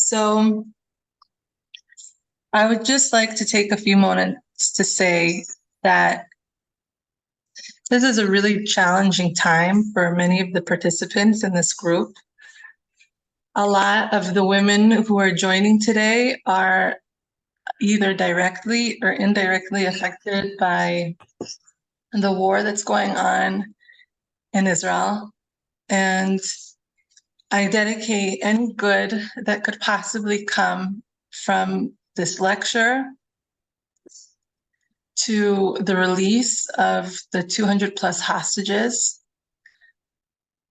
So I would just like to take a few moments to say that this is a really challenging time for many of the participants in this group. A lot of the women who are joining today are either directly or indirectly affected by the war that's going on in Israel. And I dedicate any good that could possibly come from this lecture to the release of the 200 plus hostages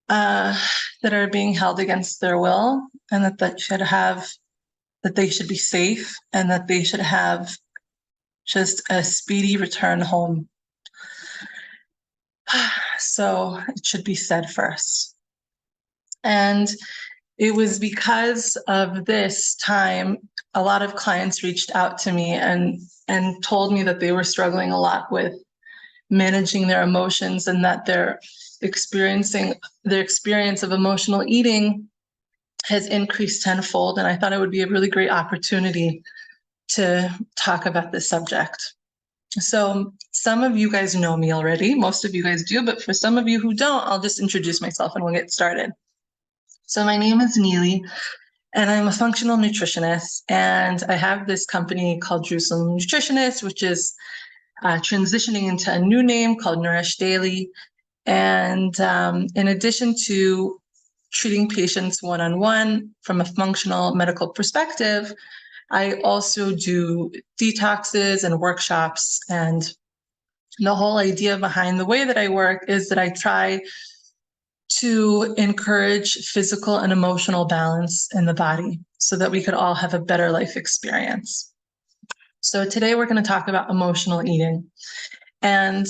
that are being held against their will, and that they should be safe, and that they should have just a speedy return home. So it should be said first. And it was because of this time, a lot of clients reached out to me and told me that they were struggling a lot with managing their emotions, and that their experience of emotional eating has increased tenfold. And I thought it would be a really great opportunity to talk about this subject. So some of you guys know me already, most of you guys do, but for some of you who don't, I'll just introduce myself and we'll get started. So my name is Neely, and I'm a functional nutritionist, and I have this company called Jerusalem Nutritionist, which is transitioning into a new name called Nourish Daily. And in addition to treating patients one-on-one from a functional medical perspective, I also do detoxes and workshops. And the whole idea behind the way that I work is that I try to encourage physical and emotional balance in the body so that we could all have a better life experience. So today we're going to talk about emotional eating. And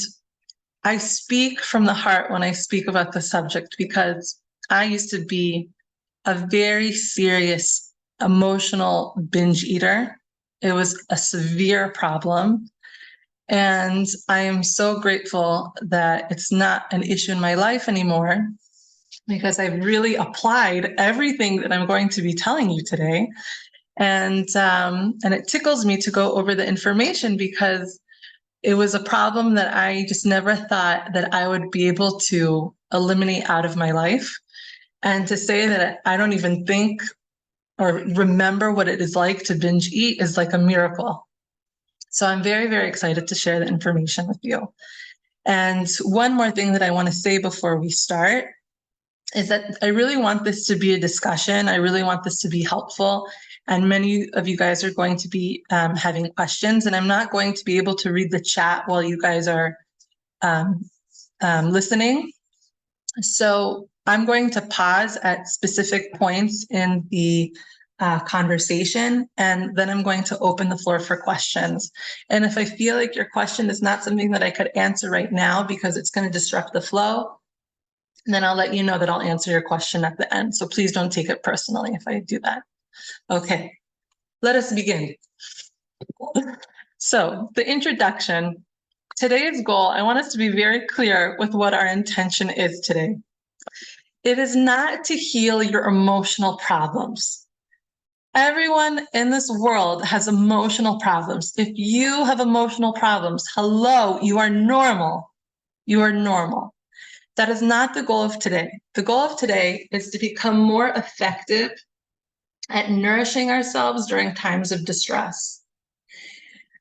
I speak from the heart when I speak about the subject, because I used to be a very serious emotional binge eater. It was a severe problem. And I am so grateful that it's not an issue in my life anymore, because I've really applied everything that I'm going to be telling you today. And it tickles me to go over the information, because it was a problem that I just never thought that I would be able to eliminate out of my life. And to say that I don't even think or remember what it is like to binge eat is like a miracle. So I'm very, very excited to share the information with you. And one more thing that I want to say before we start is that I really want this to be a discussion. I really want this to be helpful. And many of you guys are going to be having questions, and I'm not going to be able to read the chat while you guys are listening. So I'm going to pause at specific points in the conversation, and then I'm going to open the floor for questions. And if I feel like your question is not something that I could answer right now because it's going to disrupt the flow, then I'll let you know that I'll answer your question at the end. So please don't take it personally if I do that. Okay, let us begin. So the introduction. Today's goal, I want us to be very clear with what our intention is today. It is not to heal your emotional problems. Everyone in this world has emotional problems. If you have emotional problems, hello, you are normal. You are normal. That is not the goal of today. The goal of today is to become more effective at nourishing ourselves during times of distress.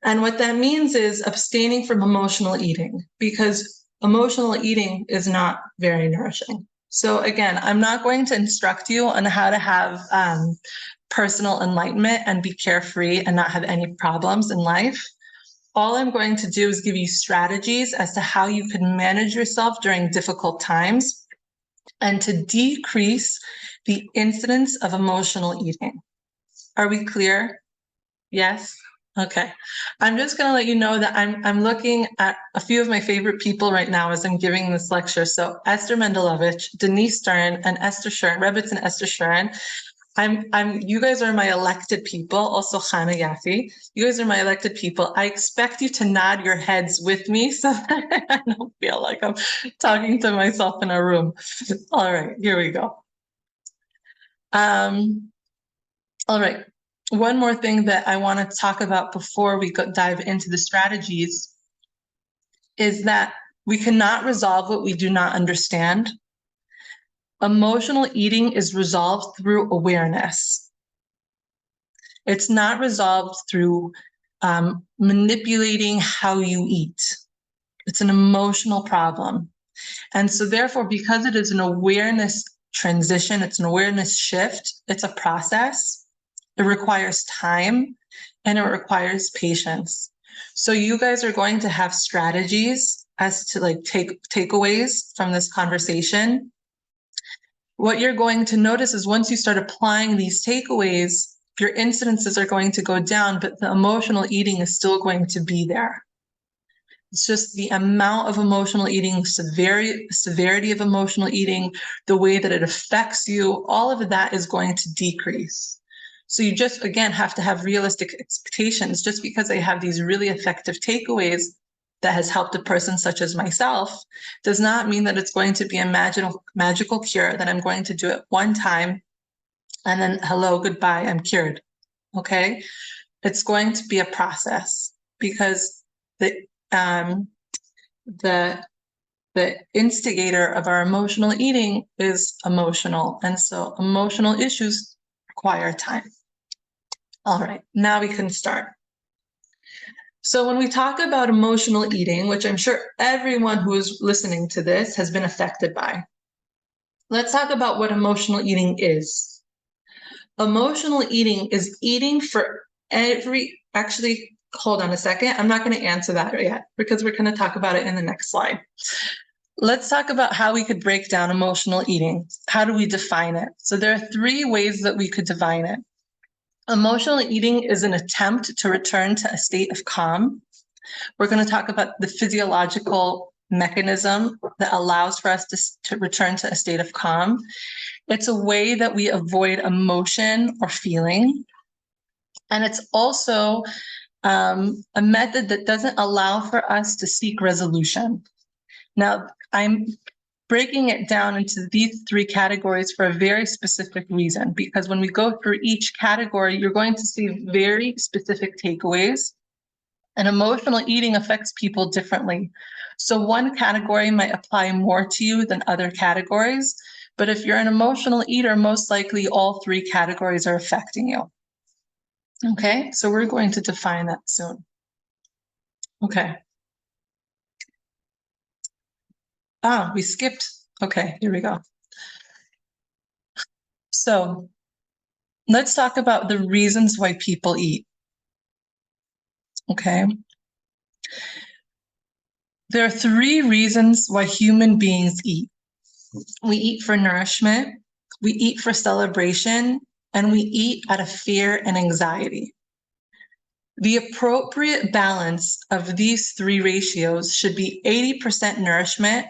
And what that means is abstaining from emotional eating, because emotional eating is not very nourishing. So again, I'm not going to instruct you on how to have personal enlightenment and be carefree and not have any problems in life. All I'm going to do is give you strategies as to how you can manage yourself during difficult times and to decrease the incidence of emotional eating. Are we clear? Yes? Okay. I'm just going to let you know that I'm looking at a few of my favorite people right now as I'm giving this lecture. So Esther Mendelovich, Denise Stern, and Esther Shern, Rebitz and Esther Shern. You guys are my elected people. Also Chana Yaffe. You guys are my elected people. I expect you to nod your heads with me so that I don't feel like I'm talking to myself in a room. All right, here we go. All right. One more thing that I want to talk about before we dive into the strategies is that we cannot resolve what we do not understand. Emotional eating is resolved through awareness. It's not resolved through manipulating how you eat. It's an emotional problem. And so therefore, because it is an awareness transition, it's an awareness shift, it's a process, it requires time and it requires patience. So you guys are going to have strategies as to like takeaways from this conversation. What you're going to notice is once you start applying these takeaways, your incidences are going to go down, but the emotional eating is still going to be there. It's just the amount of emotional eating, severity of emotional eating, the way that it affects you, all of that is going to decrease. So you just, again, have to have realistic expectations. Just because I have these really effective takeaways that has helped a person such as myself does not mean that it's going to be a magical cure, that I'm going to do it one time and then hello, goodbye, I'm cured. Okay? It's going to be a process because the instigator of our emotional eating is emotional. And so emotional issues require time. All right, now we can start. So when we talk about emotional eating, which I'm sure everyone who is listening to this has been affected by, let's talk about what emotional eating is. Emotional eating is eating for actually, hold on a second. I'm not going to answer that yet because we're going to talk about it in the next slide. Let's talk about how we could break down emotional eating. How do we define it? So there are 3 ways that we could define it. Emotional eating is an attempt to return to a state of calm. We're going to talk about the physiological mechanism that allows for us to return to a state of calm. It's a way that we avoid emotion or feeling. And it's also a method that doesn't allow for us to seek resolution. Now, I'm breaking it down into these 3 categories for a very specific reason, because when we go through each category, you're going to see very specific takeaways. And emotional eating affects people differently. So one category might apply more to you than other categories, but if you're an emotional eater, most likely all 3 categories are affecting you. Okay, so we're going to define that soon. Okay. We skipped. Okay, here we go. So let's talk about the reasons why people eat. Okay. There are 3 reasons why human beings eat. We eat for nourishment, we eat for celebration, and we eat out of fear and anxiety. The appropriate balance of these 3 ratios should be 80% nourishment,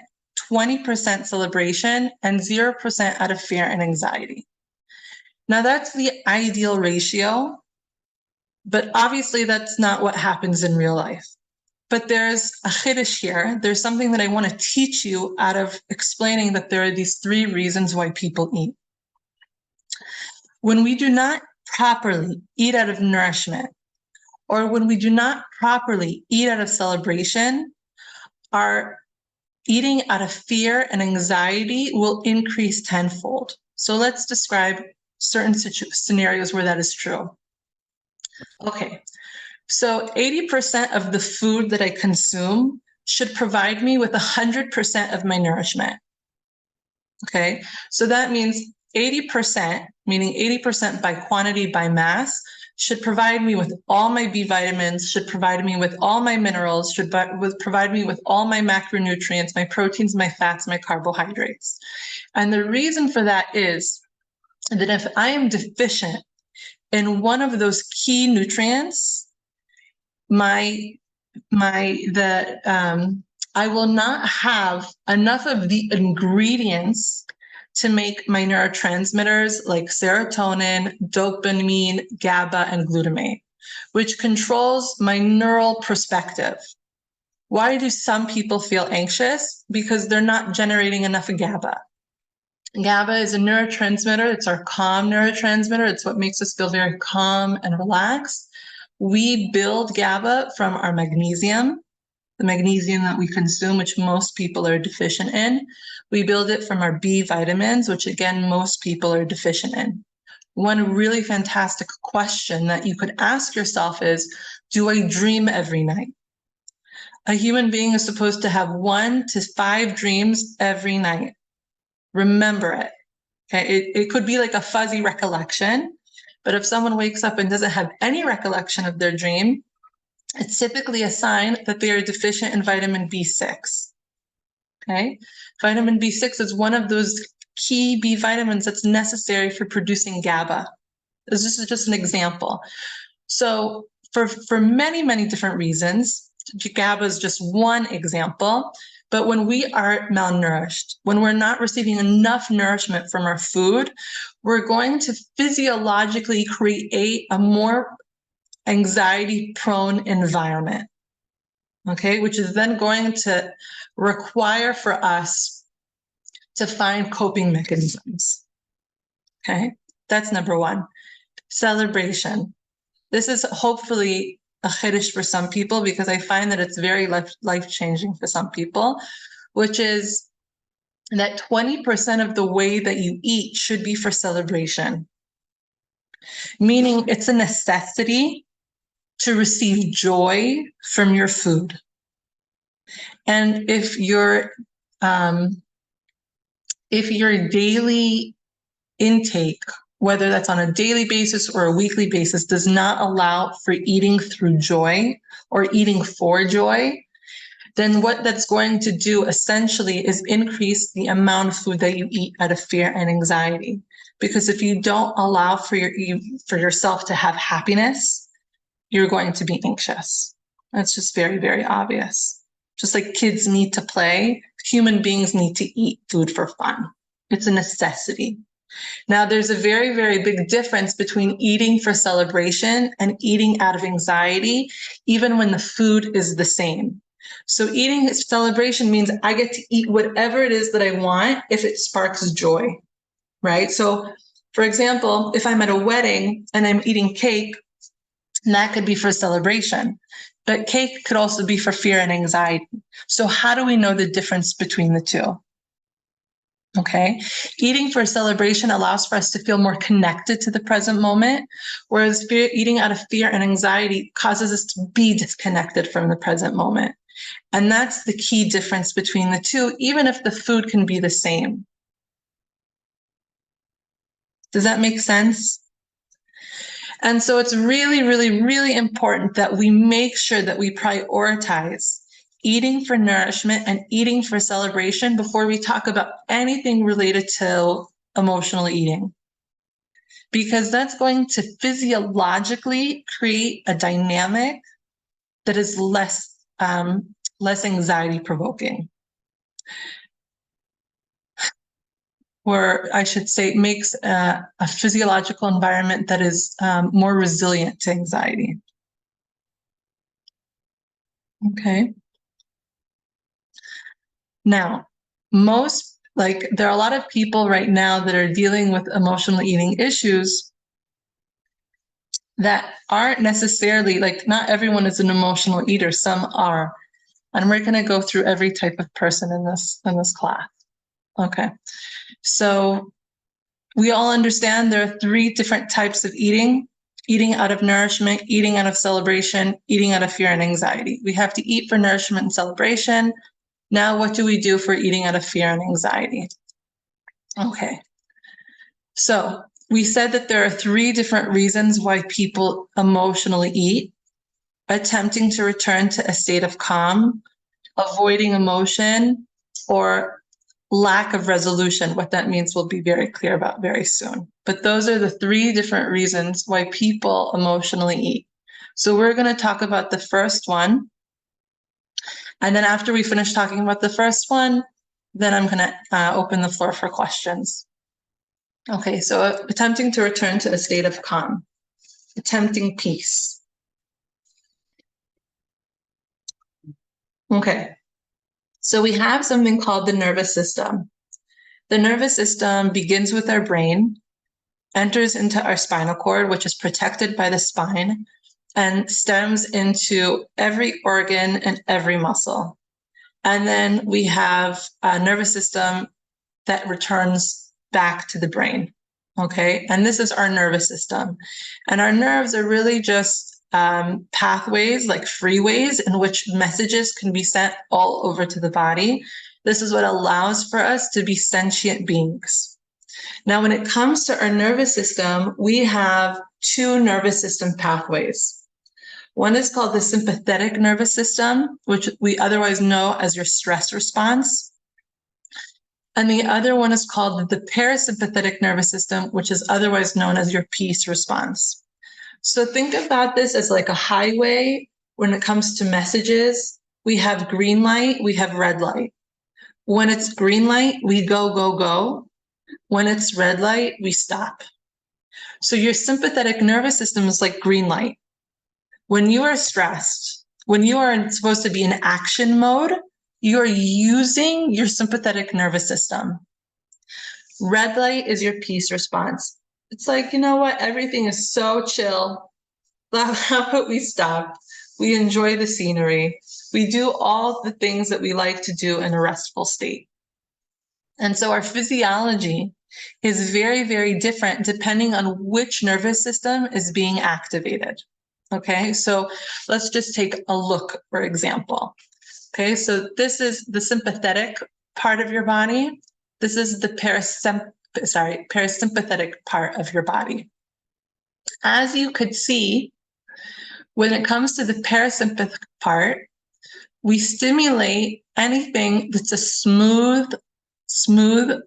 20% celebration, and 0% out of fear and anxiety. Now that's the ideal ratio, but obviously that's not what happens in real life. But there's a chiddush here. There's something that I want to teach you out of explaining that there are these 3 reasons why people eat. When we do not properly eat out of nourishment, or when we do not properly eat out of celebration, our eating out of fear and anxiety will increase tenfold. So let's describe certain scenarios where that is true. Okay, so 80% of the food that I consume should provide me with 100% of my nourishment. Okay, so that means 80%, meaning 80% by quantity, by mass, should provide me with all my B vitamins, should provide me with all my minerals, should provide me with all my macronutrients, my proteins, my fats, my carbohydrates. And the reason for that is that if I am deficient in one of those key nutrients, I will not have enough of the ingredients to make my neurotransmitters like serotonin, dopamine, GABA, and glutamate, which controls my neural perspective. Why do some people feel anxious? Because they're not generating enough GABA. GABA is a neurotransmitter. It's our calm neurotransmitter. It's what makes us feel very calm and relaxed. We build GABA from our magnesium, the magnesium that we consume, which most people are deficient in. We build it from our B vitamins, which again, most people are deficient in. One really fantastic question that you could ask yourself is, do I dream every night? A human being is supposed to have 1 to 5 dreams every night. Remember it. Okay, it could be like a fuzzy recollection, but if someone wakes up and doesn't have any recollection of their dream, it's typically a sign that they are deficient in vitamin B6. Okay, vitamin B6 is one of those key B vitamins that's necessary for producing GABA. This is just an example. So for many, many different reasons, GABA is just one example. But when we are malnourished, when we're not receiving enough nourishment from our food, we're going to physiologically create a more anxiety-prone environment, okay, which is then going to require for us to find coping mechanisms, okay? That's number one. Celebration. This is hopefully a chiddush for some people because I find that it's very life-changing for some people, which is that 20% of the way that you eat should be for celebration, meaning it's a necessity to receive joy from your food. And if your daily intake, whether that's on a daily basis or a weekly basis, does not allow for eating through joy or eating for joy, then what that's going to do essentially is increase the amount of food that you eat out of fear and anxiety. Because if you don't allow for yourself to have happiness, you're going to be anxious. That's just very, very obvious. Just like kids need to play, human beings need to eat food for fun. It's a necessity. Now, there's a very, very big difference between eating for celebration and eating out of anxiety, even when the food is the same. So eating celebration means I get to eat whatever it is that I want if it sparks joy, right? So, for example, if I'm at a wedding and I'm eating cake, that could be for celebration, but cake could also be for fear and anxiety. So how do we know the difference between the two? Okay, eating for celebration allows for us to feel more connected to the present moment, whereas eating out of fear and anxiety causes us to be disconnected from the present moment. And that's the key difference between the two, even if the food can be the same. Does that make sense? And so it's really, really, really important that we make sure that we prioritize eating for nourishment and eating for celebration before we talk about anything related to emotional eating. Because that's going to physiologically create a dynamic that is less anxiety provoking. Or I should say, makes a physiological environment that is more resilient to anxiety. Okay. Now, there are a lot of people right now that are dealing with emotional eating issues that aren't necessarily, not everyone is an emotional eater, some are. And we're going to go through every type of person in this class. Okay. So we all understand there are 3 different types of eating: eating out of nourishment, eating out of celebration, eating out of fear and anxiety. We have to eat for nourishment and celebration. Now, what do we do for eating out of fear and anxiety? Okay. So we said that there are 3 different reasons why people emotionally eat: attempting to return to a state of calm, avoiding emotion, or lack of resolution. What that means we'll be very clear about very soon. But those are the 3 different reasons why people emotionally eat. So we're going to talk about the first one. And then after we finish talking about the first one, then I'm going to open the floor for questions. Okay, so attempting to return to a state of calm, attempting peace. Okay, so we have something called the nervous system. The nervous system begins with our brain, enters into our spinal cord, which is protected by the spine, and stems into every organ and every muscle. And then we have a nervous system that returns back to the brain. Okay, and this is our nervous system. And our nerves are really just pathways, like freeways, in which messages can be sent all over to the body. This is what allows for us to be sentient beings. Now, when it comes to our nervous system, we have two nervous system pathways. One is called the sympathetic nervous system, which we otherwise know as your stress response. And the other one is called the parasympathetic nervous system, which is otherwise known as your peace response. So think about this as like a highway. When it comes to messages, we have green light, we have red light. When it's green light, we go, go, go. When it's red light, we stop. So your sympathetic nervous system is like green light. When you are stressed, when you are supposed to be in action mode, you're using your sympathetic nervous system. Red light is your peace response. It's like, you know what? Everything is so chill. How about we stop? We enjoy the scenery. We do all the things that we like to do in a restful state. And so our physiology is very, very different depending on which nervous system is being activated. Okay, so let's just take a look, for example. Okay, so this is the sympathetic part of your body. This is the parasympathetic part of your body. As you could see, when it comes to the parasympathetic part, we stimulate anything that's a smooth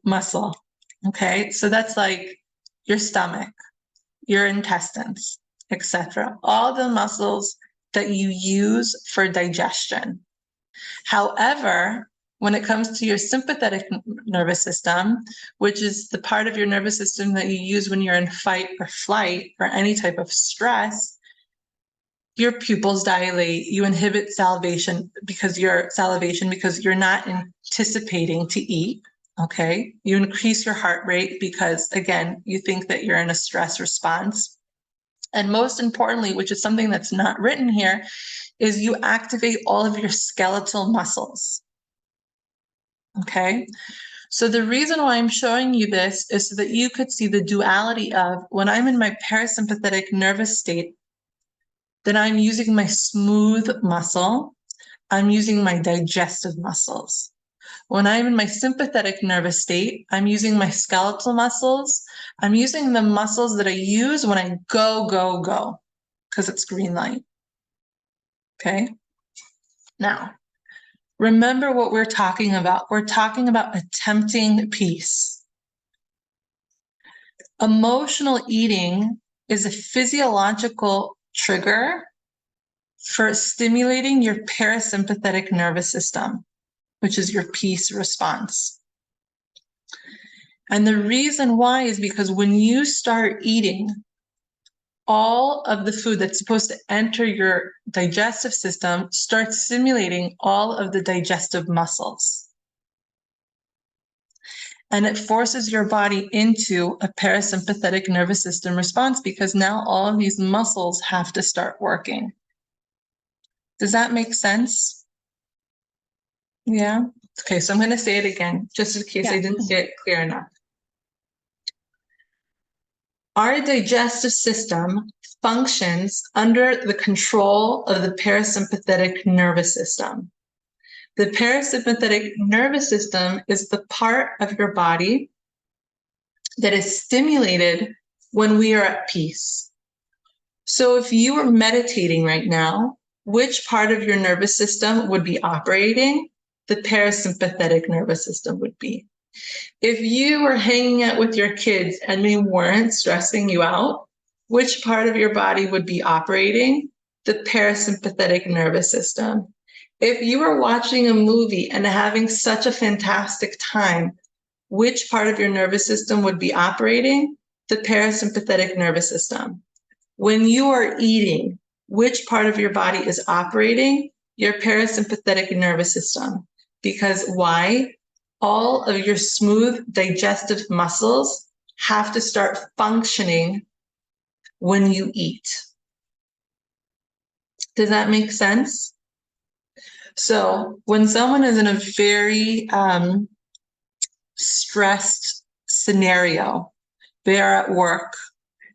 muscle. Okay, so that's like your stomach, your intestines, etc. All the muscles that you use for digestion. However, when it comes to your sympathetic nervous system, which is the part of your nervous system that you use when you're in fight or flight or any type of stress, your pupils dilate, you inhibit salivation because you're not anticipating to eat. Okay, you increase your heart rate because, again, you think that you're in a stress response. And most importantly, which is something that's not written here, is you activate all of your skeletal muscles. Okay, so the reason why I'm showing you this is so that you could see the duality of when I'm in my parasympathetic nervous state, then I'm using my smooth muscle, I'm using my digestive muscles. When I'm in my sympathetic nervous state, I'm using my skeletal muscles. I'm using the muscles that I use when I go, go, go, because it's green light. Okay? Now, remember what we're talking about. We're talking about attempting peace. Emotional eating is a physiological trigger for stimulating your parasympathetic nervous system, which is your peace response. And the reason why is because when you start eating, all of the food that's supposed to enter your digestive system starts stimulating all of the digestive muscles. And it forces your body into a parasympathetic nervous system response because now all of these muscles have to start working. Does that make sense? Yeah? Okay, so I'm going to say it again, just in case I didn't say it clear enough. Our digestive system functions under the control of the parasympathetic nervous system. The parasympathetic nervous system is the part of your body that is stimulated when we are at peace. So if you were meditating right now, which part of your nervous system would be operating? The parasympathetic nervous system would be. If you were hanging out with your kids and they weren't stressing you out, which part of your body would be operating? The parasympathetic nervous system. If you were watching a movie and having such a fantastic time, which part of your nervous system would be operating? The parasympathetic nervous system. When you are eating, which part of your body is operating? Your parasympathetic nervous system. Because why? all of your smooth digestive muscles have to start functioning when you eat. Does that make sense? So when someone is in a very stressed scenario, they are at work,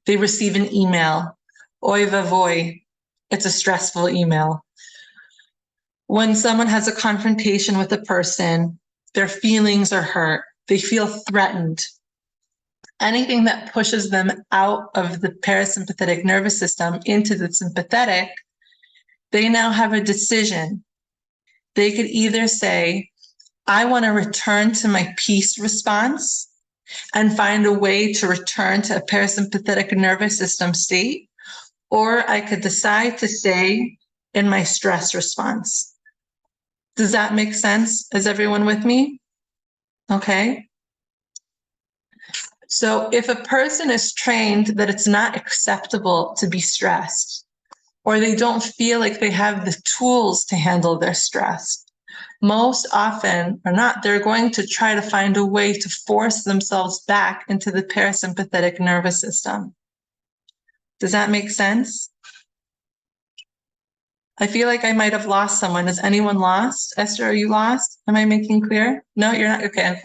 they receive an email, oy vavoy, it's a stressful email. When someone has a confrontation with a person, their feelings are hurt, they feel threatened. Anything that pushes them out of the parasympathetic nervous system into the sympathetic, they now have a decision. They could either say, I want to return to my peace response and find a way to return to a parasympathetic nervous system state, or I could decide to stay in my stress response. Does that make sense? Is everyone with me? Okay. So if a person is trained that it's not acceptable to be stressed, or they don't feel like they have the tools to handle their stress, most often or not, they're going to try to find a way to force themselves back into the parasympathetic nervous system. Does that make sense? I feel like I might have lost someone. Is anyone lost? Esther, are you lost? Am I making clear? No, you're not? Okay.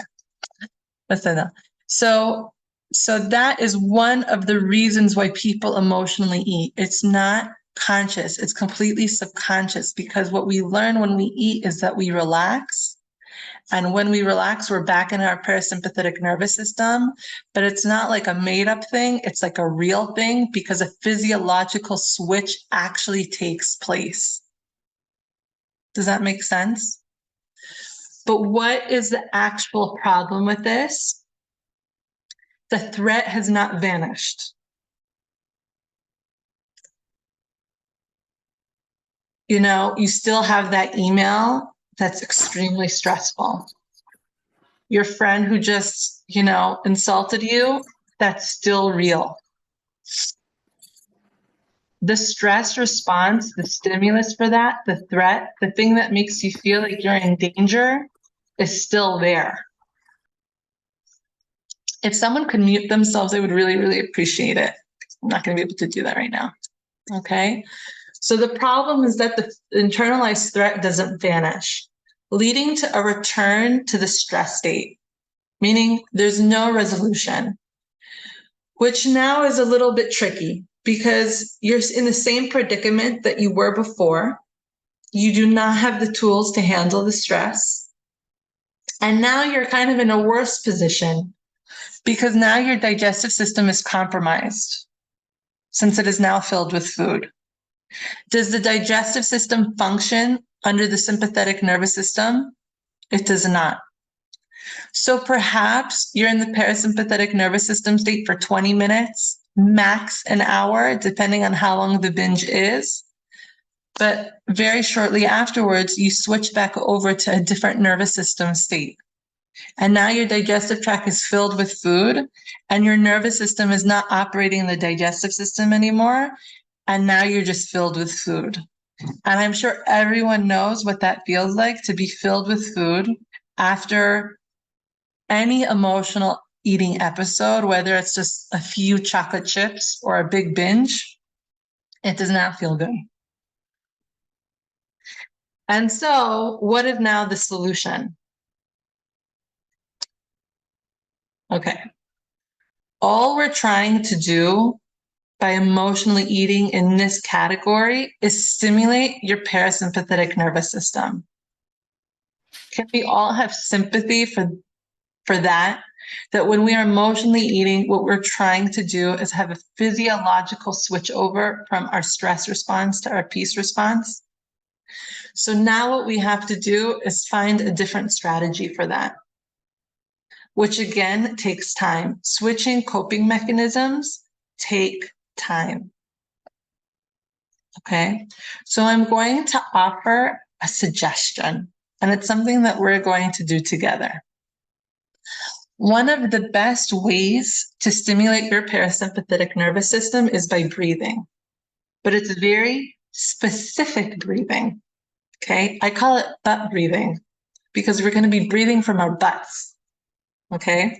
Listen up. So that is one of the reasons why people emotionally eat. It's not conscious. It's completely subconscious, because what we learn when we eat is that we relax. And when we relax, we're back in our parasympathetic nervous system. But it's not like a made up thing. It's like a real thing, because a physiological switch actually takes place. Does that make sense? But what is the actual problem with this? The threat has not vanished. You know, you still have that email that's extremely stressful. Your friend who just, insulted you, that's still real. The stress response, the stimulus for that, the threat, the thing that makes you feel like you're in danger is still there. If someone could mute themselves, I would really, really appreciate it. I'm not going to be able to do that right now. Okay. So the problem is that the internalized threat doesn't vanish, leading to a return to the stress state, meaning there's no resolution, which now is a little bit tricky because you're in the same predicament that you were before. You do not have the tools to handle the stress. And now you're kind of in a worse position because now your digestive system is compromised since it is now filled with food. Does the digestive system function under the sympathetic nervous system? It does not. So perhaps you're in the parasympathetic nervous system state for 20 minutes, max an hour, depending on how long the binge is. But very shortly afterwards, you switch back over to a different nervous system state. And now your digestive tract is filled with food, and your nervous system is not operating the digestive system anymore. And now you're just filled with food. And I'm sure everyone knows what that feels like, to be filled with food after any emotional eating episode, whether it's just a few chocolate chips or a big binge. It does not feel good. And so what is now the solution? Okay. All we're trying to do by emotionally eating in this category is stimulate your parasympathetic nervous system. Can we all have sympathy for that? That when we are emotionally eating, what we're trying to do is have a physiological switch over from our stress response to our peace response. So now what we have to do is find a different strategy for that, which again takes time. Switching coping mechanisms take time. Okay, so I'm going to offer a suggestion, and it's something that we're going to do together. One of the best ways to stimulate your parasympathetic nervous system is by breathing, but it's very specific breathing. Okay, I call it butt breathing. because we're going to be breathing from our butts. Okay.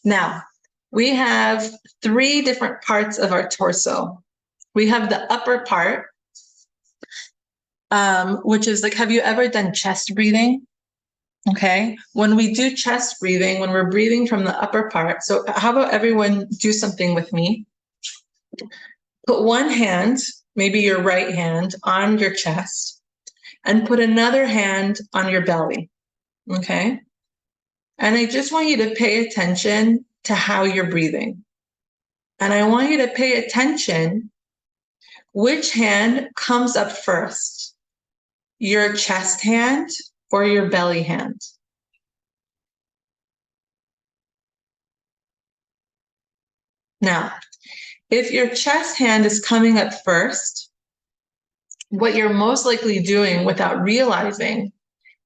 Now, we have 3 different parts of our torso. We have the upper part, which is like, have you ever done chest breathing? Okay. When we do chest breathing, when we're breathing from the upper part, so how about everyone do something with me? Put one hand, maybe your right hand, on your chest, and put another hand on your belly. Okay. And I just want you to pay attention to how you're breathing. And I want you to pay attention which hand comes up first, your chest hand or your belly hand. Now, if your chest hand is coming up first, what you're most likely doing without realizing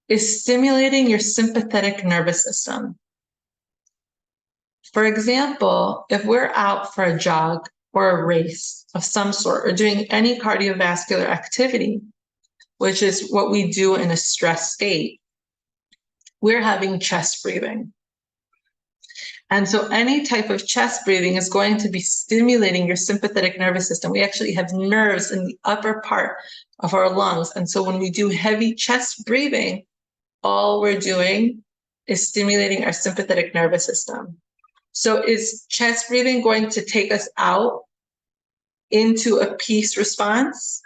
is stimulating your sympathetic nervous system. For example, if we're out for a jog or a race of some sort, or doing any cardiovascular activity, which is what we do in a stress state, we're having chest breathing. And so any type of chest breathing is going to be stimulating your sympathetic nervous system. We actually have nerves in the upper part of our lungs. And so when we do heavy chest breathing, all we're doing is stimulating our sympathetic nervous system. So is chest breathing going to take us out into a peace response?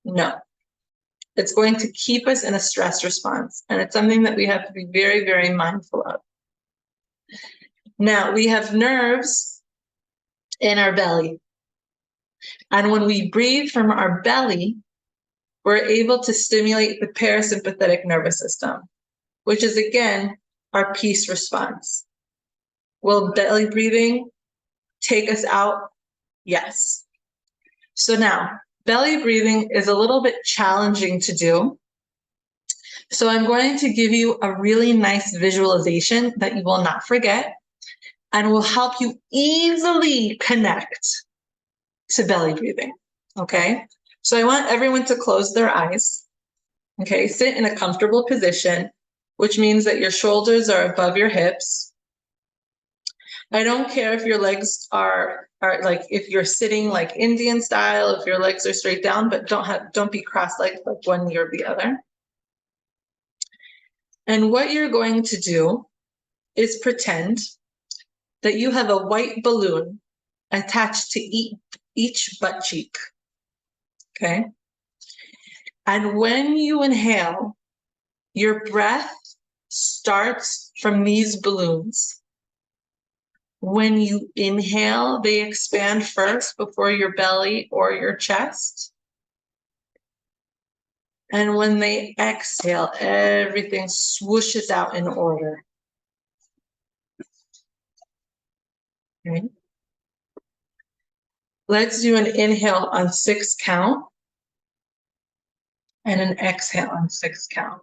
No. It's going to keep us in a stress response. And it's something that we have to be very, very mindful of. Now, we have nerves in our belly. And when we breathe from our belly, we're able to stimulate the parasympathetic nervous system, which is, again, our peace response. Will belly breathing take us out? Yes. So now, belly breathing is a little bit challenging to do. So I'm going to give you a really nice visualization that you will not forget and will help you easily connect to belly breathing. Okay? So I want everyone to close their eyes. Okay? Sit in a comfortable position, which means that your shoulders are above your hips. I don't care if your legs are like, if you're sitting like Indian style, if your legs are straight down, but don't be cross-legged like one knee or the other. And what you're going to do is pretend that you have a white balloon attached to each butt cheek. Okay? And when you inhale, your breath starts from these balloons. When you inhale, they expand first before your belly or your chest. And when they exhale, everything swooshes out in order. Okay. Let's do an inhale on 6 count and an exhale on 6 count.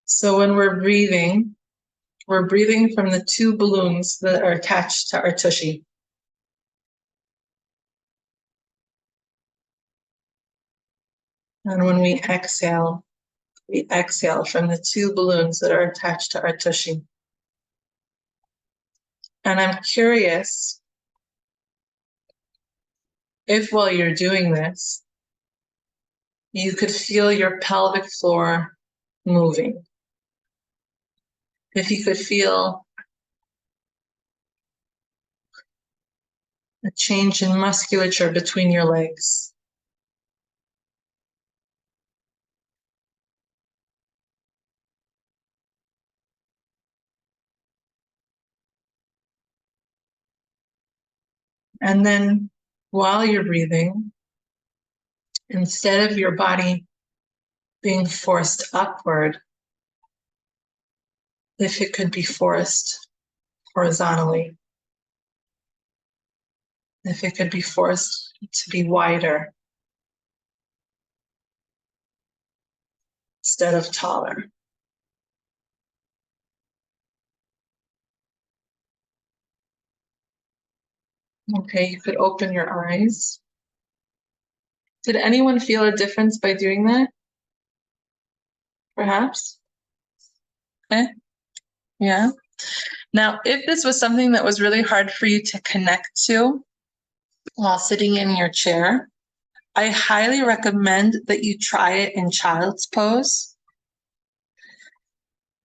So when we're breathing from the 2 balloons that are attached to our tushy. And when we exhale from the 2 balloons that are attached to our tushy. And I'm curious if while you're doing this, you could feel your pelvic floor moving. If you could feel a change in musculature between your legs. And then while you're breathing, instead of your body being forced upward, if it could be forced horizontally, if it could be forced to be wider instead of taller. Okay, you could open your eyes. Did anyone feel a difference by doing that? perhaps. Okay. Yeah. Now, if this was something that was really hard for you to connect to while sitting in your chair, I highly recommend that you try it in child's pose,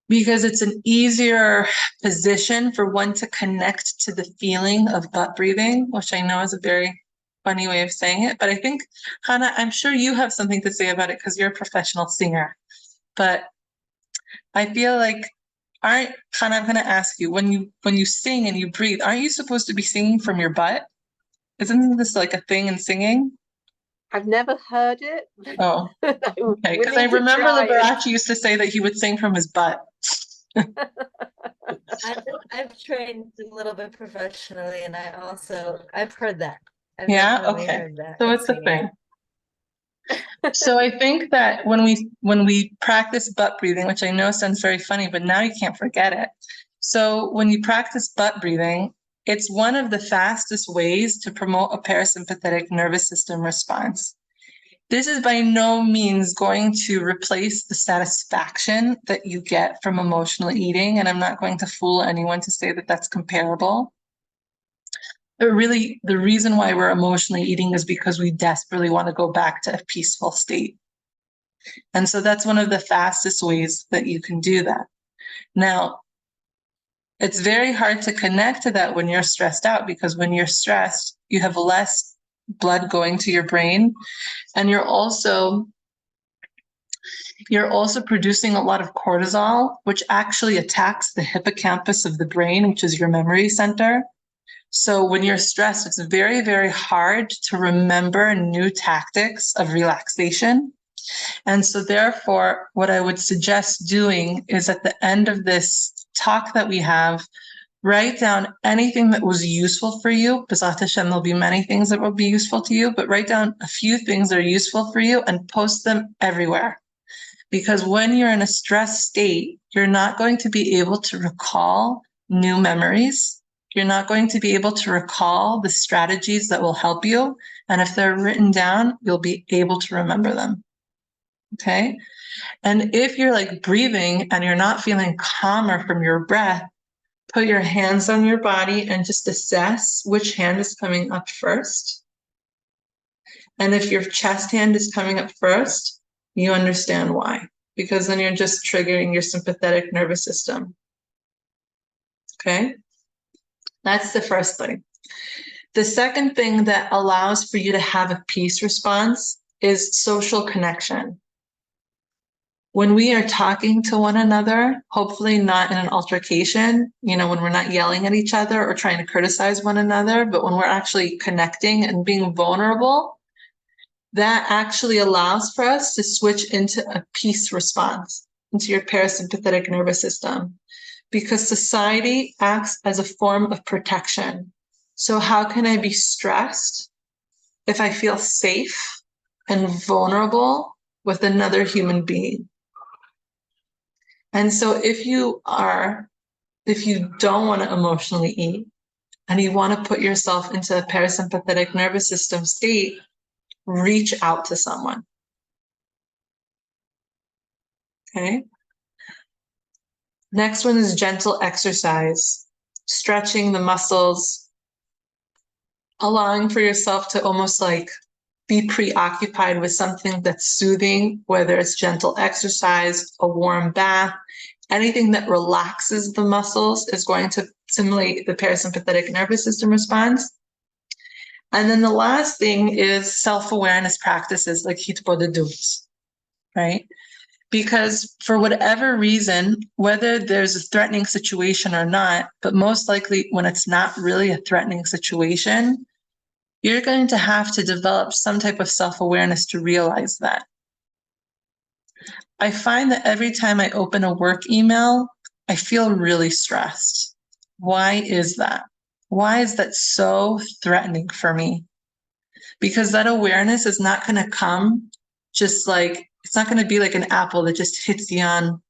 because it's an easier position for one to connect to the feeling of butt breathing, which I know is a very funny way of saying it. But I think, Hannah, I'm sure you have something to say about it because you're a professional singer. But I feel like, Hannah, I'm going to ask you, when you sing and you breathe, aren't you supposed to be singing from your butt? Isn't this like a thing in singing? I've never heard it. Oh, okay. Because I remember Liberace used to say that he would sing from his butt. I've trained a little bit professionally, and I've heard that. I've definitely heard that. So it's a thing. So I think that when we practice butt breathing, which I know sounds very funny, but now you can't forget it. So when you practice butt breathing, it's one of the fastest ways to promote a parasympathetic nervous system response. This is by no means going to replace the satisfaction that you get from emotional eating, and I'm not going to fool anyone to say that that's comparable. But really, the reason why we're emotionally eating is because we desperately want to go back to a peaceful state. And so that's one of the fastest ways that you can do that. Now, it's very hard to connect to that when you're stressed out, because when you're stressed, you have less blood going to your brain, and you're also producing a lot of cortisol, which actually attacks the hippocampus of the brain, which is your memory center. So when you're stressed, it's very, very hard to remember new tactics of relaxation. And so therefore, what I would suggest doing is, at the end of this talk that we have, write down anything that was useful for you. B'ezrat Hashem, there'll be many things that will be useful to you, but write down a few things that are useful for you and post them everywhere. Because when you're in a stressed state, you're not going to be able to recall new memories. You're not going to be able to recall the strategies that will help you. And if they're written down, you'll be able to remember them. Okay? And if you're like breathing and you're not feeling calmer from your breath, put your hands on your body and just assess which hand is coming up first. And if your chest hand is coming up first, you understand why, because then you're just triggering your sympathetic nervous system. Okay? That's the first thing. The second thing that allows for you to have a peace response is social connection. When we are talking to one another, hopefully not in an altercation, when we're not yelling at each other or trying to criticize one another, but when we're actually connecting and being vulnerable, that actually allows for us to switch into a peace response, into your parasympathetic nervous system, because society acts as a form of protection. So how can I be stressed if I feel safe and vulnerable with another human being? And so if you don't want to emotionally eat and you want to put yourself into a parasympathetic nervous system state, reach out to someone. Okay. Next one is gentle exercise, stretching the muscles, allowing for yourself to almost like be preoccupied with something that's soothing, whether it's gentle exercise, a warm bath, anything that relaxes the muscles is going to stimulate the parasympathetic nervous system response. And then the last thing is self-awareness practices like hitbodedut, right? Because for whatever reason, whether there's a threatening situation or not, but most likely when it's not really a threatening situation, you're going to have to develop some type of self-awareness to realize that. I find that every time I open a work email, I feel really stressed. Why is that? Why is that so threatening for me? Because that awareness is not going to come just like, it's not going to be like an apple that just hits you on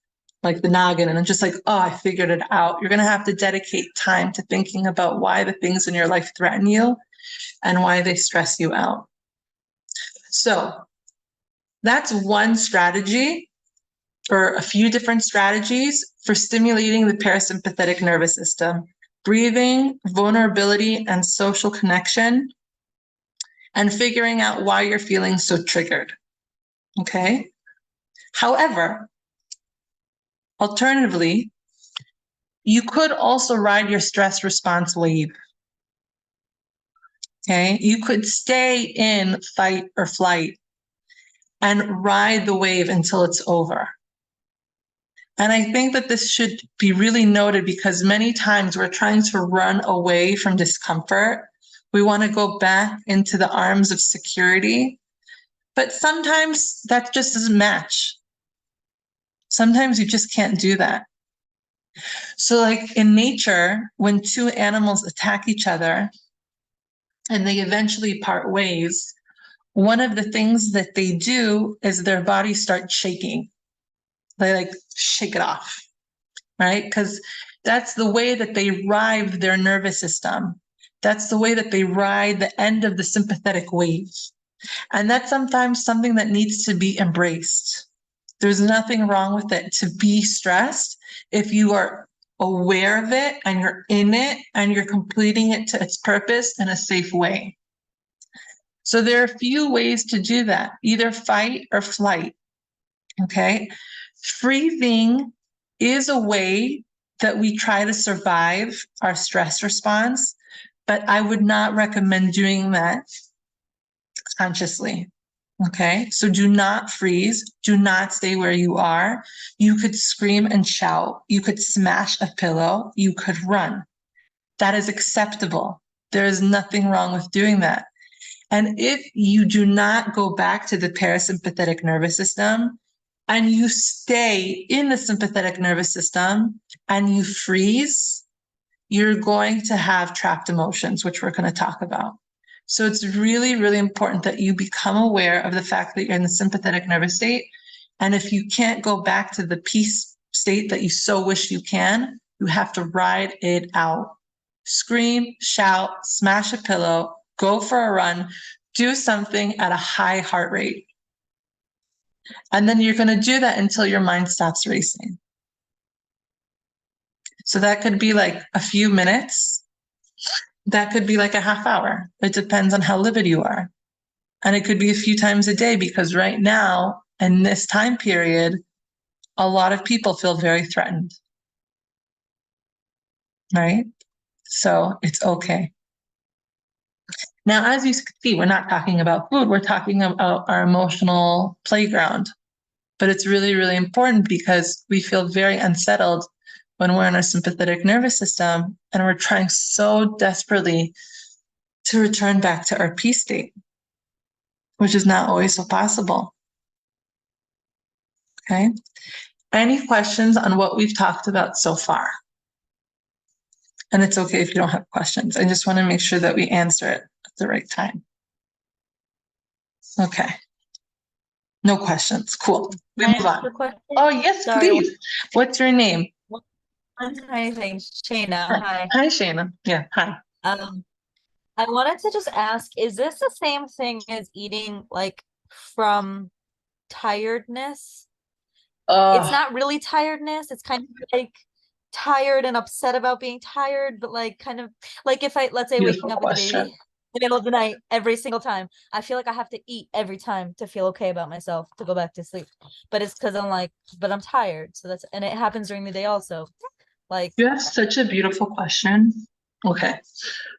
like the noggin and it's just like, oh, I figured it out. You're going to have to dedicate time to thinking about why the things in your life threaten you and why they stress you out. So that's one strategy for a few different strategies for stimulating the parasympathetic nervous system: breathing, vulnerability, and social connection, and figuring out why you're feeling so triggered. Okay? However, alternatively, you could also ride your stress response wave. Okay? You could stay in fight or flight and ride the wave until it's over. And I think that this should be really noted because many times we're trying to run away from discomfort. We want to go back into the arms of security, but sometimes that just doesn't match. Sometimes you just can't do that. So like in nature, when two animals attack each other and they eventually part ways, one of the things that they do is their bodies start shaking. They like shake it off, right? Because that's the way that they ride their nervous system. That's the way that they ride the end of the sympathetic wave. And that's sometimes something that needs to be embraced. There's nothing wrong with it to be stressed if you are aware of it and you're in it and you're completing it to its purpose in a safe way. So there are a few ways to do that, either fight or flight. Okay? Freezing is a way that we try to survive our stress response, but I would not recommend doing that consciously. Okay, so do not freeze. Do not stay where you are. You could scream and shout. You could smash a pillow. You could run. That is acceptable. There is nothing wrong with doing that. And if you do not go back to the parasympathetic nervous system and you stay in the sympathetic nervous system and you freeze, you're going to have trapped emotions, which we're going to talk about. So it's really, really important that you become aware of the fact that you're in the sympathetic nervous state. And if you can't go back to the peace state that you so wish you can, you have to ride it out. Scream, shout, smash a pillow, go for a run, do something at a high heart rate. And then you're going to do that until your mind stops racing. So that could be like a few minutes. That could be like a half hour. It depends on how livid you are. And it could be a few times a day because right now, in this time period, a lot of people feel very threatened. Right? So it's okay. Now, as you see, we're not talking about food. We're talking about our emotional playground. But it's really, really important because we feel very unsettled when we're in our sympathetic nervous system and we're trying so desperately to return back to our peace state, which is not always so possible. Okay. Any questions on what we've talked about so far? And it's okay if you don't have questions. I just want to make sure that we answer it at the right time. Okay. No questions. Cool. We move on. Oh, yes, Sorry. please. What's your name? One tiny thing, Shayna. Hi. Hi, Shayna. Yeah, hi. I wanted to just ask, is this the same thing as eating like from tiredness? It's not really tiredness. It's kind of like tired and upset about being tired, but like kind of like if let's say waking up with a baby in the middle of the night every single time, I feel like I have to eat every time to feel okay about myself to go back to sleep. But it's because I'm like, but I'm tired. So and it happens during the day also. Like, you have such a beautiful question. Okay.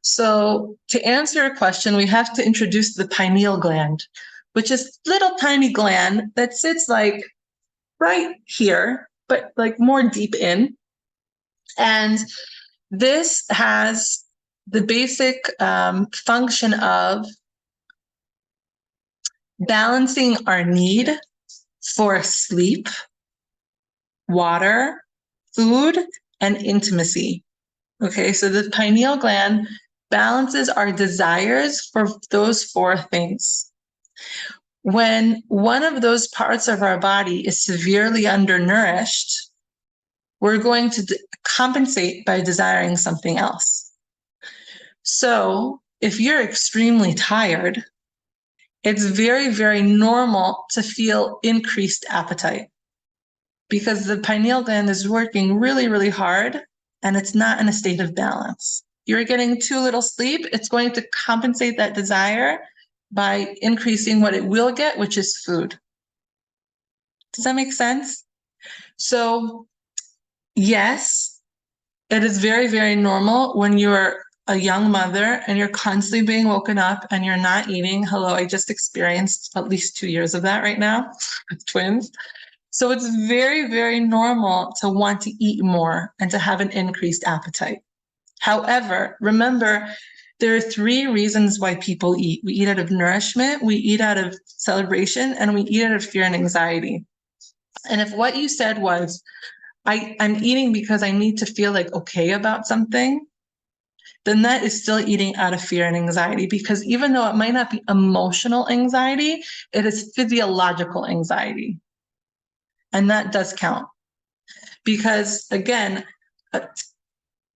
So to answer your question, we have to introduce the pineal gland, which is little tiny gland that sits like right here, but like more deep in. And this has the basic function of balancing our need for sleep, water, food, and intimacy. Okay, so the pineal gland balances our desires for those four things. When one of those parts of our body is severely undernourished, we're going to compensate by desiring something else. So if you're extremely tired, it's very, very normal to feel increased appetite because the pineal gland is working really, really hard and it's not in a state of balance. You're getting too little sleep. It's going to compensate that desire by increasing what it will get, which is food. Does that make sense? So, yes, it is very, very normal when you're a young mother and you're constantly being woken up and you're not eating. Hello, I just experienced at least 2 years of that right now with twins. So it's very, very normal to want to eat more and to have an increased appetite. However, remember, there are 3 reasons why people eat. We eat out of nourishment, we eat out of celebration, and we eat out of fear and anxiety. And if what you said was, I'm eating because I need to feel like okay about something, then that is still eating out of fear and anxiety, because even though it might not be emotional anxiety, it is physiological anxiety. And that does count. Because again,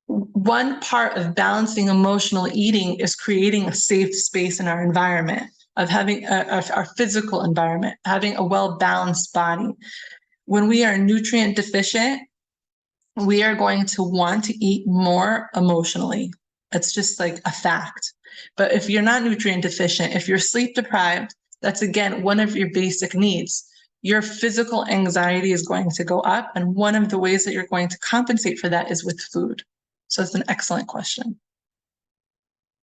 one part of balancing emotional eating is creating a safe space in our environment, of having our physical environment, having a well-balanced body. When we are nutrient deficient, we are going to want to eat more emotionally. It's just like a fact. But if you're not nutrient deficient, if you're sleep deprived, that's again one of your basic needs. Your physical anxiety is going to go up. And one of the ways that you're going to compensate for that is with food. So it's an excellent question.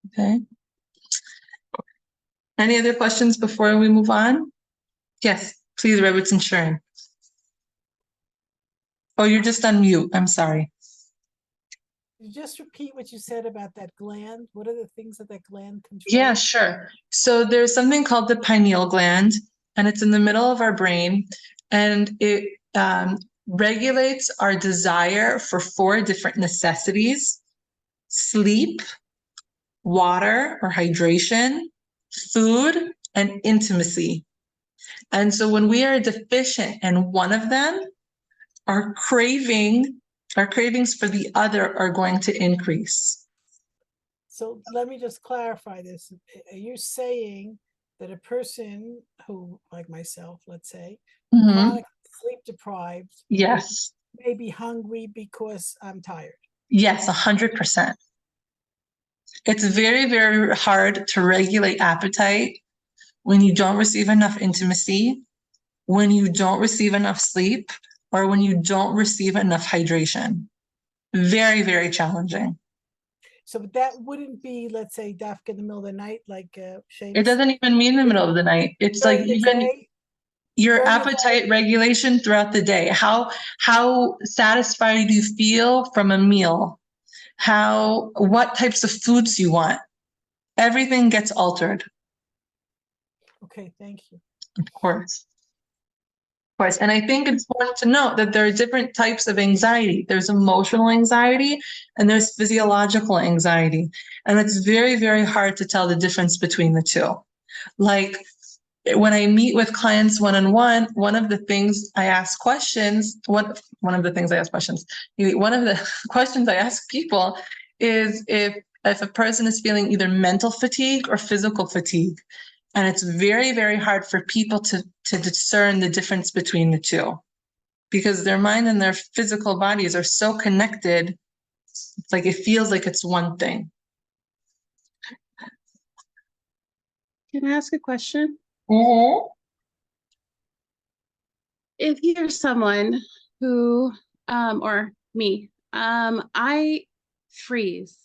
Okay. Any other questions before we move on? Yes, please, Robertson Sharon. Oh, you're just on mute. I'm sorry. Could you just repeat what you said about that gland? What are the things that gland controls? Yeah, sure. So there's something called the pineal gland, and it's in the middle of our brain, and it regulates our desire for 4 different necessities: sleep, water or hydration, food, and intimacy. And so when we are deficient in one of them, our cravings for the other are going to increase. So let me just clarify this. Are you saying that a person who, like myself, let's say, chronically sleep deprived, yes, may be hungry because I'm tired? Yes, 100%. It's very, very hard to regulate appetite when you don't receive enough intimacy, when you don't receive enough sleep, or when you don't receive enough hydration. Very, very challenging. So that wouldn't be, let's say, dafka in the middle of the night, like Seamus. It doesn't even mean the middle of the night. It's like even your appetite regulation throughout the day. How satisfied do you feel from a meal? What types of foods you want? Everything gets altered. Okay, thank you. Of course. Of course. And I think it's important to note that there are different types of anxiety. There's emotional anxiety and there's physiological anxiety. And it's very, very hard to tell the difference between the 2. Like when I meet with clients one-on-one, one of the things I ask questions, one of the questions I ask people is if a person is feeling either mental fatigue or physical fatigue. And it's very, very hard for people to discern the difference between the 2, because their mind and their physical bodies are so connected. It's like it feels like it's one thing. Can I ask a question? Mm-hmm. If you're someone who, or me, I freeze.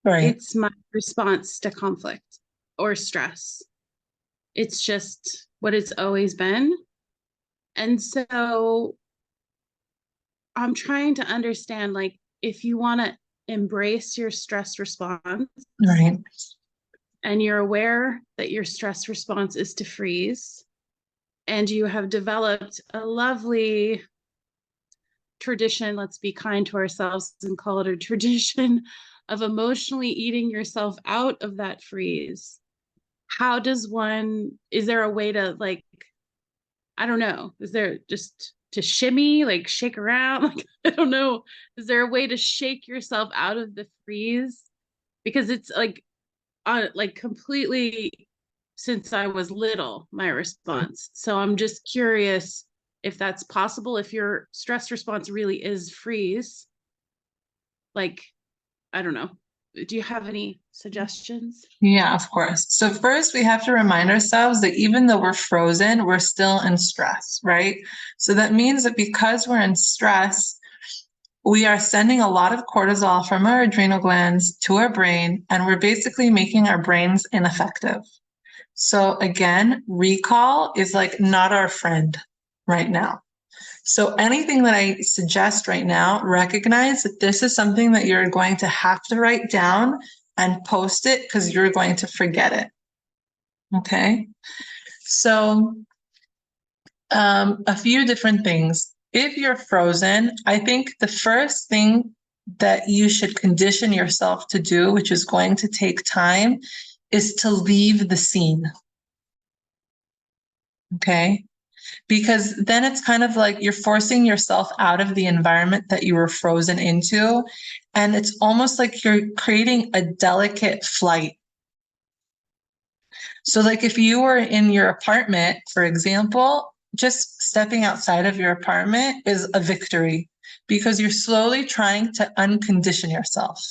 Right. It's my response to conflict or stress. It's just what it's always been. And so I'm trying to understand, like, if you want to embrace your stress response, Right, and you're aware that your stress response is to freeze, and you have developed a lovely tradition, let's be kind to ourselves and call it a tradition, of emotionally eating yourself out of that freeze. Is there a way to, like, I don't know, is there just to shimmy, like shake around? Like, I don't know. Is there a way to shake yourself out of the freeze? Because it's like completely since I was little, my response. So I'm just curious if that's possible, if your stress response really is freeze, like, I don't know. Do you have any suggestions? Yeah, of course. So first we have to remind ourselves that even though we're frozen, we're still in stress, right? So that means that because we're in stress, we are sending a lot of cortisol from our adrenal glands to our brain, and we're basically making our brains ineffective. So again, recall is like not our friend right now. So anything that I suggest right now, recognize that this is something that you're going to have to write down and post it because you're going to forget it. Okay. So a few different things. If you're frozen, I think the first thing that you should condition yourself to do, which is going to take time, is to leave the scene. Okay. Because then it's kind of like you're forcing yourself out of the environment that you were frozen into. And it's almost like you're creating a delicate flight. So like if you were in your apartment, for example, just stepping outside of your apartment is a victory because you're slowly trying to uncondition yourself.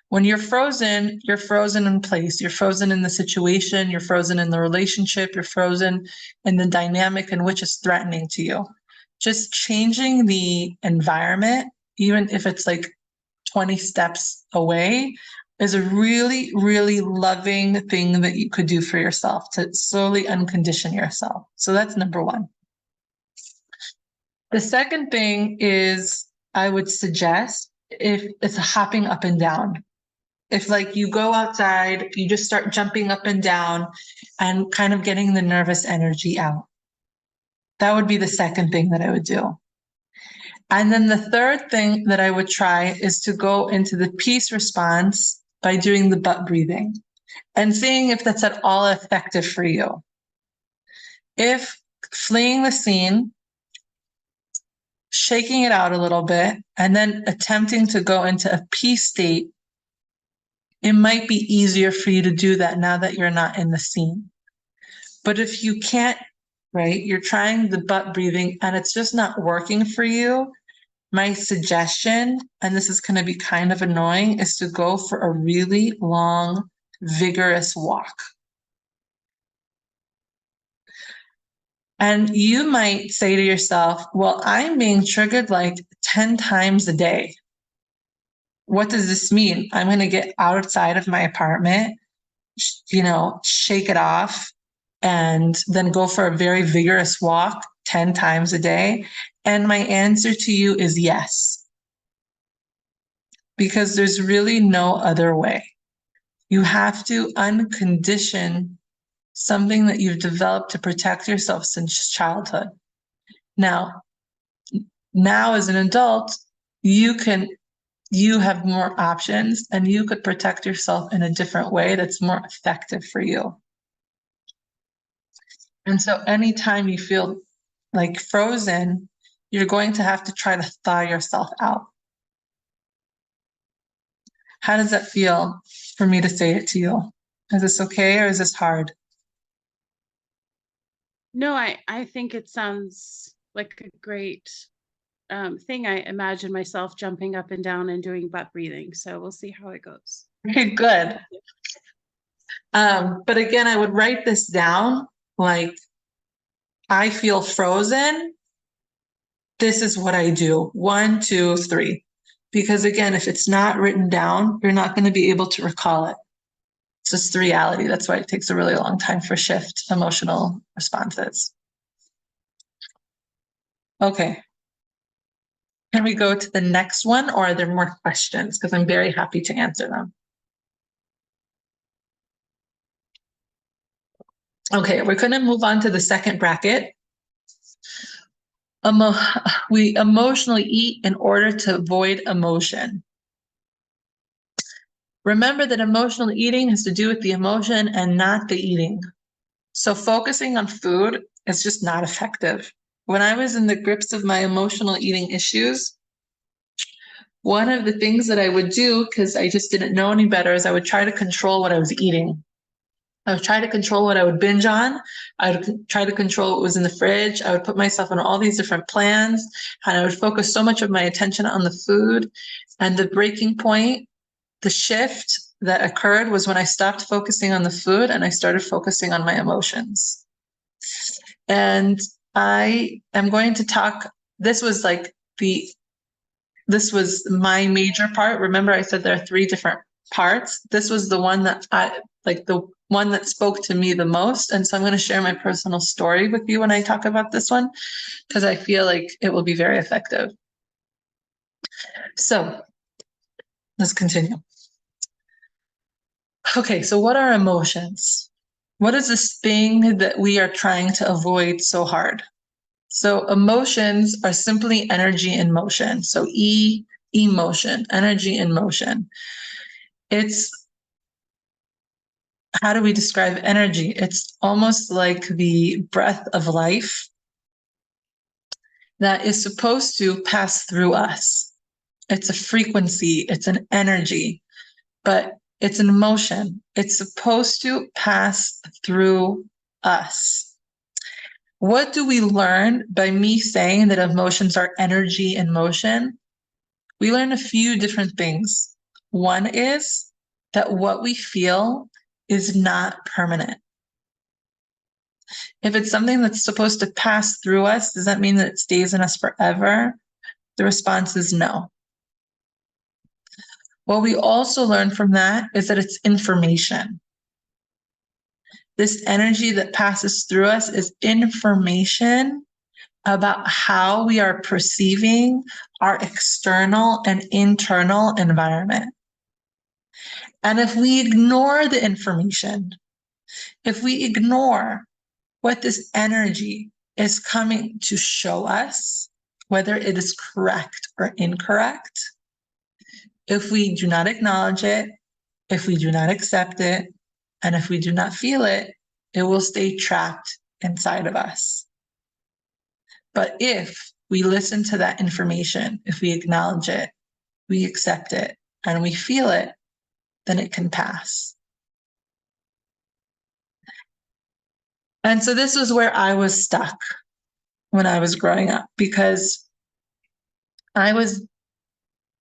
When you're frozen in place. You're frozen in the situation, you're frozen in the relationship, you're frozen in the dynamic in which is threatening to you. Just changing the environment, even if it's like 20 steps away, is a really, really loving thing that you could do for yourself to slowly uncondition yourself. So that's number one. The second thing is I would suggest if it's hopping up and down. If like you go outside, you just start jumping up and down and kind of getting the nervous energy out. That would be the second thing that I would do. And then the third thing that I would try is to go into the peace response by doing the butt breathing and seeing if that's at all effective for you. If fleeing the scene, shaking it out a little bit, and then attempting to go into a peace state, it might be easier for you to do that now that you're not in the scene. But if you can't, right, you're trying the butt breathing and it's just not working for you, my suggestion, and this is going to be kind of annoying, is to go for a really long, vigorous walk. And you might say to yourself, well, I'm being triggered like 10 times a day. What does this mean? I'm going to get outside of my apartment, shake it off, and then go for a very vigorous walk 10 times a day. And my answer to you is yes. Because there's really no other way. You have to uncondition something that you've developed to protect yourself since childhood. Now as an adult, you have more options and you could protect yourself in a different way that's more effective for you. And so anytime you feel like frozen, you're going to have to try to thaw yourself out. How does that feel for me to say it to you? Is this okay or is this hard? No, I think it sounds like a great thing. I imagine myself jumping up and down and doing butt breathing. So we'll see how it goes. Okay, good. But again, I would write this down like, I feel frozen. This is what I do. 1, 2, 3. Because again, if it's not written down, you're not going to be able to recall it. It's just the reality. That's why it takes a really long time for shift emotional responses. Okay. Can we go to the next one, or are there more questions? Because I'm very happy to answer them. Okay, we're going to move on to the second bracket. We emotionally eat in order to avoid emotion. Remember that emotional eating has to do with the emotion and not the eating. So focusing on food is just not effective. When I was in the grips of my emotional eating issues, one of the things that I would do, because I just didn't know any better, is I would try to control what I was eating. I would try to control what I would binge on. I would try to control what was in the fridge. I would put myself on all these different plans, and I would focus so much of my attention on the food. And the breaking point, the shift that occurred was when I stopped focusing on the food and I started focusing on my emotions. And I am going to talk, this was my major part. Remember, I said there are 3 different parts. This was the one that the one that spoke to me the most. And so I'm going to share my personal story with you when I talk about this one, because I feel like it will be very effective. So let's continue. Okay, so what are emotions? What is this thing that we are trying to avoid so hard? So emotions are simply energy in motion. So emotion, energy in motion. It's, how do we describe energy? It's almost like the breath of life that is supposed to pass through us. It's a frequency, it's an energy, but it's an emotion. It's supposed to pass through us. What do we learn by me saying that emotions are energy in motion? We learn a few different things. One is that what we feel is not permanent. If it's something that's supposed to pass through us, does that mean that it stays in us forever? The response is no. What we also learn from that is that it's information. This energy that passes through us is information about how we are perceiving our external and internal environment. And if we ignore the information, if we ignore what this energy is coming to show us, whether it is correct or incorrect, if we do not acknowledge it, if we do not accept it, and if we do not feel it, it will stay trapped inside of us. But if we listen to that information, if we acknowledge it, we accept it, and we feel it, then it can pass. And so this was where I was stuck when I was growing up, because I was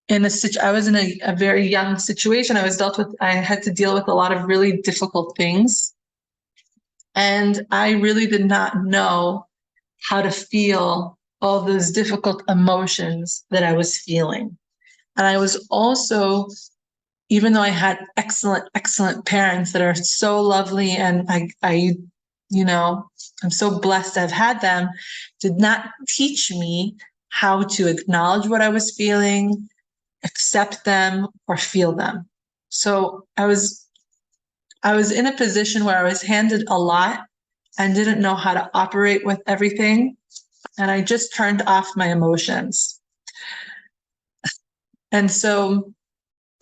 in a very young situation. I had to deal with a lot of really difficult things. And I really did not know how to feel all those difficult emotions that I was feeling. And I was also, even though I had excellent parents that are so lovely, and I'm so blessed to have had them, did not teach me how to acknowledge what I was feeling, accept them, or feel them. So I was in a position where I was handed a lot and didn't know how to operate with everything. And I just turned off my emotions. And so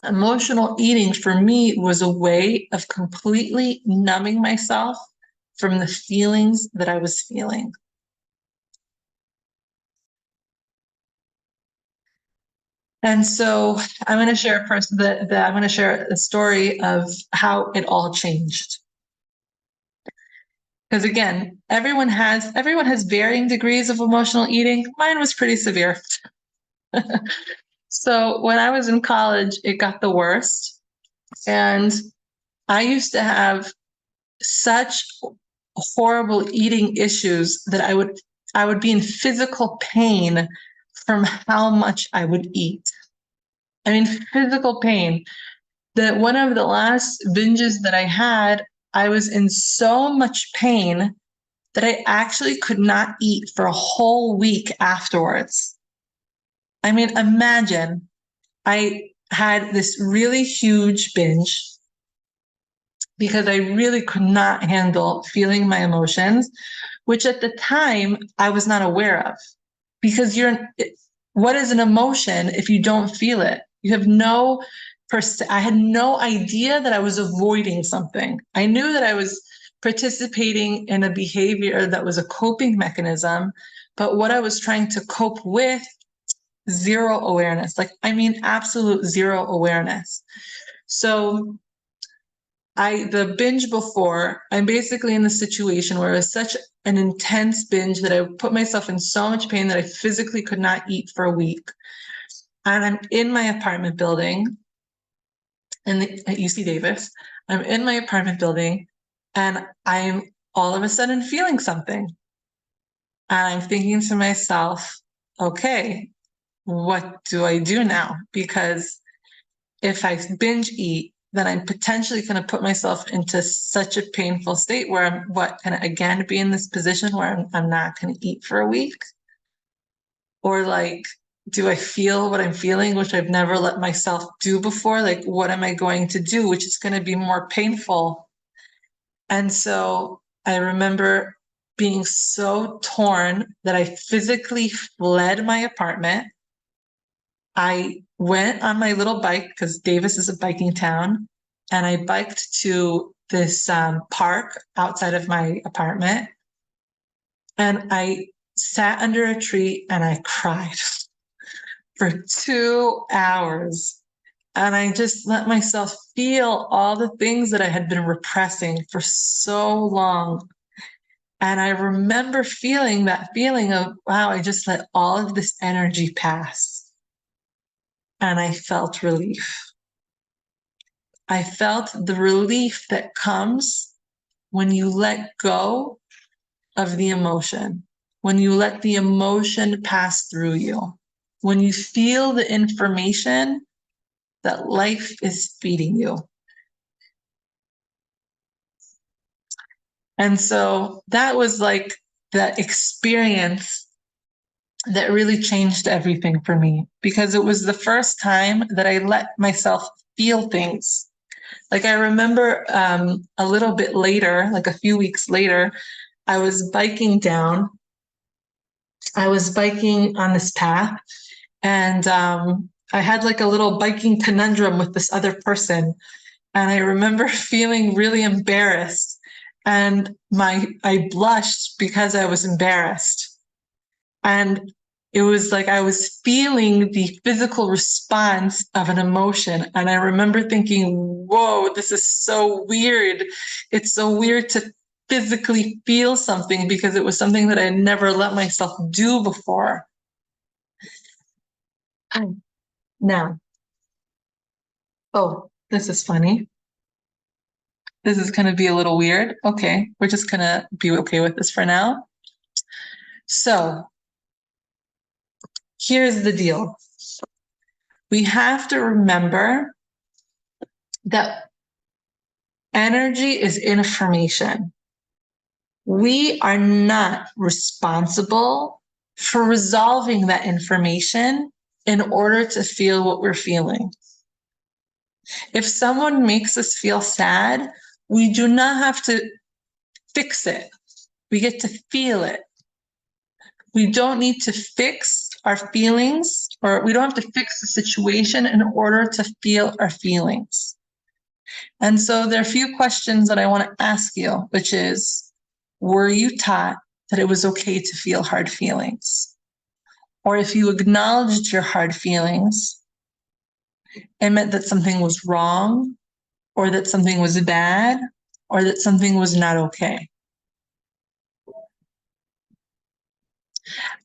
emotional eating for me was a way of completely numbing myself from the feelings that I was feeling. And so I'm going to share a story of how it all changed. Because again, everyone has varying degrees of emotional eating. Mine was pretty severe. So when I was in college, it got the worst. And I used to have such horrible eating issues that I would be in physical pain from how much I would eat. I mean, physical pain. That one of the last binges that I had, I was in so much pain that I actually could not eat for a whole week afterwards. I mean, imagine, I had this really huge binge because I really could not handle feeling my emotions, which at the time I was not aware of. Because what is an emotion if you don't feel it? You have I had no idea that I was avoiding something. I knew that I was participating in a behavior that was a coping mechanism, but what I was trying to cope with, zero awareness. Absolute zero awareness. So the binge before, I'm basically in the situation where it was such an intense binge that I put myself in so much pain that I physically could not eat for a week. And I'm in my apartment building at UC Davis. I'm in my apartment building and I'm all of a sudden feeling something. And I'm thinking to myself, okay, what do I do now? Because if I binge eat, then I'm potentially going to put myself into such a painful state where I'm going to again be in this position where I'm not going to eat for a week? Or like, do I feel what I'm feeling, which I've never let myself do before? Like, what am I going to do, which is going to be more painful? And so I remember being so torn that I physically fled my apartment. I went on my little bike because Davis is a biking town, and I biked to this park outside of my apartment. And I sat under a tree and I cried for 2 hours. And I just let myself feel all the things that I had been repressing for so long. And I remember feeling that feeling of, wow, I just let all of this energy pass. And I felt relief. I felt the relief that comes when you let go of the emotion, when you let the emotion pass through you, when you feel the information that life is feeding you. And so that was like the experience that really changed everything for me, because it was the first time that I let myself feel things. Like I remember a little bit later, like a few weeks later, I was biking down. I was biking on this path, and I had like a little biking conundrum with this other person. And I remember feeling really embarrassed, and I blushed because I was embarrassed. And it was like I was feeling the physical response of an emotion. And I remember thinking, whoa, this is so weird. It's so weird to physically feel something, because it was something that I had never let myself do before. Now, oh, this is funny. This is going to be a little weird. Okay, we're just going to be okay with this for now. So, here's the deal. We have to remember that energy is information. We are not responsible for resolving that information in order to feel what we're feeling. If someone makes us feel sad, we do not have to fix it. We get to feel it. We don't need to fix our feelings, or we don't have to fix the situation in order to feel our feelings. And so there are a few questions that I want to ask you, which is, were you taught that it was okay to feel hard feelings? Or if you acknowledged your hard feelings, it meant that something was wrong, or that something was bad, or that something was not okay.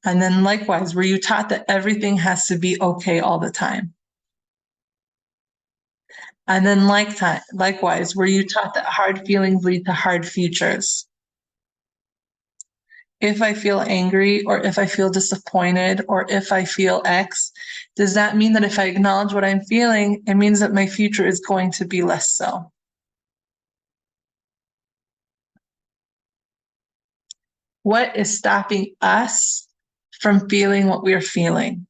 And then likewise, were you taught that everything has to be okay all the time? And then likewise, were you taught that hard feelings lead to hard futures? If I feel angry, or if I feel disappointed, or if I feel X, does that mean that if I acknowledge what I'm feeling, it means that my future is going to be less so? What is stopping us from feeling what we're feeling?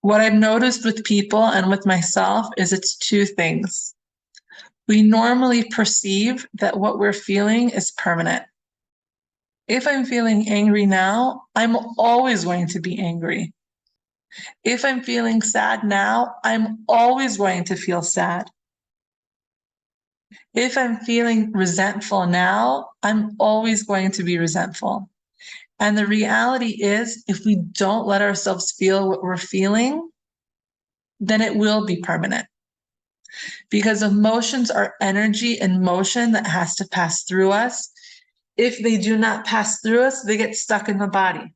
What I've noticed with people and with myself is it's two things. We normally perceive that what we're feeling is permanent. If I'm feeling angry now, I'm always going to be angry. If I'm feeling sad now, I'm always going to feel sad. If I'm feeling resentful now, I'm always going to be resentful. And the reality is, if we don't let ourselves feel what we're feeling, then it will be permanent. because emotions are energy in motion that has to pass through us. If they do not pass through us, they get stuck in the body.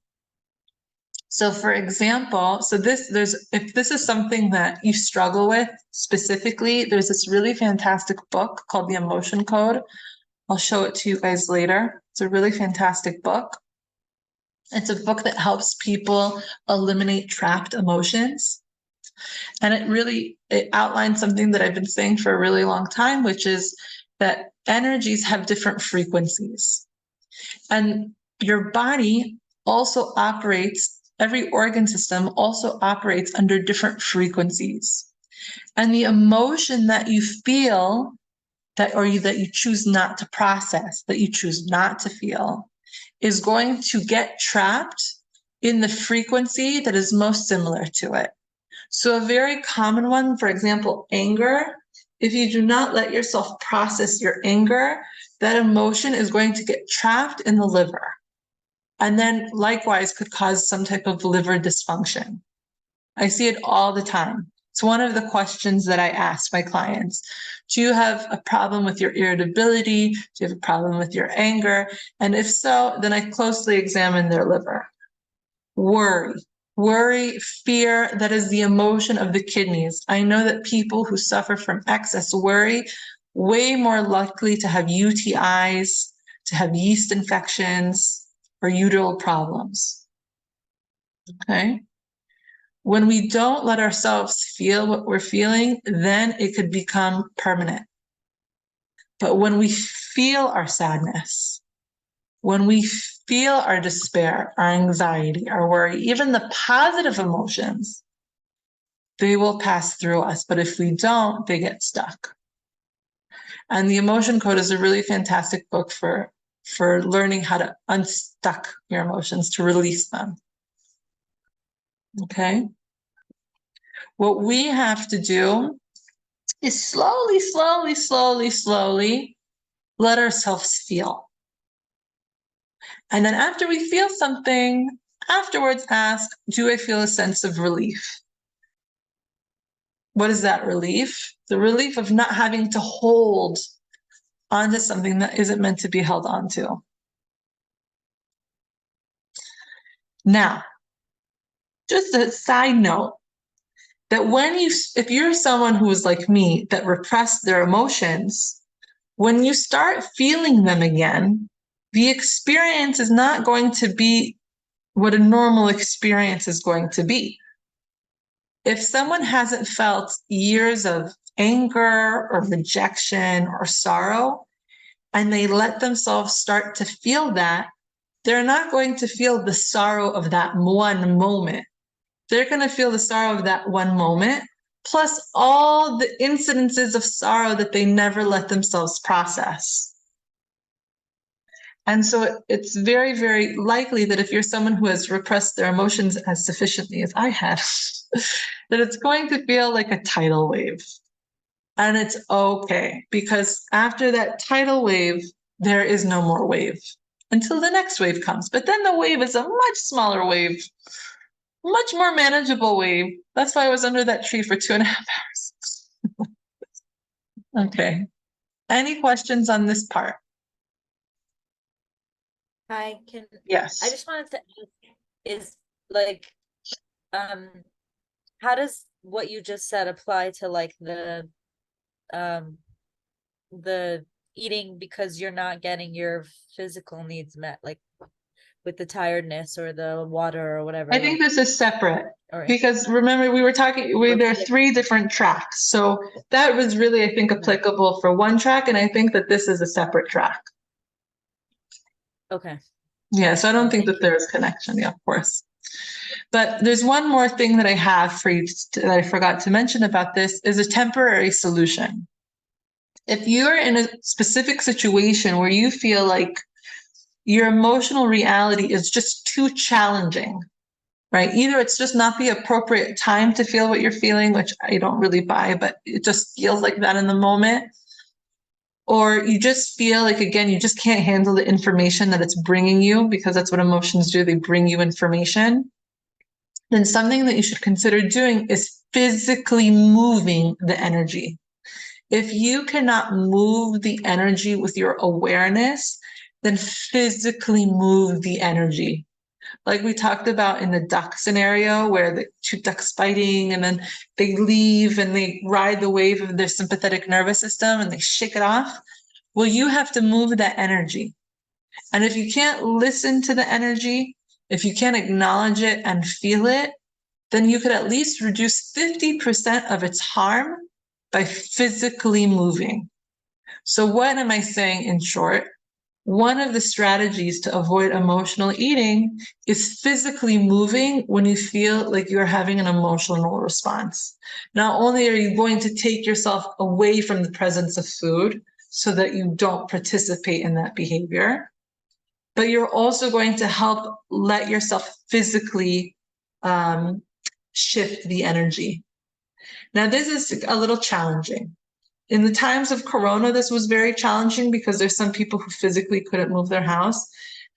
So for example, if this is something that you struggle with specifically, there's this really fantastic book called The Emotion Code. I'll show it to you guys later. It's a really fantastic book. It's a book that helps people eliminate trapped emotions. And it outlines something that I've been saying for a really long time, which is that energies have different frequencies. And your body also operates, every organ system also operates under different frequencies. And the emotion that you feel that you choose not to process, that you choose not to feel, is going to get trapped in the frequency that is most similar to it. So a very common one, for example, anger. If you do not let yourself process your anger, that emotion is going to get trapped in the liver. And then likewise could cause some type of liver dysfunction. I see it all the time. It's one of the questions that I ask my clients. Do you have a problem with your irritability? Do you have a problem with your anger? And if so, then I closely examine their liver. Worry, fear, that is the emotion of the kidneys. I know that people who suffer from excess worry, way more likely to have UTIs, to have yeast infections, or uterine problems. Okay? When we don't let ourselves feel what we're feeling, then it could become permanent. But when we feel our sadness, when we feel our despair, our anxiety, our worry, even the positive emotions, they will pass through us. But if we don't, they get stuck. And the Emotion Code is a really fantastic book for learning how to unstuck your emotions, to release them. Okay? What we have to do is slowly let ourselves feel. And then after we feel something, afterwards ask, do I feel a sense of relief? What is that relief? The relief of not having to hold onto something that isn't meant to be held onto. Now, just a side note, that if you're someone who is like me, that repressed their emotions, when you start feeling them again, the experience is not going to be what a normal experience is going to be. If someone hasn't felt years of anger or rejection or sorrow, and they let themselves start to feel that, they're not going to feel the sorrow of that one moment. They're going to feel the sorrow of that one moment, plus all the incidences of sorrow that they never let themselves process. And so it's very, very likely that if you're someone who has repressed their emotions as sufficiently as I have, that it's going to feel like a tidal wave. And it's okay, because after that tidal wave, there is no more wave until the next wave comes. But then the wave is a much smaller wave, much more manageable wave. That's why I was under that tree for 2.5 hours. Okay. Any questions on this part? Yes. I just wanted to ask, is like, how does what you just said apply to like the eating because you're not getting your physical needs met, like with the tiredness or the water or whatever? I think this is separate, Or because remember we were talking, there are 3 different tracks. So that was really, I think, applicable for one track. And I think that this is a separate track. okay. Yeah, so I don't think Thank that there's connection, yeah, of course. But there's one more thing that I have for you that I forgot to mention about this, is a temporary solution. If you're in a specific situation where you feel like your emotional reality is just too challenging, right? Either it's just not the appropriate time to feel what you're feeling, which I don't really buy, but it just feels like that in the moment. Or you just feel like, again, you just can't handle the information that it's bringing you, because that's what emotions do. They bring you information. Then something that you should consider doing is physically moving the energy. If you cannot move the energy with your awareness, then physically move the energy. Like we talked about in the duck scenario where the two ducks fighting and then they leave and they ride the wave of their sympathetic nervous system and they shake it off. Well, you have to move that energy. And if you can't listen to the energy, if you can't acknowledge it and feel it, then you could at least reduce 50% of its harm by physically moving. So what am I saying in short? One of the strategies to avoid emotional eating is physically moving when you feel like you're having an emotional response. Not only are you going to take yourself away from the presence of food so that you don't participate in that behavior, but you're also going to help let yourself physically shift the energy. Now, this is a little challenging. In the times of Corona, this was very challenging because there's some people who physically couldn't move their house.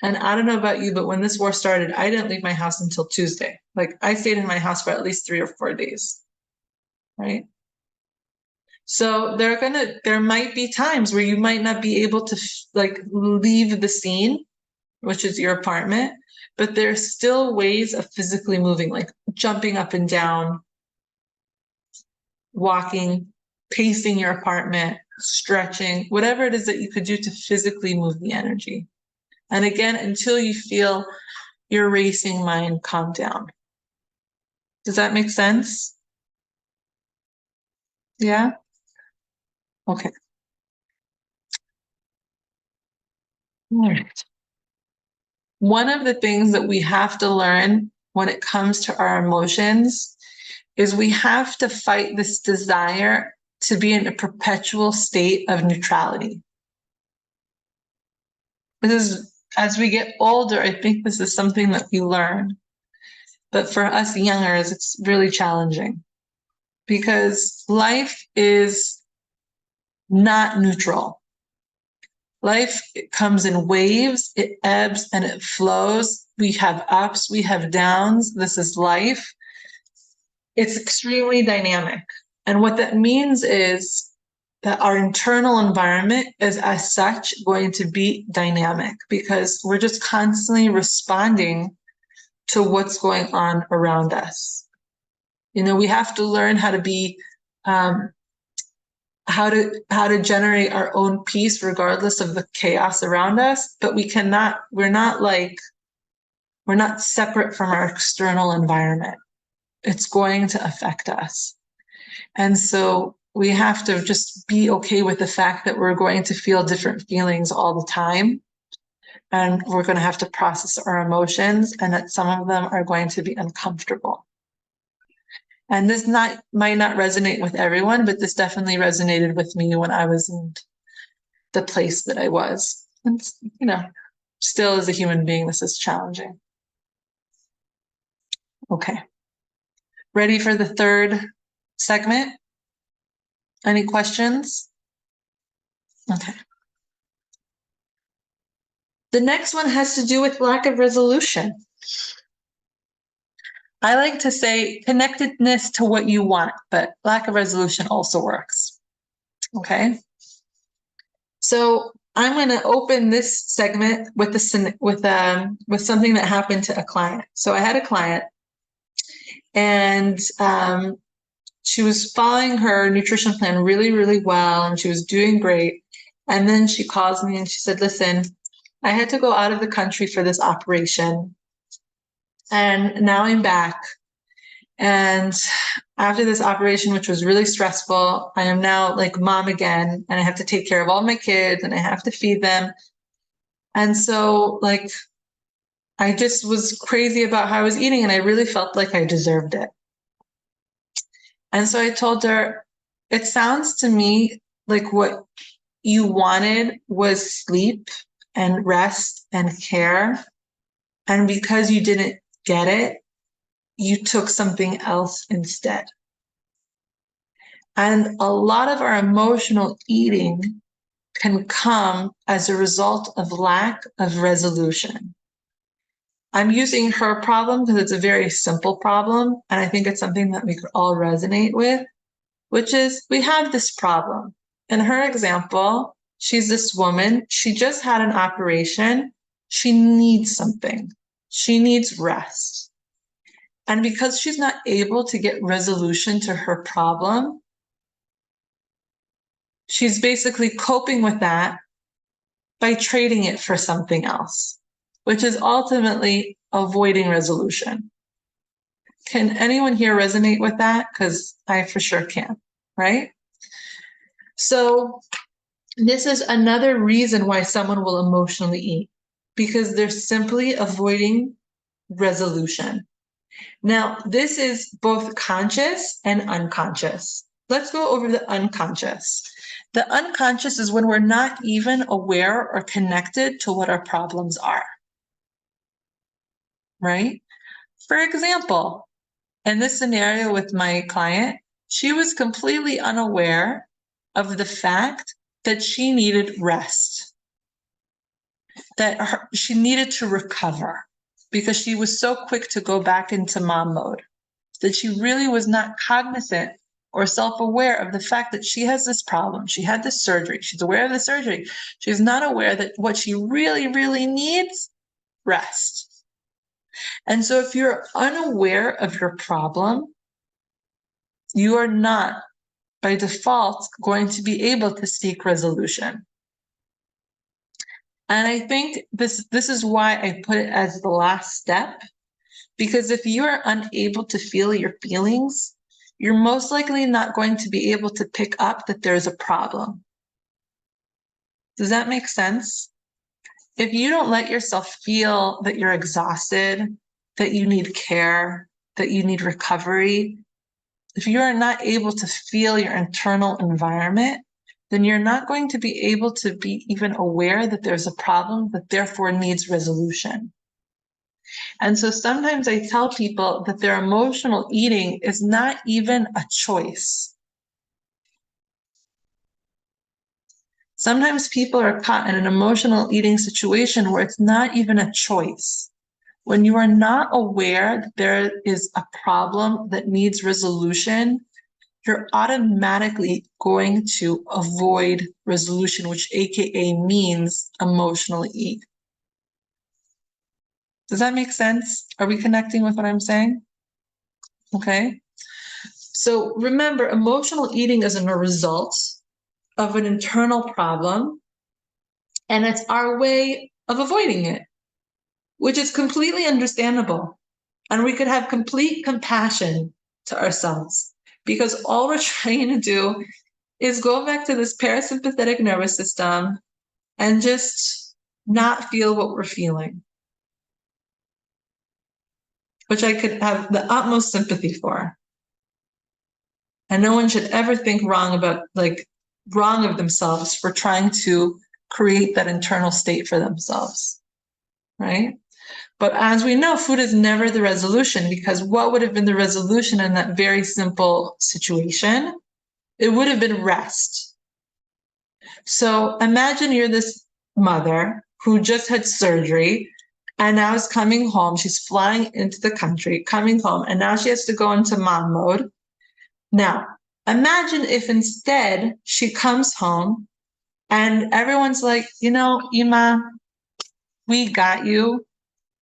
And I don't know about you, but when this war started, I didn't leave my house until Tuesday. Like I stayed in my house for at least 3 or 4 days, right? So there might be times where you might not be able to like leave the scene, which is your apartment, but there's still ways of physically moving, like jumping up and down, walking, pacing your apartment, stretching, whatever it is that you could do to physically move the energy. And again, until you feel your racing mind calm down. Does that make sense? Yeah? Okay. All right. One of the things that we have to learn when it comes to our emotions is we have to fight this desire to be in a perpetual state of neutrality. This is, as we get older, I think this is something that we learn. But for us youngers, it's really challenging because life is not neutral. Life comes in waves, it ebbs and it flows. We have ups, we have downs. This is life. It's extremely dynamic. And what that means is that our internal environment is as such going to be dynamic because we're just constantly responding to what's going on around us. You know, we have to learn how to be, how to generate our own peace regardless of the chaos around us, but we're not separate from our external environment. It's going to affect us. And so we have to just be okay with the fact that we're going to feel different feelings all the time. And we're going to have to process our emotions and that some of them are going to be uncomfortable. And this might not resonate with everyone, but this definitely resonated with me when I was in the place that I was. And, you know, still as a human being, this is challenging. Okay. Ready for the third segment? Any questions? Okay. The next one has to do with lack of resolution. I like to say connectedness to what you want, but lack of resolution also works. Okay. So I'm going to open this segment with something that happened to a client. So I had a client, and she was following her nutrition plan really, really well, and she was doing great. And then she calls me and she said, "Listen, I had to go out of the country for this operation, and now I'm back. And after this operation, which was really stressful, I am now like mom again, and I have to take care of all my kids and I have to feed them. And so like, I just was crazy about how I was eating and I really felt like I deserved it." And so I told her, "It sounds to me like what you wanted was sleep and rest and care. And because you didn't get it, you took something else instead." And a lot of our emotional eating can come as a result of lack of resolution. I'm using her problem because it's a very simple problem, and I think it's something that we could all resonate with, which is we have this problem. in her example, she's this woman, she just had an operation, she needs something, she needs rest. And because she's not able to get resolution to her problem, she's basically coping with that by trading it for something else, which is ultimately avoiding resolution. Can anyone here resonate with that? Because I for sure can, right? So this is another reason why someone will emotionally eat, because they're simply avoiding resolution. Now, this is both conscious and unconscious. Let's go over the unconscious. The unconscious is when we're not even aware or connected to what our problems are, right? For example, in this scenario with my client, she was completely unaware of the fact that she needed rest, that she needed to recover because she was so quick to go back into mom mode, that she really was not cognizant or self-aware of the fact that she has this problem. She had this surgery. She's aware of the surgery. She's not aware that what she really, really needs, rest. And so if you're unaware of your problem, you are not, by default, going to be able to seek resolution. And I think this is why I put it as the last step, because if you are unable to feel your feelings, you're most likely not going to be able to pick up that there's a problem. Does that make sense? If you don't let yourself feel that you're exhausted, that you need care, that you need recovery, if you are not able to feel your internal environment, then you're not going to be able to be even aware that there's a problem that therefore needs resolution. And so sometimes I tell people that their emotional eating is not even a choice. Sometimes people are caught in an emotional eating situation where it's not even a choice. When you are not aware that there is a problem that needs resolution, you're automatically going to avoid resolution, which AKA means emotionally eat. Does that make sense? Are we connecting with what I'm saying? Okay. So remember, emotional eating is a result of an internal problem, and it's our way of avoiding it, which is completely understandable. And we could have complete compassion to ourselves, because all we're trying to do is go back to this parasympathetic nervous system and just not feel what we're feeling, which I could have the utmost sympathy for. And no one should ever think wrong of themselves for trying to create that internal state for themselves, right? But as we know, food is never the resolution, because what would have been the resolution in that very simple situation? It would have been rest. So imagine you're this mother who just had surgery and now is coming home. She's flying into the country, coming home, and now she has to go into mom mode. Now, imagine if instead she comes home and everyone's like, Ima, we got you.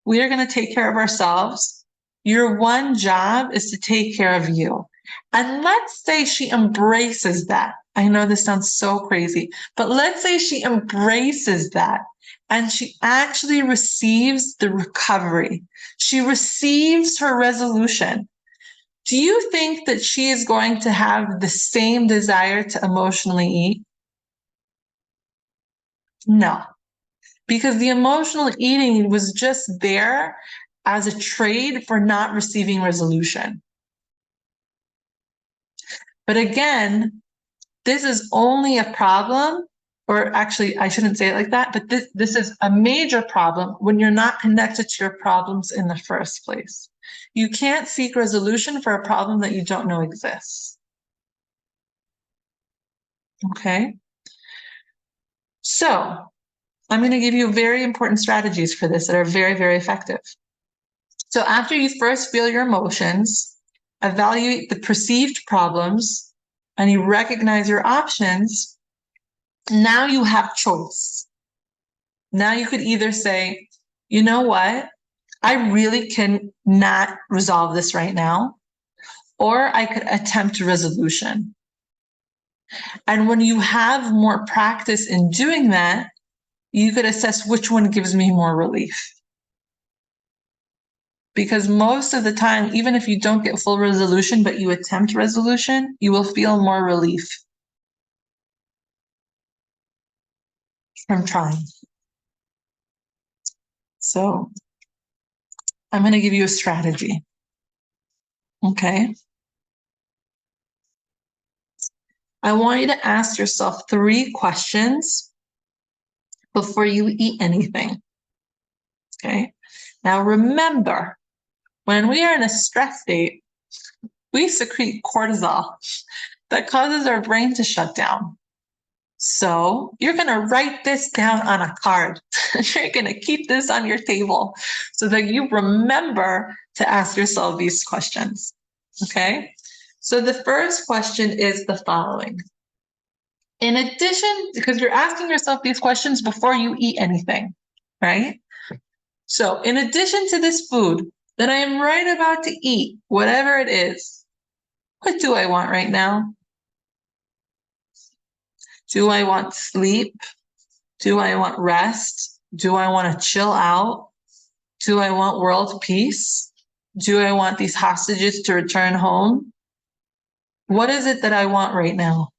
We are going to take care of ourselves. Your one job is to take care of you. And let's say she embraces that. I know this sounds so crazy, but let's say she embraces that and she actually receives the recovery. She receives her resolution. Do you think that she is going to have the same desire to emotionally eat? No, because the emotional eating was just there as a trade for not receiving resolution. But again, this is only a problem, or actually, I shouldn't say it like that, but this is a major problem when you're not connected to your problems in the first place. You can't seek resolution for a problem that you don't know exists. Okay? So, I'm going to give you very important strategies for this that are very, very effective. So after you first feel your emotions, evaluate the perceived problems, and you recognize your options, Now you have choice. Now you could either say, you know what? I really can not resolve this right now, or I could attempt resolution. And when you have more practice in doing that, you could assess which one gives me more relief. Because most of the time, even if you don't get full resolution, but you attempt resolution, you will feel more relief from trying. So I'm going to give you a strategy. Okay. I want you to ask yourself 3 questions before you eat anything. Okay. Now remember, when we are in a stress state, we secrete cortisol that causes our brain to shut down. So you're going to write this down on a card. You're going to keep this on your table so that you remember to ask yourself these questions. Okay. So the first question is the following. In addition, because you're asking yourself these questions before you eat anything, right? So in addition to this food that I am right about to eat, whatever it is, what do I want right now? Do I want sleep? Do I want rest? Do I want to chill out? Do I want world peace? Do I want these hostages to return home? What is it that I want right now?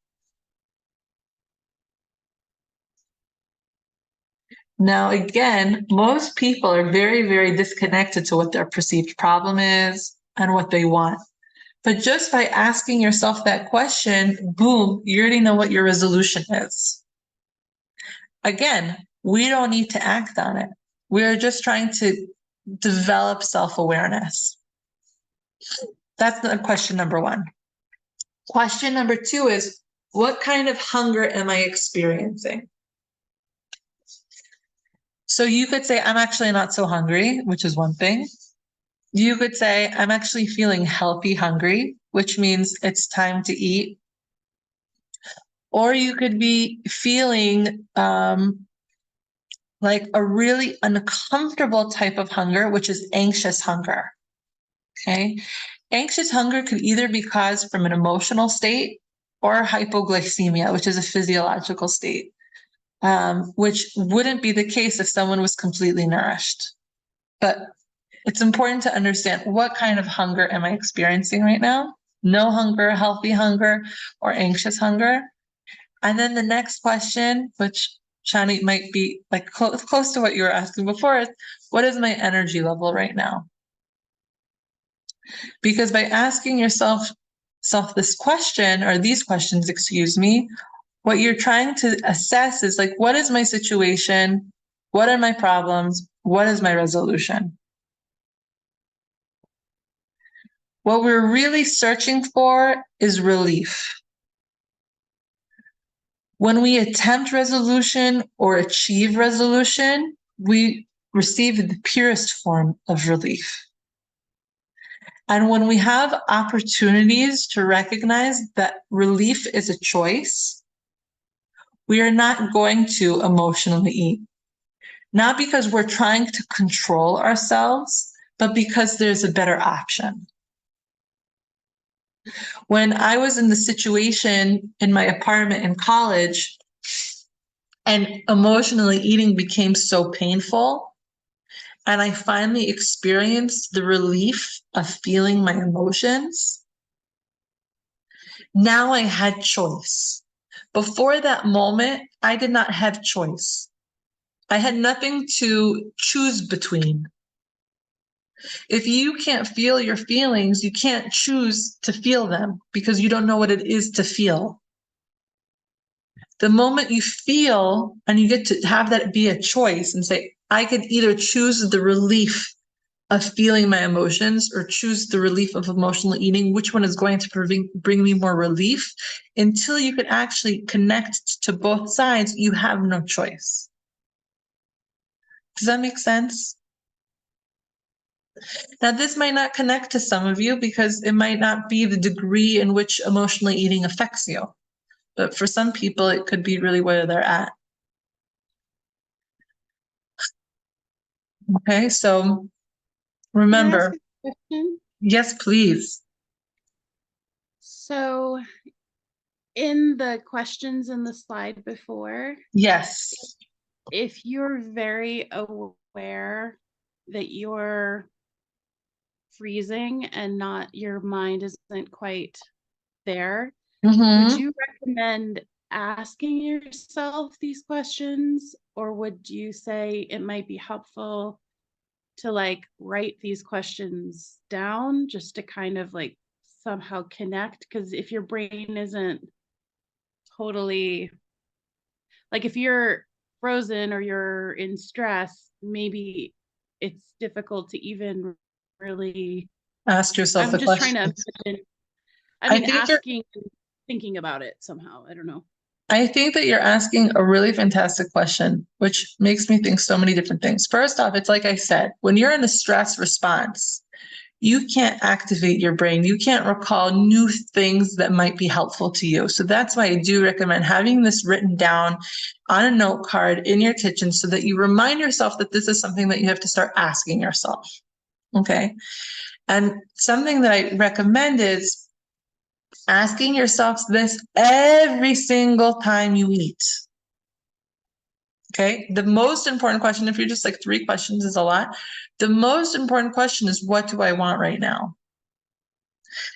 Now, again, most people are very, very disconnected to what their perceived problem is and what they want. But just by asking yourself that question, boom, you already know what your resolution is. Again, we don't need to act on it. We're just trying to develop self-awareness. That's the question number 1. Question number 2 is, what kind of hunger am I experiencing? So you could say, I'm actually not so hungry, which is one thing. You could say, I'm actually feeling healthy hungry, which means it's time to eat. Or you could be feeling like a really uncomfortable type of hunger, which is anxious hunger. Okay. Anxious hunger could either be caused from an emotional state or hypoglycemia, which is a physiological state, which wouldn't be the case if someone was completely nourished. But it's important to understand, what kind of hunger am I experiencing right now? No hunger, healthy hunger, or anxious hunger? And then the next question, which Shani might be like close to what you were asking before, is what is my energy level right now? Because by asking yourself this question, or these questions, excuse me, what you're trying to assess is like, what is my situation? What are my problems? What is my resolution? What we're really searching for is relief. When we attempt resolution or achieve resolution, we receive the purest form of relief. And when we have opportunities to recognize that relief is a choice, we are not going to emotionally eat. Not because we're trying to control ourselves, but because there's a better option. When I was in the situation in my apartment in college and emotionally eating became so painful, and I finally experienced the relief of feeling my emotions, now I had choice. Before that moment, I did not have choice. I had nothing to choose between. If you can't feel your feelings, you can't choose to feel them because you don't know what it is to feel. The moment you feel and you get to have that be a choice and say, I could either choose the relief of feeling my emotions or choose the relief of emotional eating, which one is going to bring me more relief? Until you can actually connect to both sides, you have no choice. Does that make sense? Now, this might not connect to some of you because it might not be the degree in which emotionally eating affects you. but for some people, it could be really where they're at. Okay, so Can I ask remember, a question? yes, please. So in the questions in the slide before, Yes. if you're very aware that you're freezing and not, your mind isn't quite there, would you recommend asking yourself these questions, or would you say it might be helpful to like write these questions down just to kind of like somehow connect? Because if your brain isn't totally, like if you're frozen or you're in stress, maybe it's difficult to even really, Ask yourself I'm the just trying question. to imagine, I I mean, think you're asking, thinking about it somehow, I don't know. I think that you're asking a really fantastic question, which makes me think so many different things. First off, it's like I said, when you're in a stress response, you can't activate your brain. You can't recall new things that might be helpful to you. So that's why I do recommend having this written down on a note card in your kitchen so that you remind yourself that this is something that you have to start asking yourself. Okay. And something that I recommend is asking yourself this every single time you eat. Okay. The most important question, if you're just like 3 questions is a lot, the most important question is, what do I want right now?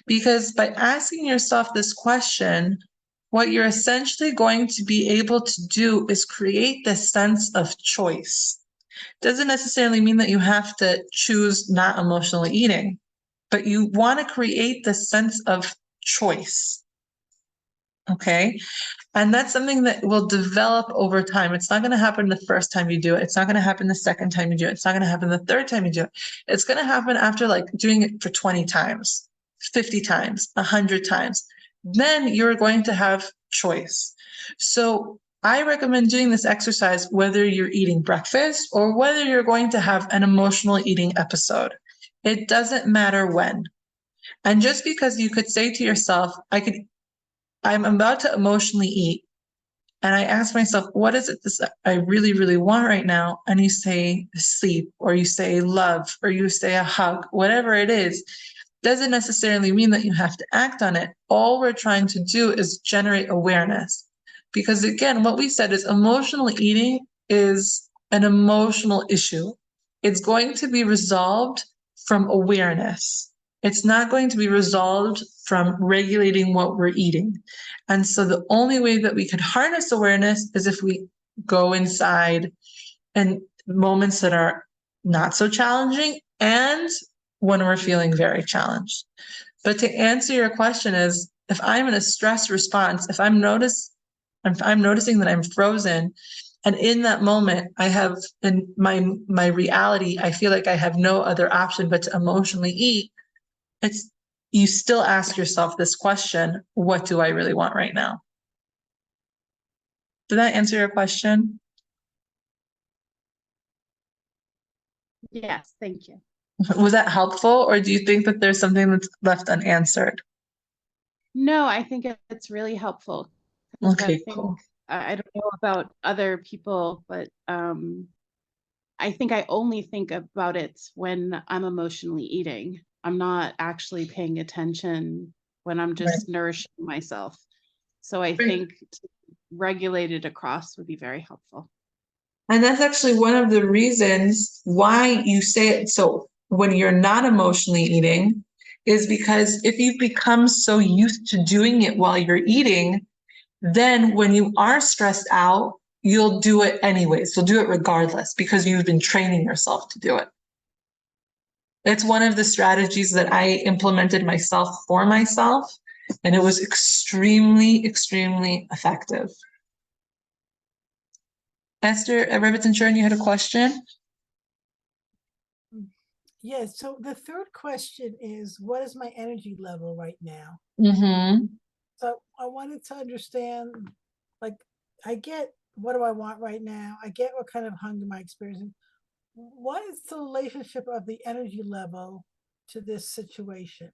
Because by asking yourself this question, what you're essentially going to be able to do is create this sense of choice. Doesn't necessarily mean that you have to choose not emotionally eating, but you want to create this sense of choice. Okay. And that's something that will develop over time. It's not going to happen the first time you do it. It's not going to happen the second time you do it. It's not going to happen the third time you do it. It's going to happen after like doing it for 20 times, 50 times, 100 times. Then you're going to have choice. So I recommend doing this exercise whether you're eating breakfast or whether you're going to have an emotional eating episode. It doesn't matter when. And just because you could say to yourself, I'm about to emotionally eat. And I ask myself, what is it I really, really want right now? And you say sleep, or you say love, or you say a hug, whatever it is, doesn't necessarily mean that you have to act on it. All we're trying to do is generate awareness. Because again, what we said is emotional eating is an emotional issue. It's going to be resolved from awareness. It's not going to be resolved from regulating what we're eating. And so the only way that we could harness awareness is if we go inside and moments that are not so challenging and when we're feeling very challenged. But to answer your question is, if I'm in a stress response, if I'm noticing that I'm frozen, and in that moment, I have in my reality, I feel like I have no other option but to emotionally eat. You still ask yourself this question, what do I really want right now? Did that answer your question? Yes, thank you. Was that helpful, or do you think that there's something that's left unanswered? No, I think it's really helpful. 'Cause I Okay, think, cool. I don't know about other people, but I think I only think about it when I'm emotionally eating. I'm not actually paying attention when I'm just nourishing myself. So I think to regulate it across would be very helpful. And that's actually one of the reasons why you say it. So when you're not emotionally eating, is because if you've become so used to doing it while you're eating, then when you are stressed out, you'll do it anyways. You'll do it regardless because you've been training yourself to do it. It's one of the strategies that I implemented myself for myself, and it was extremely, extremely effective. Esther Robertson, you had a question? Yes. So the third question is, what is my energy level right now? Mm-hmm. So I wanted to understand, like, I get what do I want right now? I get what kind of hunger am I experiencing. What is the relationship of the energy level to this situation?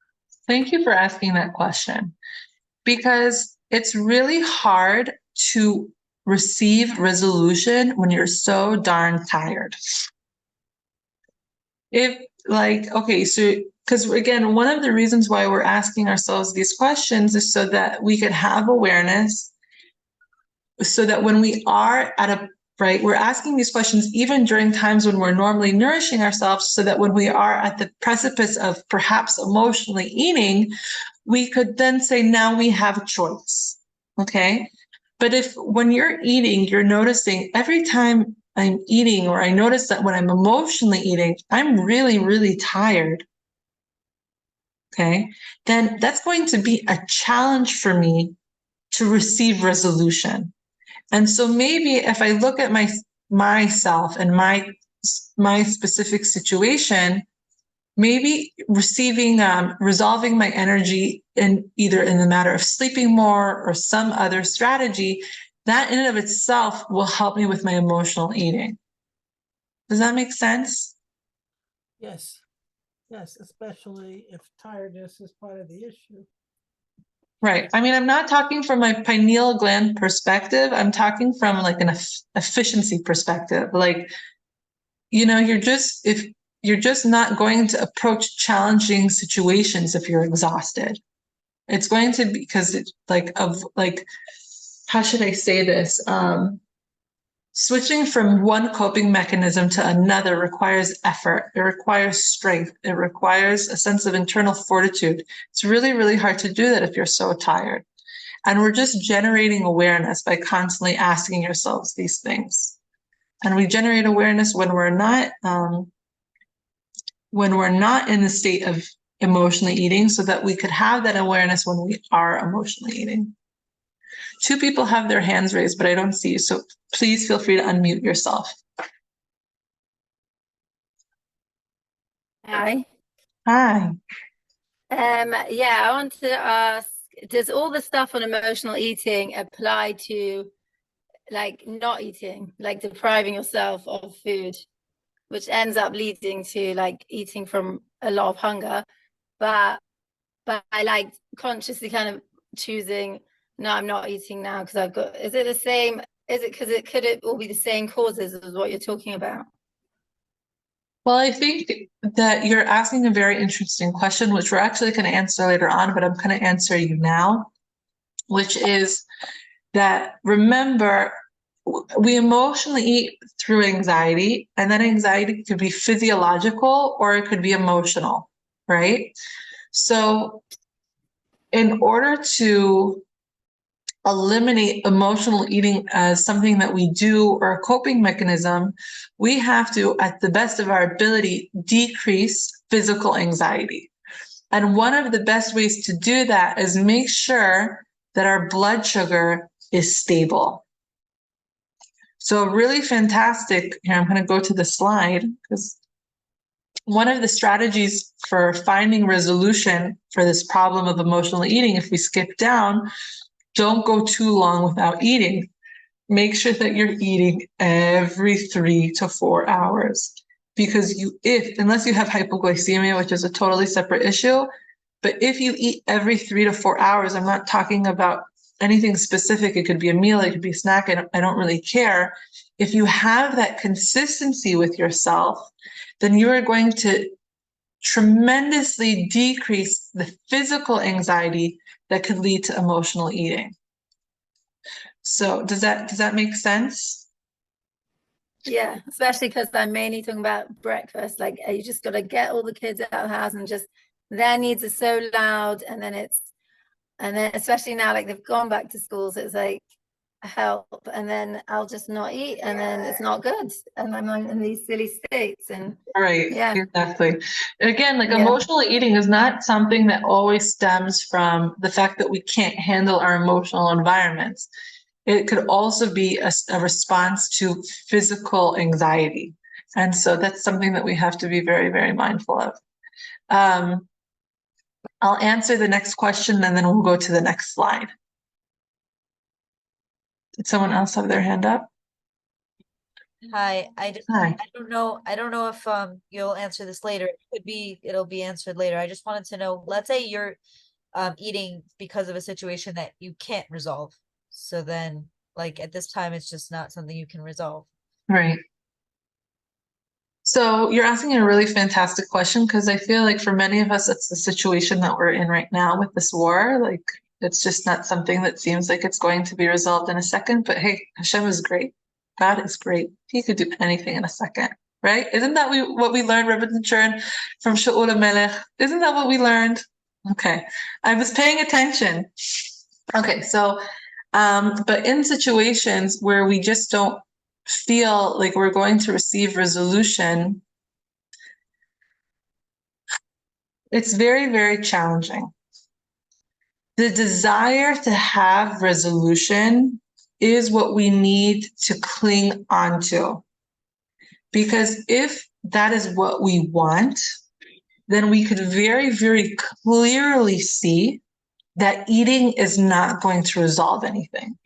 Thank you for asking that question. because it's really hard to receive resolution when you're so darn tired. If like, okay, so because again, one of the reasons why we're asking ourselves these questions is so that we could have awareness, so that when we are at a right, we're asking these questions even during times when we're normally nourishing ourselves, so that when we are at the precipice of perhaps emotionally eating, we could then say, now we have a choice. Okay. But if when you're eating, you're noticing every time I'm eating, or I notice that when I'm emotionally eating, I'm really, really tired. Okay. Then that's going to be a challenge for me to receive resolution. And so maybe if I look at myself and my specific situation, maybe resolving my energy in either in the matter of sleeping more or some other strategy, that in and of itself will help me with my emotional eating. Does that make sense? Yes. Yes, especially if tiredness is part of the issue. Right. I mean, I'm not talking from my pineal gland perspective. I'm talking from like an efficiency perspective. Like, you're just not going to approach challenging situations if you're exhausted. It's going to be because it's how should I say this? Switching from one coping mechanism to another requires effort. It requires strength. It requires a sense of internal fortitude. It's really, really hard to do that if you're so tired. And we're just generating awareness by constantly asking yourselves these things. And we generate awareness when we're not in the state of emotionally eating, so that we could have that awareness when we are emotionally eating. 2 people have their hands raised, but I don't see you. So please feel free to unmute yourself. Hi. Hi. Yeah, I wanted to ask, does all the stuff on emotional eating apply to like not eating, like depriving yourself of food, which ends up leading to like eating from a lot of hunger, but I like consciously kind of choosing, no, I'm not eating now because I've got, is it the same? Is it because could it all be the same causes as what you're talking about? Well, I think that you're asking a very interesting question, which we're actually going to answer later on, but I'm going to answer you now, which is that remember, we emotionally eat through anxiety, and that anxiety could be physiological or it could be emotional, right? So in order to eliminate emotional eating as something that we do or a coping mechanism, we have to, at the best of our ability, decrease physical anxiety. And one of the best ways to do that is make sure that our blood sugar is stable. So really fantastic, here I'm going to go to the slide, because one of the strategies for finding resolution for this problem of emotional eating, if we skip down, don't go too long without eating. Make sure that you're eating every 3 to 4 hours, because unless you have hypoglycemia, which is a totally separate issue, but if you eat every 3 to 4 hours, I'm not talking about anything specific. It could be a meal, it could be a snack. I don't really care. If you have that consistency with yourself, then you are going to tremendously decrease the physical anxiety that could lead to emotional eating. So does that make sense? Yeah, especially because I'm mainly talking about breakfast. Like you just got to get all the kids out of the house, and just their needs are so loud. And then especially now, like they've gone back to school, so it's like help, and then I'll just not eat, and then it's not good, and I'm in these silly states. And Right, yeah, exactly. Again, like emotional eating is not something that always stems from the fact that we can't handle our emotional environments. It could also be a response to physical anxiety. And so that's something that we have to be very, very mindful of. I'll answer the next question and then we'll go to the next slide. Did someone else have their hand up? Hi, Hi. I don't know if you'll answer this later. It'll be answered later. I just wanted to know, let's say eating because of a situation that you can't resolve. So then, like, at this time, it's just not something you can resolve. Right. So you're asking a really fantastic question, because I feel like for many of us, it's the situation that we're in right now with this war. Like, it's just not something that seems like it's going to be resolved in a second. But hey, Hashem is great. God is great. He could do anything in a second, right? Isn't that what we learned, Rabbi Churn, from Shaul HaMelech? Isn't that what we learned? Okay, I was paying attention. Okay, so, but in situations where we just don't feel like we're going to receive resolution, it's very, very challenging. The desire to have resolution is what we need to cling onto. Because if that is what we want, then we could very, very clearly see that eating is not going to resolve anything.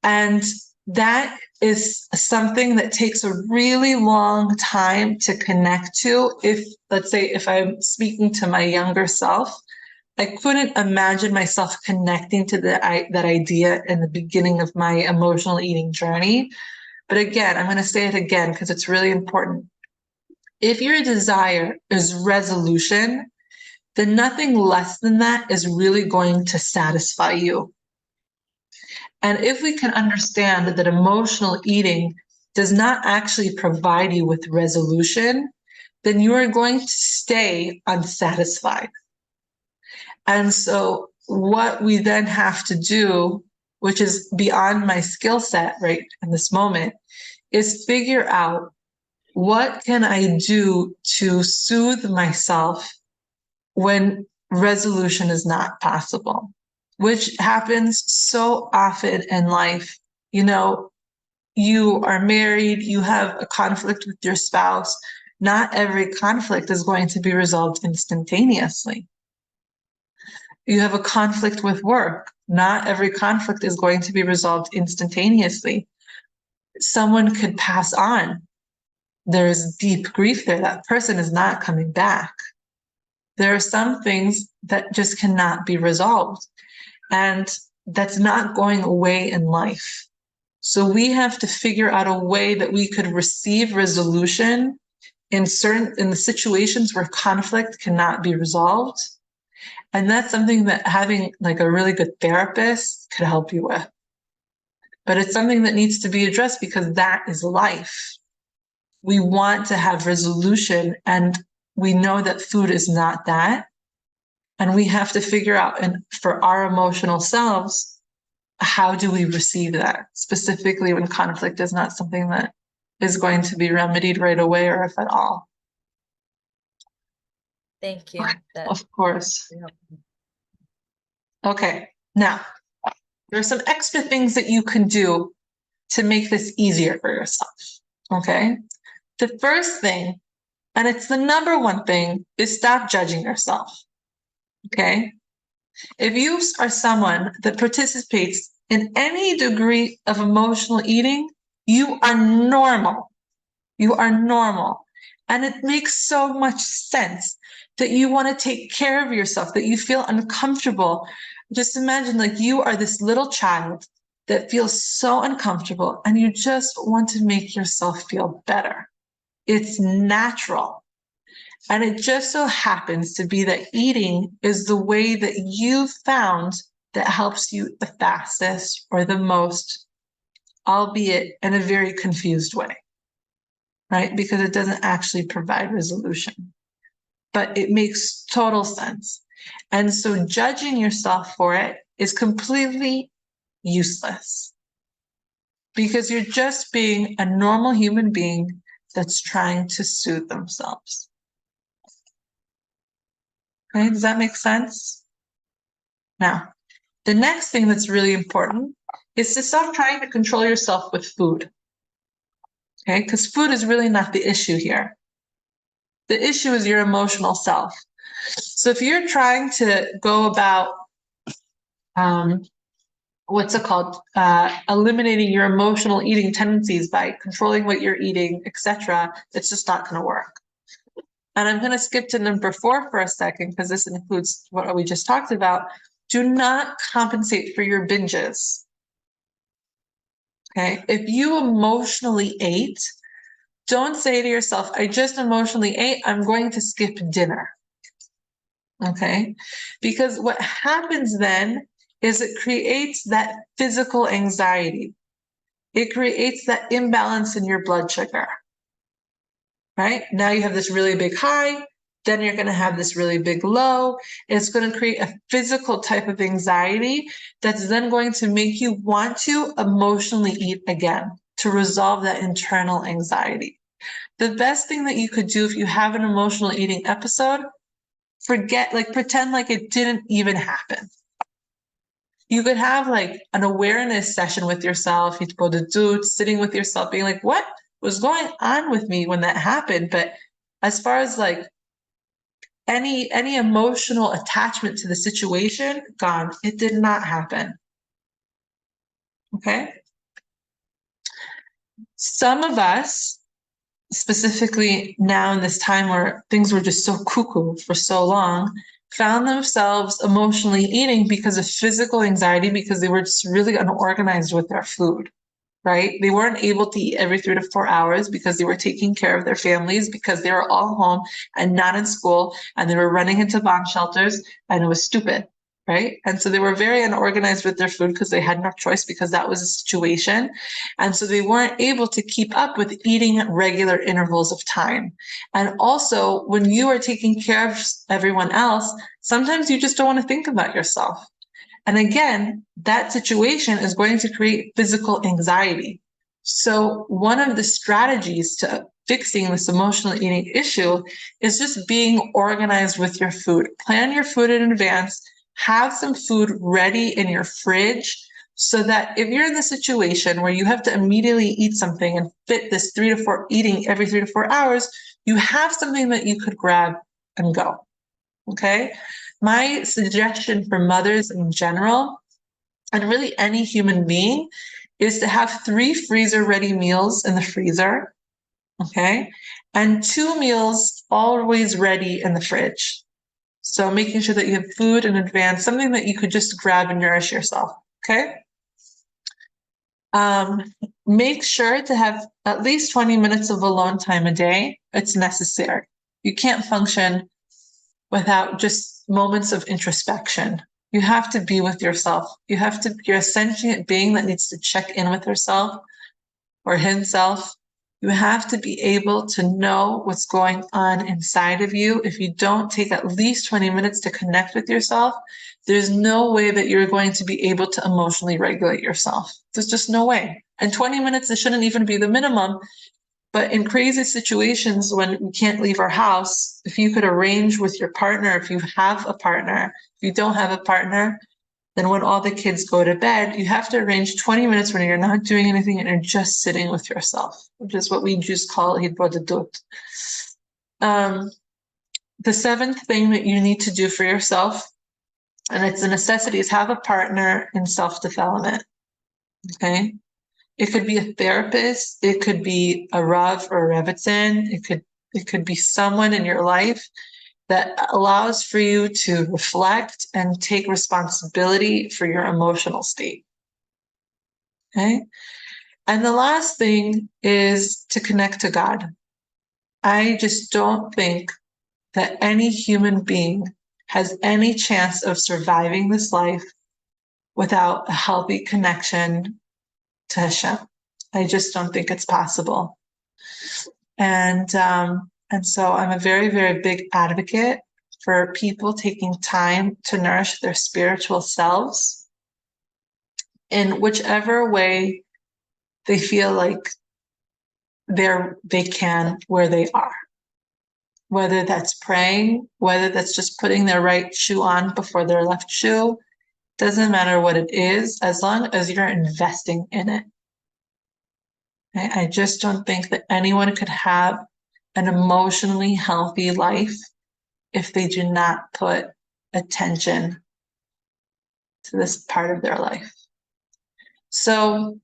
And that is something that takes a really long time to connect to. If, let's say, if I'm speaking to my younger self, I couldn't imagine myself connecting to that idea in the beginning of my emotional eating journey. But again, I'm going to say it again because it's really important. If your desire is resolution, then nothing less than that is really going to satisfy you. And if we can understand that emotional eating does not actually provide you with resolution, then you are going to stay unsatisfied. And so what we then have to do, which is beyond my skill set right in this moment, is figure out what can I do to soothe myself when resolution is not possible, which happens so often in life. You know, you are married, you have a conflict with your spouse. Not every conflict is going to be resolved instantaneously. You have a conflict with work. Not every conflict is going to be resolved instantaneously. Someone could pass on. There's deep grief there. That person is not coming back. There are some things that just cannot be resolved, and that's not going away in life. So we have to figure out a way that we could receive resolution in the situations where conflict cannot be resolved. And that's something that having like a really good therapist could help you with. But it's something that needs to be addressed because that is life. We want to have resolution, and we know that food is not that. And we have to figure out, and for our emotional selves, how do we receive that? Specifically when conflict is not something that is going to be remedied right away, or if at all. Thank you. Of course. Okay, now, there are some extra things that you can do to make this easier for yourself, okay? The first thing, and it's the number one thing, is stop judging yourself, okay? If you are someone that participates in any degree of emotional eating, you are normal. You are normal. And it makes so much sense that you want to take care of yourself, that you feel uncomfortable. Just imagine like you are this little child that feels so uncomfortable and you just want to make yourself feel better. It's natural. And it just so happens to be that eating is the way that you found that helps you the fastest or the most, albeit in a very confused way, right? Because it doesn't actually provide resolution, but it makes total sense. And so judging yourself for it is completely useless because you're just being a normal human being that's trying to soothe themselves. Okay, does that make sense? Now, the next thing that's really important is to stop trying to control yourself with food. Okay, because food is really not the issue here. The issue is your emotional self. So if you're trying to go about, eliminating your emotional eating tendencies by controlling what you're eating, etc., it's just not going to work. And I'm going to skip to number 4 for a second because this includes what we just talked about. Do not compensate for your binges. Okay. If you emotionally ate, don't say to yourself, I just emotionally ate, I'm going to skip dinner. Okay. Because what happens then is it creates that physical anxiety. It creates that imbalance in your blood sugar. Right? Now you have this really big high, then you're going to have this really big low. It's going to create a physical type of anxiety that's then going to make you want to emotionally eat again to resolve that internal anxiety. The best thing that you could do if you have an emotional eating episode, pretend like it didn't even happen. You could have like an awareness session with yourself, sitting with yourself, being like, what was going on with me when that happened? But as far as like any emotional attachment to the situation, gone. It did not happen. Okay. Some of us, specifically now in this time where things were just so cuckoo for so long, found themselves emotionally eating because of physical anxiety, because they were just really unorganized with their food, right? They weren't able to eat every 3 to 4 hours because they were taking care of their families, because they were all home and not in school, and they were running into bomb shelters, and it was stupid, right? And so they were very unorganized with their food because they had no choice, because that was the situation. And so they weren't able to keep up with eating at regular intervals of time. And also, when you are taking care of everyone else, sometimes you just don't want to think about yourself. And again, that situation is going to create physical anxiety. So one of the strategies to fixing this emotional eating issue is just being organized with your food. Plan your food in advance. Have some food ready in your fridge so that if you're in the situation where you have to immediately eat something and fit this eating every 3 to 4 hours, you have something that you could grab and go. Okay. My suggestion for mothers in general, and really any human being, is to have 3 freezer ready meals in the freezer. Okay. And 2 meals always ready in the fridge. So making sure that you have food in advance, something that you could just grab and nourish yourself. Okay. Make sure to have at least 20 minutes of alone time a day. It's necessary. You can't function without just moments of introspection. You have to be with yourself. You're a sentient being that needs to check in with herself or himself. You have to be able to know what's going on inside of you. If you don't take at least 20 minutes to connect with yourself, there's no way that you're going to be able to emotionally regulate yourself. There's just no way. And 20 minutes, it shouldn't even be the minimum. But in crazy situations when we can't leave our house, if you could arrange with your partner, if you have a partner, if you don't have a partner, then when all the kids go to bed, you have to arrange 20 minutes when you're not doing anything and you're just sitting with yourself, which is what we just call hitbodedut. The 7th thing that you need to do for yourself, and it's a necessity, is have a partner in self-development. Okay. It could be a therapist. It could be a Rav or a Rebbitzin. It could be someone in your life that allows for you to reflect and take responsibility for your emotional state. Okay. And the last thing is to connect to God. I just don't think that any human being has any chance of surviving this life without a healthy connection to Hashem. I just don't think it's possible. And so I'm a very, very big advocate for people taking time to nourish their spiritual selves in whichever way they feel like they can where they are. Whether that's praying, whether that's just putting their right shoe on before their left shoe, doesn't matter what it is, as long as you're investing in it. I just don't think that anyone could have an emotionally healthy life if they do not put attention to this part of their life. So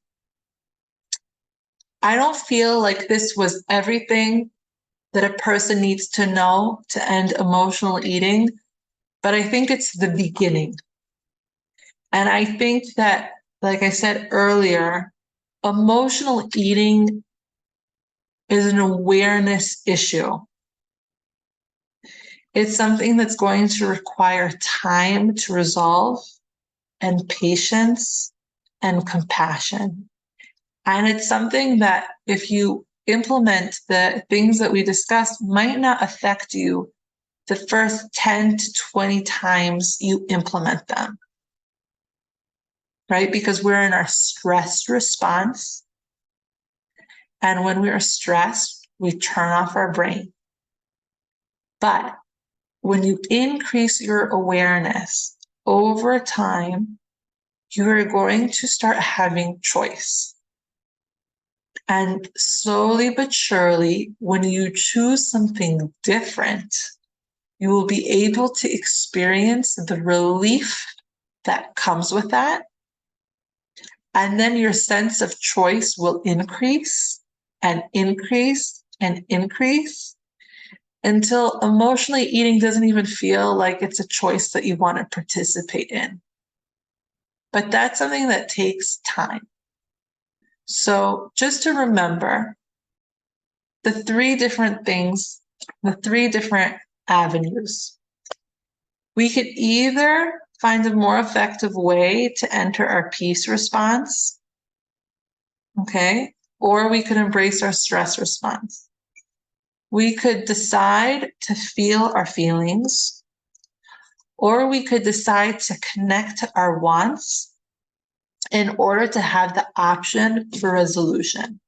I don't feel like this was everything that a person needs to know to end emotional eating, but I think it's the beginning. And I think that, like I said earlier, emotional eating is an awareness issue. It's something that's going to require time to resolve, and patience and compassion. And it's something that if you implement the things that we discussed, might not affect you the first 10 to 20 times you implement them, right? Because we're in our stress response. And when we are stressed, we turn off our brain. But when you increase your awareness over time, you are going to start having choice. And slowly but surely, when you choose something different, you will be able to experience the relief that comes with that. And then your sense of choice will increase and increase and increase until emotionally eating doesn't even feel like it's a choice that you want to participate in. But that's something that takes time. So just to remember the three different things, the three different avenues. We could either find a more effective way to enter our peace response, okay? Or we could embrace our stress response. We could decide to feel our feelings, or we could decide to connect to our wants in order to have the option for resolution.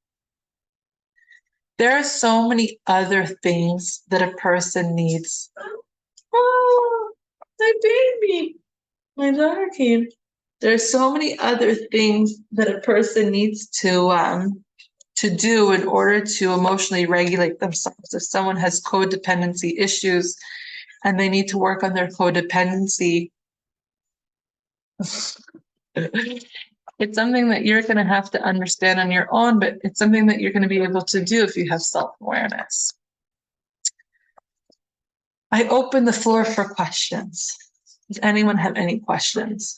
There are so many other things that a person needs. Oh, my baby. My daughter came. There are so many other things that a person needs to do in order to emotionally regulate themselves. If someone has codependency issues and they need to work on their codependency, it's something that you're going to have to understand on your own, but it's something that you're going to be able to do if you have self-awareness. I open the floor for questions. Does anyone have any questions?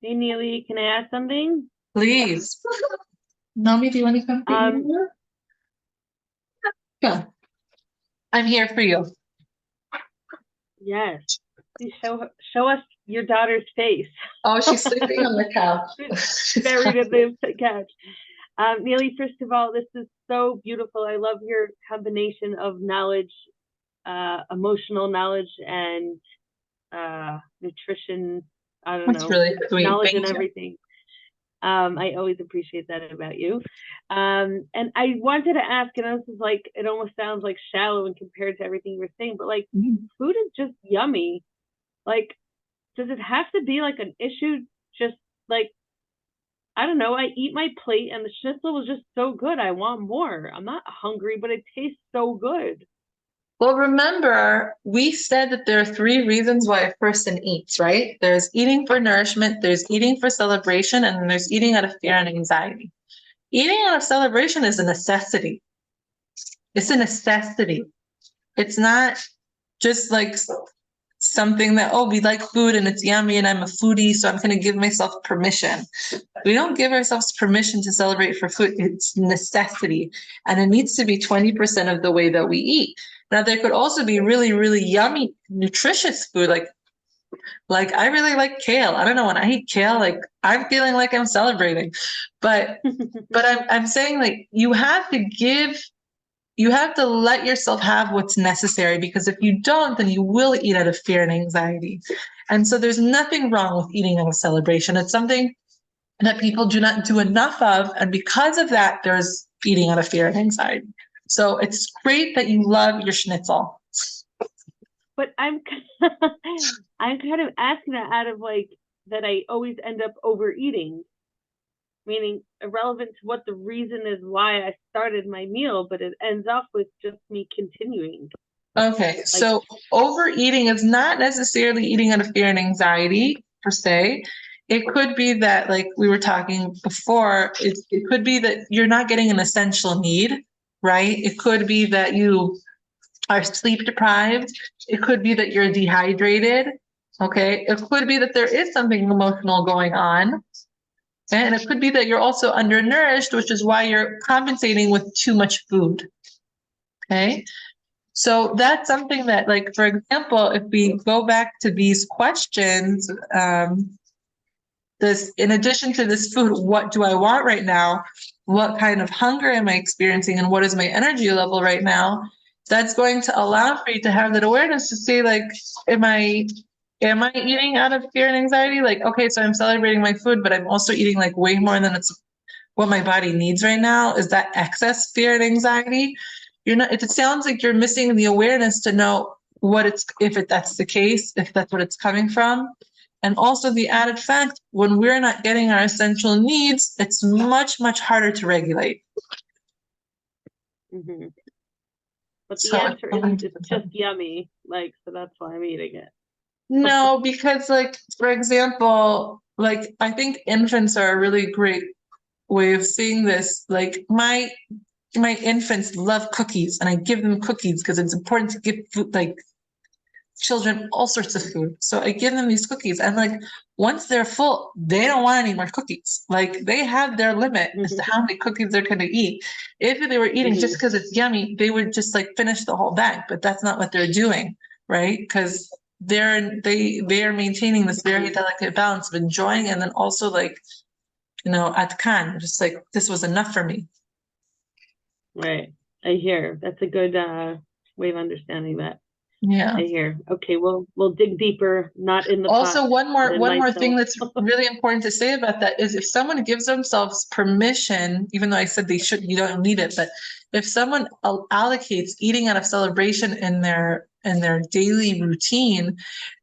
Hey, Neely, can I ask something? Please. Nami, do you want to come? Come. I'm here for you. Yes. Please show us your daughter's face. Oh, she's sleeping on the couch. She's buried in the couch. Neely, first of all, this is so beautiful. I love your combination of knowledge, emotional knowledge, and nutrition. I don't That's know, really sweet. knowledge Thank and you. everything. I always appreciate that about you. And I wanted to ask, and this is like, it almost sounds like shallow in compared to everything you were saying, but like food is just yummy. Like, does it have to be like an issue? Just like, I don't know, I eat my plate and the schnitzel was just so good. I want more. I'm not hungry, but it tastes so good. Well, remember, we said that there are three reasons why a person eats, right? There's eating for nourishment, there's eating for celebration, and then there's eating out of fear and anxiety. Eating out of celebration is a necessity. It's a necessity. It's not just like something that, oh, we like food and it's yummy and I'm a foodie, so I'm going to give myself permission. We don't give ourselves permission to celebrate for food. It's necessity. And it needs to be 20% of the way that we eat. Now, there could also be really, really yummy, nutritious food. Like I really like kale. I don't know, when I eat kale, like I'm feeling like I'm celebrating. But I'm saying, like, you have to let yourself have what's necessary, because if you don't, then you will eat out of fear and anxiety. And so there's nothing wrong with eating out of celebration. It's something that people do not do enough of. And because of that, there's eating out of fear and anxiety. So it's great that you love your schnitzel. But I'm kind of asking that out of like, that I always end up overeating, meaning irrelevant to what the reason is why I started my meal, but it ends up with just me continuing. Okay, so overeating is not necessarily eating out of fear and anxiety per se. It could be that, like we were talking before, it could be that you're not getting an essential need. right? It could be that you are sleep deprived. It could be that you're dehydrated. Okay. It could be that there is something emotional going on. And it could be that you're also undernourished, which is why you're compensating with too much food. Okay. So that's something that, like, for example, if we go back to these questions, this, in addition to this food, what do I want right now? What kind of hunger am I experiencing? And what is my energy level right now? That's going to allow for you to have that awareness to say, like, am I eating out of fear and anxiety? Like, okay, so I'm celebrating my food, but I'm also eating like way more than it's what my body needs right now. Is that excess fear and anxiety? You're not, it sounds like you're missing the awareness to know what it's, that's the case, if that's what it's coming from. And also the added fact, when we're not getting our essential needs, it's much, much harder to regulate. Mm-hmm. But the So, answer isn't, it's just yummy. Like, so that's why I'm eating it. No, because, like, for example, like, I think infants are a really great way of seeing this. Like, my infants love cookies, and I give them cookies because it's important to give food, like, children all sorts of food. So I give them these cookies, and, like, once they're full, they don't want any more cookies. Like, they have their limit as to how many cookies they're going to eat. If they were eating just because it's yummy, they would just, like, finish the whole bag. But that's not what they're doing, right? Because they are maintaining this very delicate balance of enjoying, and then also, like, atkan, just like, this was enough for me. Right. I hear. That's a good way of understanding that. Yeah. I hear. Okay, we'll dig deeper, not in the Also, pot, one more thing myself. that's really important to say about that is, if someone gives themselves permission, even though I said you don't need it, but if someone allocates eating out of celebration in their daily routine,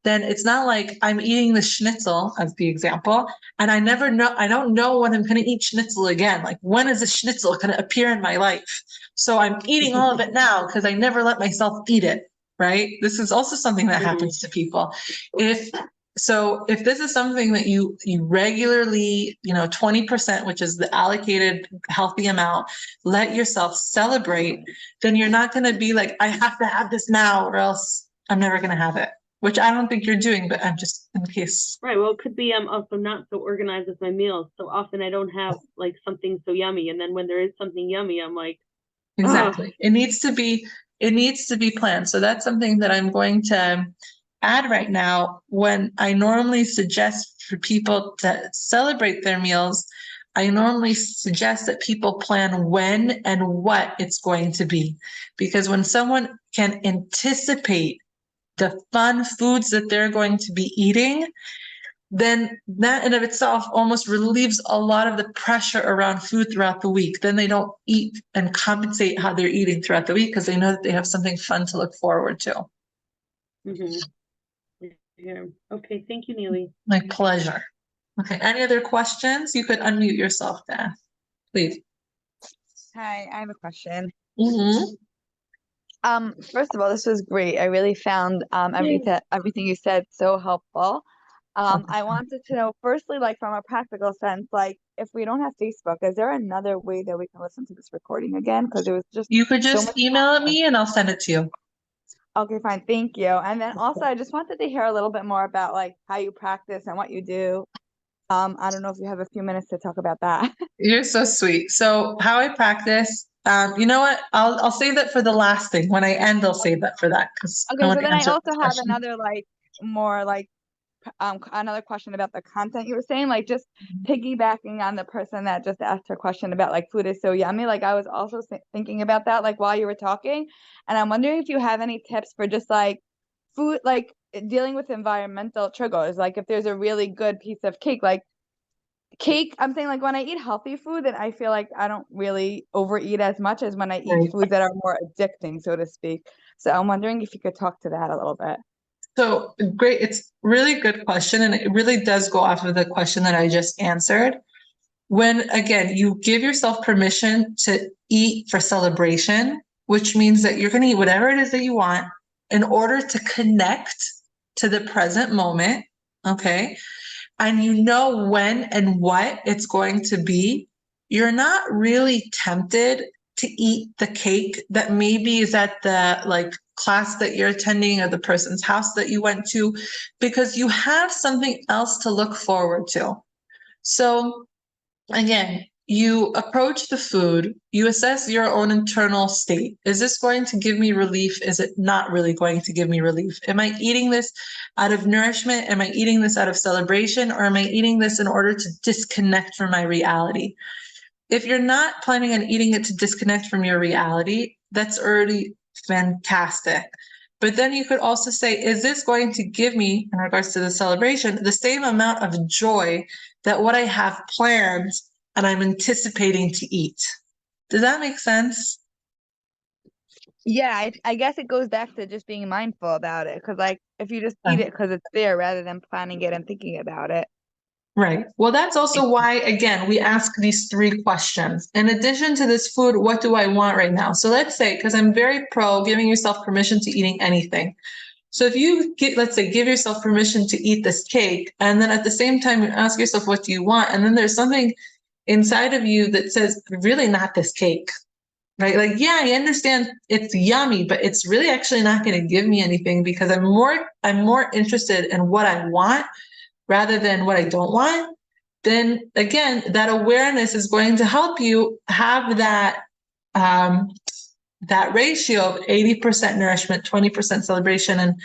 then it's not like I'm eating the schnitzel, as the example, and I don't know when I'm going to eat schnitzel again. Like, when is the schnitzel going to appear in my life? So I'm eating all of it now because I never let myself eat it. Right? This is also something that happens to people. If this is something that you regularly, 20%, which is the allocated healthy amount, let yourself celebrate, then you're not going to be like, I have to have this now or else I'm never going to have it, which I don't think you're doing, but I'm just in case. Right. Well, it could be I'm also not so organized with my meals. So often I don't have like something so yummy. And then when there is something yummy, I'm like, exactly. It needs to be planned. So that's something that I'm going to add right now. When I normally suggest for people to celebrate their meals, I normally suggest that people plan when and what it's going to be. Because when someone can anticipate the fun foods that they're going to be eating, then that in of itself almost relieves a lot of the pressure around food throughout the week. Then they don't eat and compensate how they're eating throughout the week because they know that they have something fun to look forward to. Yeah. Okay. Thank you, Neely. My pleasure. Okay. Any other questions? You could unmute yourself, Dan. Please. Hi, I have a question. Mm-hmm. First of all, this was great. I really found everything you said so helpful. I wanted to know, firstly, like, from a practical sense, like, if we don't have Facebook, is there another way that we can listen to this recording again? Because it was just You could so just much email fun. me and I'll send it to you. Okay, fine. Thank you. And then also, I just wanted to hear a little bit more about, like, how you practice and what you do. I don't know if you have a few minutes to talk about that. You're so sweet. So how I practice, you know what? I'll save that for the last thing. When I end, I'll save that for that because I Okay, want so to then I answer also this have question. another, like, more like another question about the content you were saying, like, just piggybacking on the person that just asked her question about, like, food is so yummy. Like, I was also thinking about that, like, while you were talking, and I'm wondering if you have any tips for just, like, food, like, dealing with environmental triggers. Like, if there's a really good piece of cake, like cake, I'm saying, like, when I eat healthy food, then I feel like I don't really overeat as much as when I eat Right. foods that are more addicting, so to speak. So I'm wondering if you could talk to that a little bit. So great. It's really good question. And it really does go off of the question that I just answered. When, again, you give yourself permission to eat for celebration, which means that you're going to eat whatever it is that you want in order to connect to the present moment. Okay. And you know when and what it's going to be, you're not really tempted to eat the cake that maybe is at the like class that you're attending or the person's house that you went to, because you have something else to look forward to. So again, you approach the food, you assess your own internal state. Is this going to give me relief? Is it not really going to give me relief? Am I eating this out of nourishment? Am I eating this out of celebration? Or am I eating this in order to disconnect from my reality? If you're not planning on eating it to disconnect from your reality, that's already fantastic. But then you could also say, is this going to give me, in regards to the celebration, the same amount of joy that what I have planned and I'm anticipating to eat? Does that make sense? Yeah, I guess it goes back to just being mindful about it. Because, like, if you just eat it because it's there rather than planning it and thinking about it. Right. Well, that's also why, again, we ask these 3 questions. In addition to this food, what do I want right now? So let's say, because I'm very pro giving yourself permission to eating anything. So if you get, let's say, give yourself permission to eat this cake, and then at the same time you ask yourself, what do you want? And then there's something inside of you that says, really not this cake, right? Like, yeah, I understand it's yummy, but it's really actually not going to give me anything, because I'm more interested in what I want rather than what I don't want. Then again, that awareness is going to help you have that that ratio of 80% nourishment, 20% celebration, and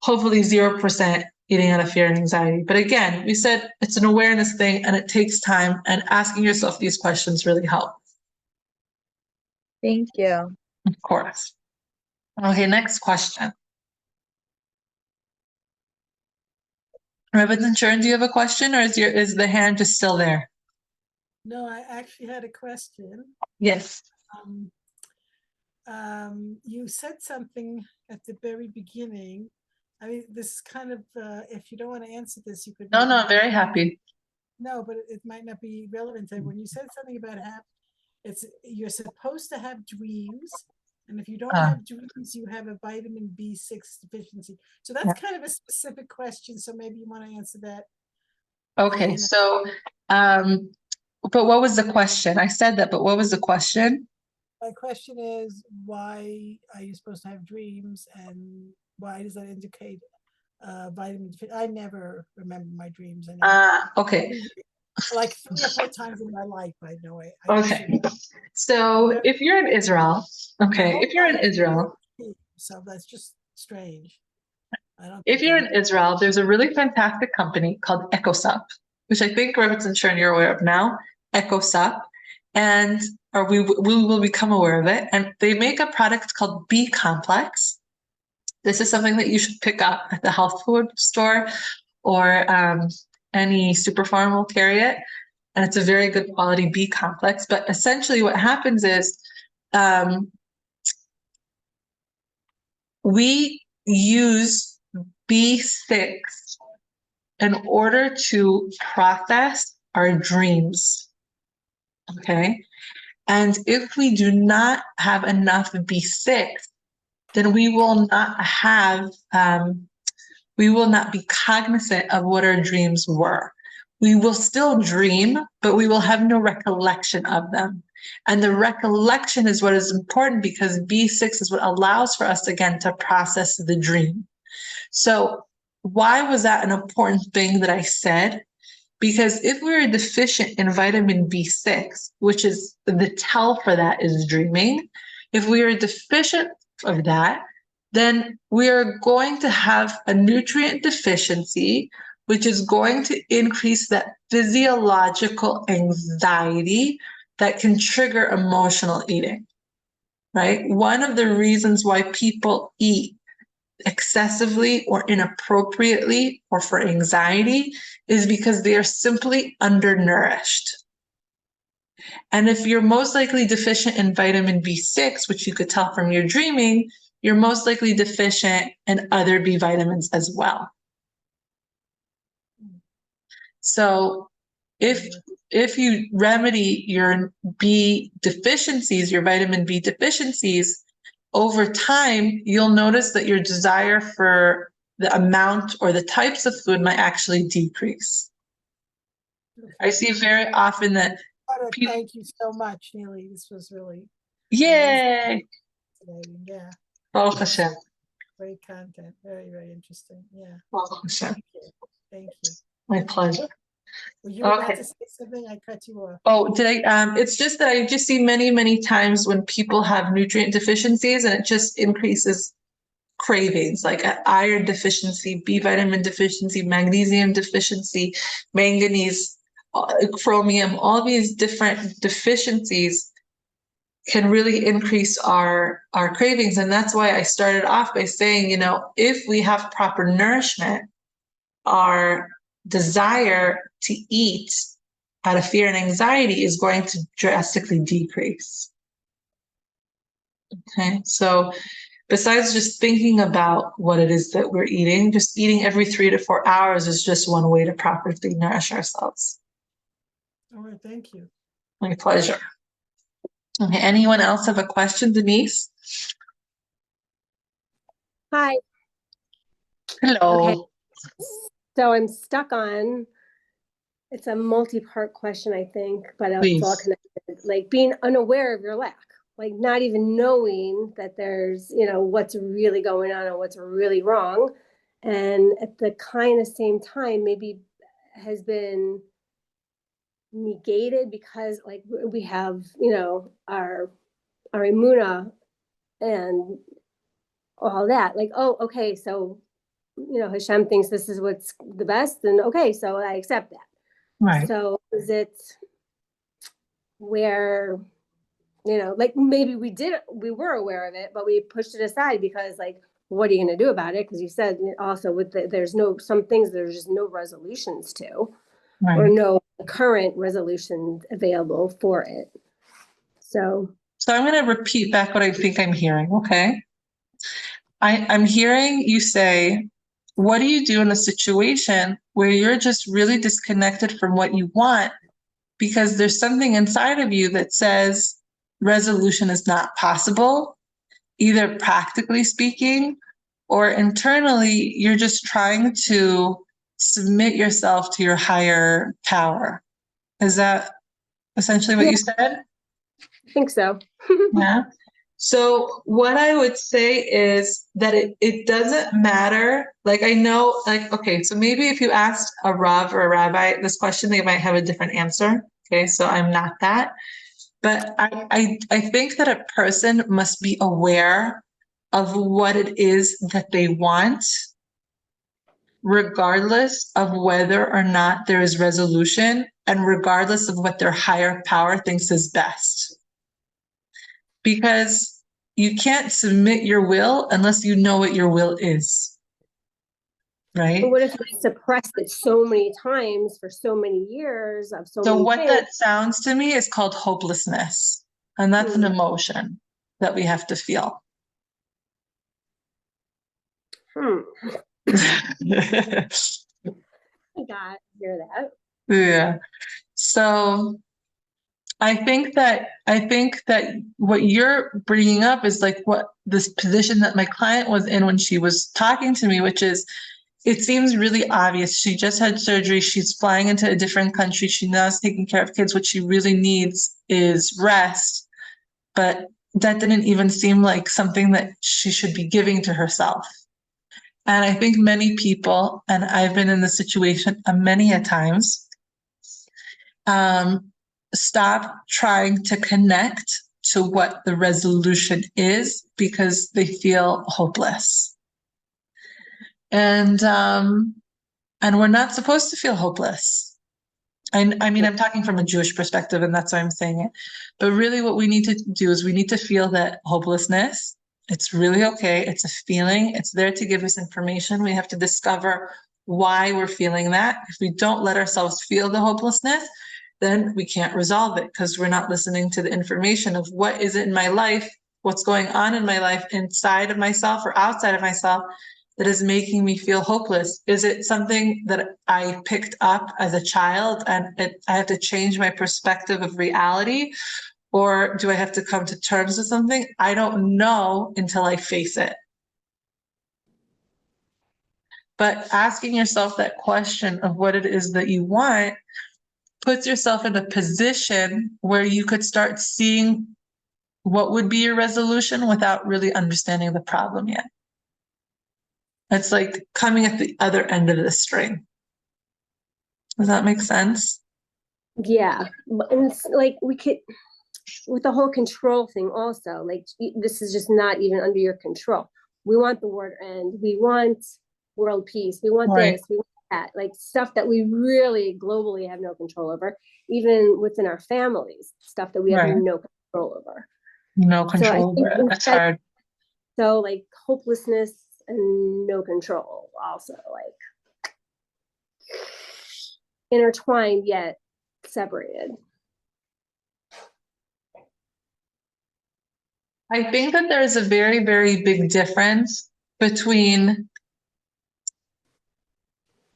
hopefully 0% eating out of fear and anxiety. But again, we said it's an awareness thing and it takes time, and asking yourself these questions really help. Thank you. Of course. Okay, next question. Reverend Sharon, do you have a question, or is the hand just still there? No, I actually had a question. Yes. You said something at the very beginning. I mean, this is kind of, if you don't want to answer this, you could. No, I'm very happy. No, but it might not be relevant. When you said something about you're supposed to have dreams, and if you don't have dreams, you have a vitamin B6 deficiency. So that's kind of a specific question. So maybe you want to answer that. Okay, so, but what was the question? I said that, but what was the question? My question is, why are you supposed to have dreams, and why does that indicate vitamin deficiency? I never remember my dreams. Okay. Like 3 or 4 times in my life, I know it. Okay. So if you're in Israel, So that's just strange. If you're in Israel, there's a really fantastic company called EcoSup, which I think, Reverend Sharon, you're aware of now. EcoSup, or we will become aware of it. And they make a product called B Complex. This is something that you should pick up at the health food store, or any super farm will carry it. And it's a very good quality B complex. But essentially what happens is we use B6 in order to process our dreams. Okay. And if we do not have enough B6, then we will not be cognizant of what our dreams were. We will still dream, but we will have no recollection of them. And the recollection is what is important, because B6 is what allows for us, again, to process the dream. So why was that an important thing that I said? Because if we're deficient in vitamin B6, which is the tell for that is dreaming, if we are deficient of that, then we are going to have a nutrient deficiency, which is going to increase that physiological anxiety that can trigger emotional eating, right? One of the reasons why people eat excessively or inappropriately or for anxiety is because they are simply undernourished. And if you're most likely deficient in vitamin B6, which you could tell from your dreaming, you're most likely deficient in other B vitamins as well. So if you remedy your B deficiencies, your vitamin B deficiencies, over time, you'll notice that your desire for the amount or the types of food might actually decrease. I see very often that Thank you so much, Neely. This was really Yay! Fascinating. Yeah, Baruch Hashem. great content. Very, very interesting. Yeah. Baruch Hashem. Thank you. Thank you. My pleasure. Were you about Okay. to say something? I cut you off. Oh, did I? It's just that I just see many, many times when people have nutrient deficiencies and it just increases cravings, like iron deficiency, B vitamin deficiency, magnesium deficiency, manganese, chromium, all these different deficiencies can really increase our cravings. And that's why I started off by saying, you know, if we have proper nourishment, our desire to eat out of fear and anxiety is going to drastically decrease. Okay, so besides just thinking about what it is that we're eating, just eating every 3 to 4 hours is just one way to properly nourish ourselves. All right. Thank you. My pleasure. Okay, anyone else have a question, Denise? Hi. Hello. Okay. So I'm stuck on, it's a multi-part question, I think, but it's all Please. connected. Like being unaware of your lack, like not even knowing that there's, you know, what's really going on and what's really wrong. And at the kind of same time, maybe has been negated because like we have, you know, our imuna and all that. Like, oh, okay, so you know, Hashem thinks this is what's the best, and okay, so I accept that. Right. So is it where, you know, like maybe we were aware of it, but we pushed it aside because like, what are you going to do about it? Because you said also with there's some things there's just no resolutions to, or Right. no current resolution available for it. So I'm going to repeat back what I think I'm hearing, okay? I'm hearing you say, what do you do in a situation where you're just really disconnected from what you want because there's something inside of you that says resolution is not possible, either practically speaking or internally, you're just trying to submit yourself to your higher power. Is that essentially what you said? I think so. Yeah. So what I would say is that it doesn't matter. Like I know, like, okay, so maybe if you asked a Rav or a rabbi this question, they might have a different answer. Okay, so I'm not that. But I think that a person must be aware of what it is that they want, regardless of whether or not there is resolution, and regardless of what their higher power thinks is best. Because you can't submit your will unless you know what your will is. Right? But what if we suppressed it so many times for so many years of so many what things? That sounds to me is called hopelessness. And that's an emotion that we have to feel. I hear that. Yeah. So I think that what you're bringing up is like what this position that my client was in when she was talking to me, which is, it seems really obvious. She just had surgery. She's flying into a different country. She now is taking care of kids. What she really needs is rest. But that didn't even seem like something that she should be giving to herself. And I think many people, and I've been in this situation many a times, stop trying to connect to what the resolution is because they feel hopeless. And we're not supposed to feel hopeless. I mean, I'm talking from a Jewish perspective, and that's why I'm saying it. But really what we need to do is we need to feel that hopelessness. It's really okay. It's a feeling. It's there to give us information. We have to discover why we're feeling that. If we don't let ourselves feel the hopelessness, then we can't resolve it because we're not listening to the information of what is it in my life, what's going on in my life inside of myself or outside of myself that is making me feel hopeless. Is it something that I picked up as a child and I have to change my perspective of reality? Or do I have to come to terms with something? I don't know until I face it. But asking yourself that question of what it is that you want puts yourself in a position where you could start seeing what would be your resolution without really understanding the problem yet. It's like coming at the other end of the string. Does that make sense? Yeah, and it's like we could, with the whole control thing also, like this is just not even under your control. We want the world end. We want world peace. We want Right. this. We want that. Like stuff that we really globally have no control over, even within our families, stuff that we have Right. no control over. No So I control think over it. That's hard. So like hopelessness and no control also like intertwined yet separated. I think that there's a very, very big difference between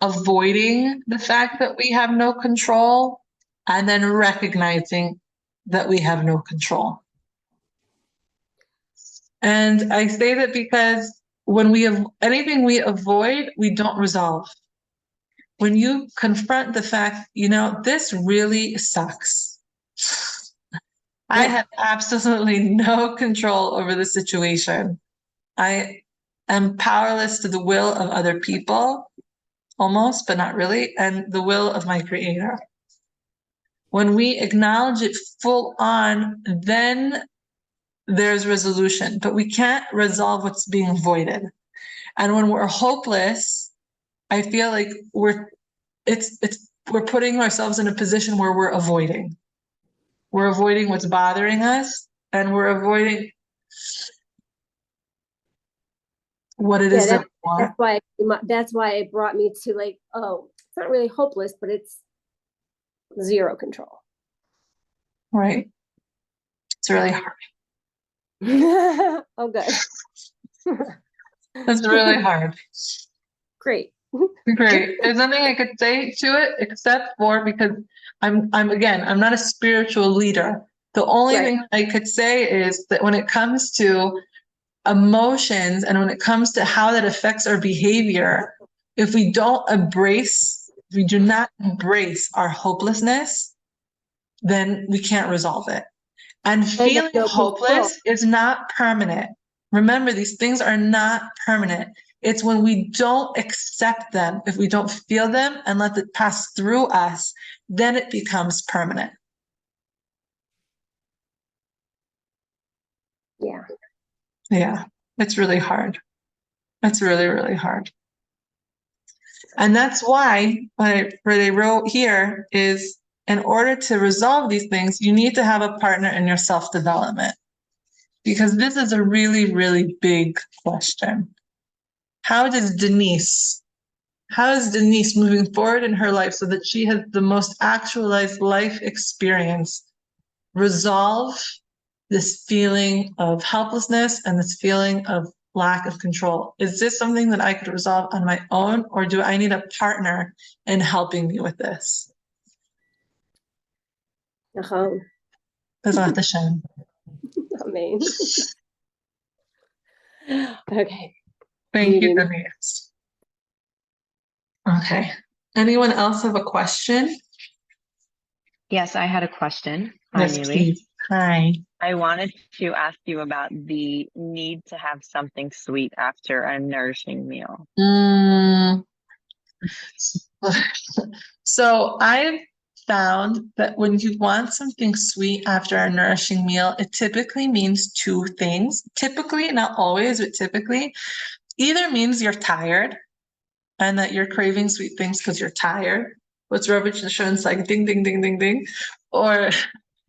avoiding the fact that we have no control and then recognizing that we have no control. And I say that because when we have anything we avoid, we don't resolve. When you confront the fact, you know, this really sucks. I have absolutely no control over the situation. I am powerless to the will of other people, almost, but not really, and the will of my creator. When we acknowledge it full on, then there's resolution, but we can't resolve what's being avoided. And when we're hopeless, I feel like we're putting ourselves in a position where we're avoiding. We're avoiding what's bothering us, and we're avoiding what it is that we want. That's why it brought me to like, oh, it's not really hopeless, but it's zero control. Right. It's really hard. Oh, good. It's really hard. Great. Great. There's nothing I could say to it except for, because I'm not a spiritual leader. The only thing I could say is that when it comes to emotions and when it comes to how that affects our behavior, if we don't embrace, if we do not embrace our hopelessness, then we can't resolve it. And feeling hopeless is not permanent. Remember, these things are not permanent. It's when we don't accept them, if we don't feel them and let it pass through us, then it becomes permanent. Yeah. Yeah, it's really hard. It's really, really hard. And that's why what they wrote here is, in order to resolve these things, you need to have a partner in your self-development. Because this is a really, really big question. How is Denise moving forward in her life so that she has the most actualized life experience resolve this feeling of helplessness and this feeling of lack of control? Is this something that I could resolve on my own, or do I need a partner in helping me with this? Bezrat Hashem. Amen. Okay. Thank you, Denise. Okay. Anyone else have a question? Yes, I had a question. Yes, please. Hi. I wanted to ask you about the need to have something sweet after a nourishing meal. So I've found that when you want something sweet after a nourishing meal, it typically means two things. Typically, not always, but typically, either means you're tired and that you're craving sweet things because you're tired. What's rubbish insurance like ding, ding, ding, ding, ding. Or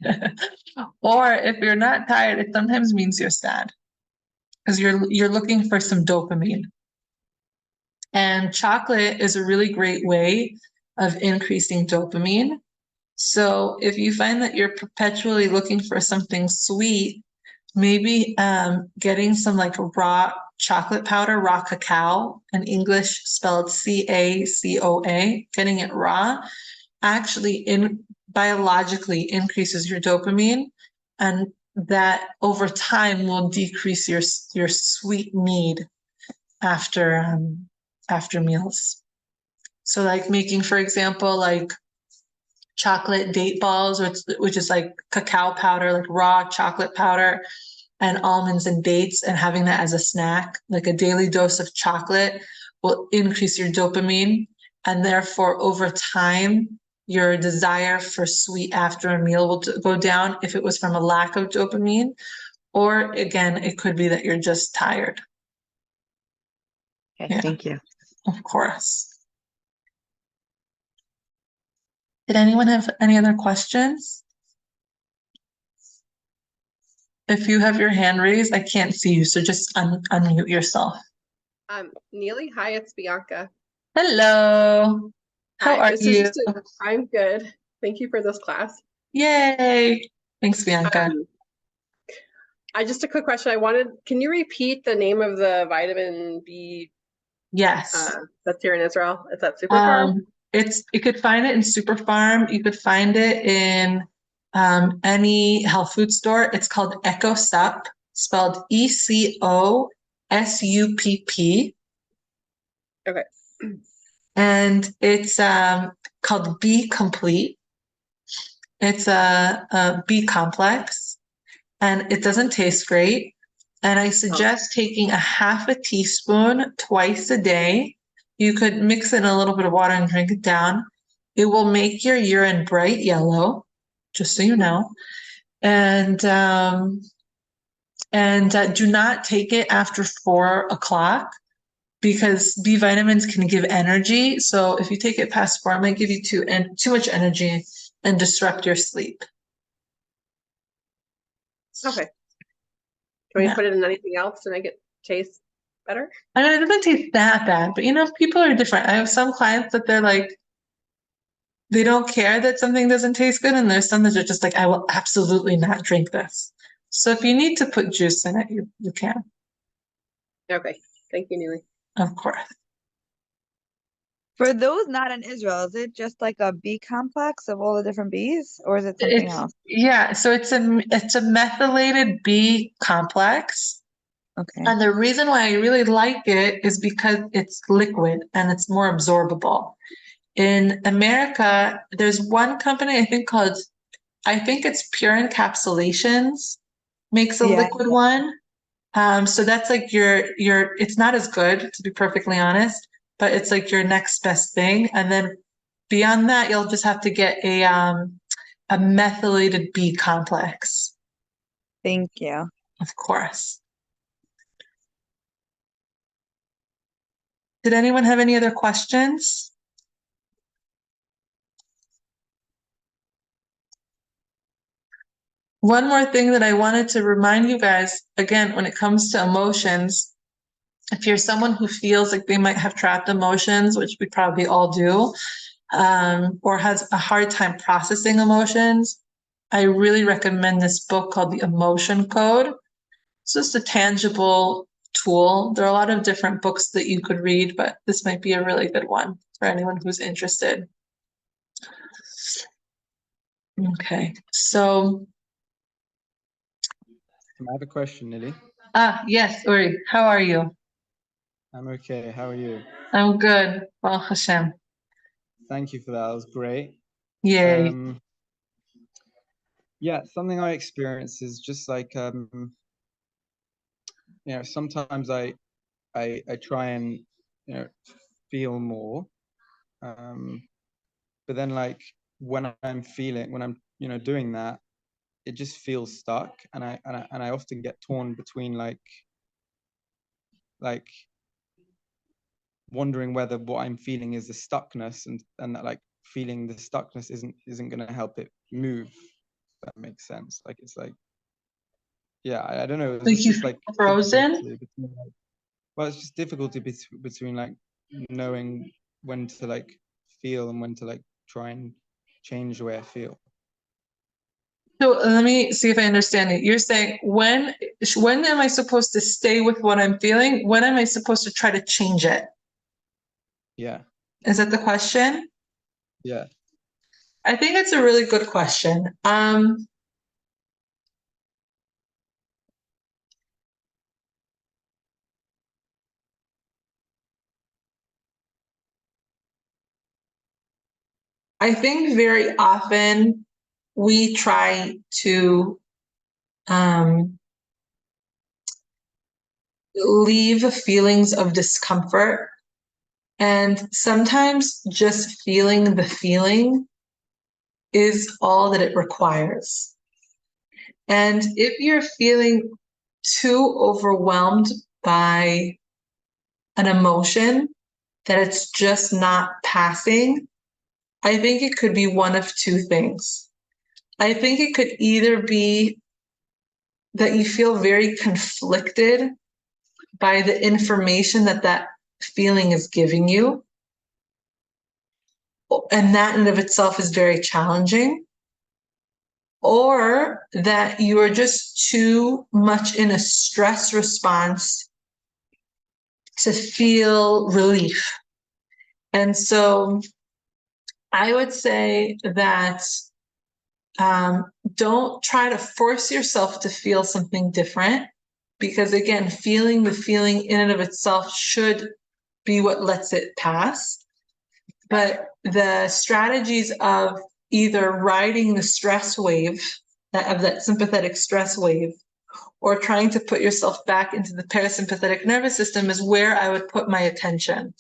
if you're not tired, it sometimes means you're sad because you're looking for some dopamine. And chocolate is a really great way of increasing dopamine. So if you find that you're perpetually looking for something sweet, maybe getting some like raw chocolate powder, raw cacao, in English spelled CACOA, getting it raw, actually biologically increases your dopamine, and that over time will decrease your sweet need after meals. So like making, for example, like chocolate date balls, which is like cacao powder, like raw chocolate powder, and almonds and dates, and having that as a snack, like a daily dose of chocolate, will increase your dopamine. And therefore, over time, your desire for sweet after a meal will go down if it was from a lack of dopamine. Or again, it could be that you're just tired. Okay, Yeah. thank you. Of course. Did anyone have any other questions? If you have your hand raised, I can't see you, so just unmute yourself. Neely, hi, it's Bianca. Hello. How Hi, are this you? is just I'm good. Thank you for this class. Yay. Thanks, Bianca. Just a quick question. Can you repeat the name of the vitamin B Yes. that's here in Israel? Is that Super Farm? You could find it in Super Farm. You could find it in any health food store. It's called EcoSup, spelled ECOSUPP. Okay. And it's called B Complete. It's a B complex, and it doesn't taste great. And I suggest taking a half a teaspoon twice a day. You could mix it in a little bit of water and drink it down. It will make your urine bright yellow, just so you know. And do not take it after 4 o'clock, because B vitamins can give energy. So if you take it past 4, it might give you too much energy and disrupt your sleep. Okay. Can we put it in anything else to make it taste better? I mean, it doesn't taste that bad, but people are different. I have some clients that they're like, they don't care that something doesn't taste good, and there's some that are just like, I will absolutely not drink this. So if you need to put juice in it, you can. Okay. Thank you, Neely. Of course. For those not in Israel, is it just like a B complex of all the different Bs, or is it something else? Yeah, so it's a methylated B complex. Okay. And the reason why I really like it is because it's liquid and it's more absorbable. In America, there's one company I think it's Pure Encapsulations, makes a Yeah. liquid one. So that's like it's not as good, to be perfectly honest, but it's like your next best thing. And then beyond that, you'll just have to get a methylated B complex. Thank you. Of course. Did anyone have any other questions? One more thing that I wanted to remind you guys, again, when it comes to emotions, if you're someone who feels like they might have trapped emotions, which we probably all do, or has a hard time processing emotions, I really recommend this book called The Emotion Code. It's just a tangible tool. There are a lot of different books that you could read, but this might be a really good one for anyone who's interested. Okay, so. I have a question, Lily. Yes, Uri, how are you? I'm okay. How are you? I'm good. Baruch Hashem. Thank you for that. That was great. Yay. Yeah, something I experience is just like sometimes I try and feel more, but then like when I'm doing that, it just feels stuck, and I often get torn between like wondering whether what I'm feeling is the stuckness, and that like feeling the stuckness isn't going to help it move. If that makes sense. Like it's like, yeah, I don't know. Like It's you just like frozen? Well, it's just difficulty between like knowing when to like feel and when to like try and change the way I feel. So let me see if I understand it. You're saying when am I supposed to stay with what I'm feeling? When am I supposed to try to change it? Yeah. Is that the question? Yeah. I think it's a really good question. I think very often we try to leave feelings of discomfort, and sometimes just feeling the feeling is all that it requires. And if you're feeling too overwhelmed by an emotion that it's just not passing, I think it could be one of two things. I think it could either be that you feel very conflicted by the information that that feeling is giving you, and that in and of itself is very challenging, or that you are just too much in a stress response to feel relief. And so I would say that don't try to force yourself to feel something different, because again, feeling the feeling in and of itself should be what lets it pass. But the strategies of either riding the stress wave, that sympathetic stress wave, or trying to put yourself back into the parasympathetic nervous system is where I would put my attention.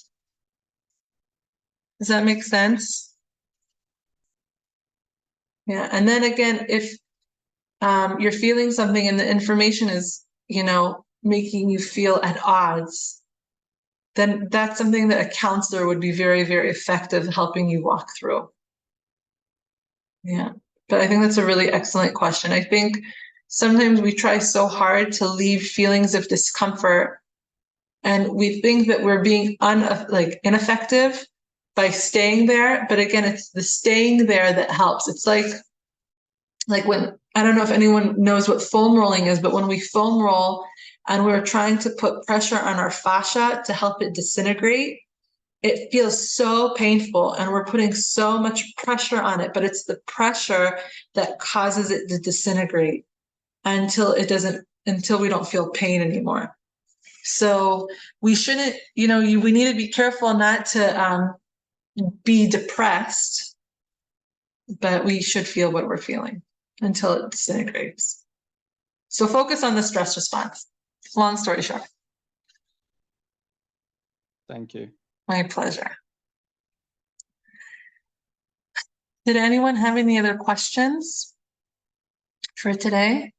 Does that make sense? Yeah. And then again, if you're feeling something and the information is, making you feel at odds, then that's something that a counselor would be very, very effective helping you walk through. Yeah. But I think that's a really excellent question. I think sometimes we try so hard to leave feelings of discomfort, and we think that we're being ineffective by staying there. But again, it's the staying there that helps. It's like when, I don't know if anyone knows what foam rolling is, but when we foam roll and we're trying to put pressure on our fascia to help it disintegrate, it feels so painful and we're putting so much pressure on it, but it's the pressure that causes it to disintegrate until we don't feel pain anymore. So we shouldn't, we need to be careful not to be depressed, but we should feel what we're feeling until it disintegrates. So focus on the stress response. Long story short. Thank you. My pleasure. Did anyone have any other questions for today?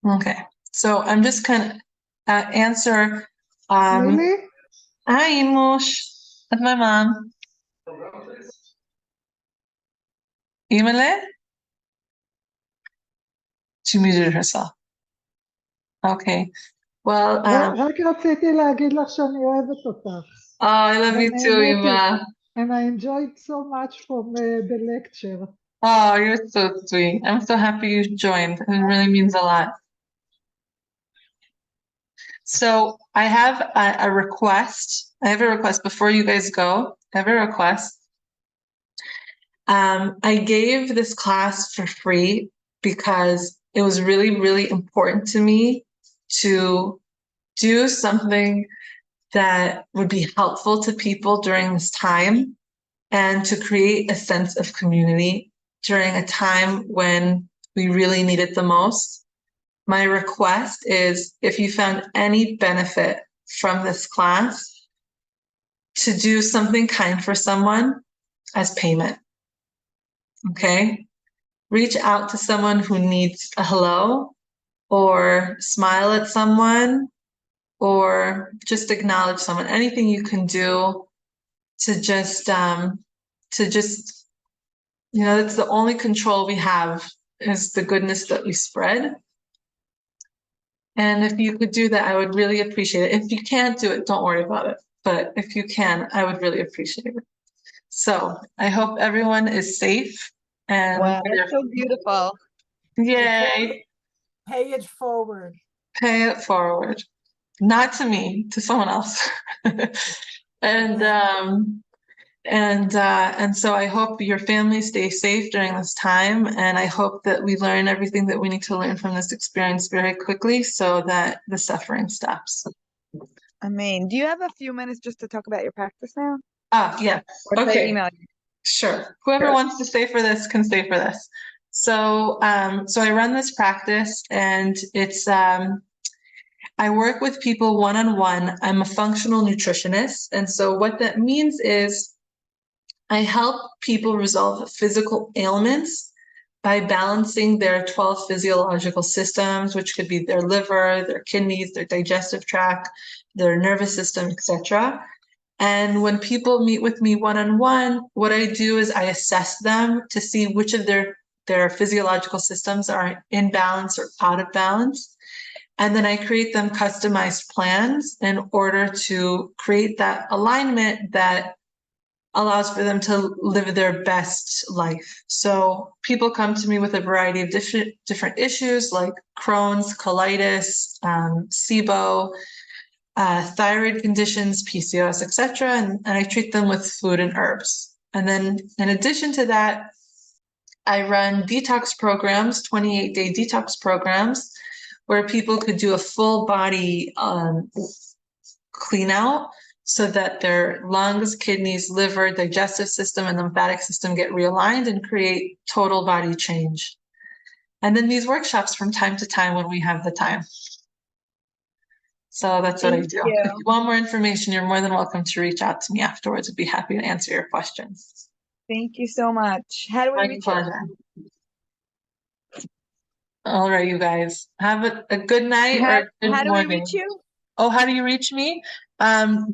Okay, so I'm just gonna answer. Lily? Hi, Imush. That's my mom. Imale? She muted herself. Okay. Well, רק רציתי להגיד לך שאני אוהבת אותך. Oh, I love you too, Ima. And I enjoyed so much from the lecture. Oh, you're so sweet. I'm so happy you joined. It really means a lot. So I have a request. I have a request before you guys go. I have a request. I gave this class for free because it was really, really important to me to do something that would be helpful to people during this time and to create a sense of community during a time when we really need it the most. My request is, if you found any benefit from this class, to do something kind for someone as payment. Okay? Reach out to someone who needs a hello, or smile at someone, or just acknowledge someone. Anything you can do to just, it's the only control we have is the goodness that we spread. And if you could do that, I would really appreciate it. If you can't do it, don't worry about it. But if you can, I would really appreciate it. So I hope everyone is safe. And Wow, that's so beautiful. Yay. Pay it forward. Pay it forward. Not to me, to someone else. And so I hope your family stays safe during this time, and I hope that we learn everything that we need to learn from this experience very quickly so that the suffering stops. I mean, do you have a few minutes just to talk about your practice now? Yeah. Or should I Okay. email you? Sure. Whoever Sure. wants to stay for this can stay for this. So, so I run this practice, and it's I work with people one-on-one. I'm a functional nutritionist, and so what that means is I help people resolve physical ailments by balancing their 12 physiological systems, which could be their liver, their kidneys, their digestive tract, their nervous system, etc. And when people meet with me one-on-one, what I do is I assess them to see which of their physiological systems are in balance or out of balance. And then I create them customized plans in order to create that alignment that allows for them to live their best life. So people come to me with a variety of different issues like Crohn's, colitis, SIBO, thyroid conditions, PCOS, etc., and I treat them with food and herbs. And then in addition to that, I run detox programs, 28-day detox programs, where people could do a full body clean out so that their lungs, kidneys, liver, digestive system, and lymphatic system get realigned and create total body change. And then these workshops from time to time when we have the time. So that's what I do. you. If you want more information, you're more than welcome to reach out to me afterwards. I'd be happy to answer your questions. Thank you so much. How do we My reach you? pleasure. All right, you guys. Have a good night or a good How do we morning. reach you? Oh, how do you reach me? How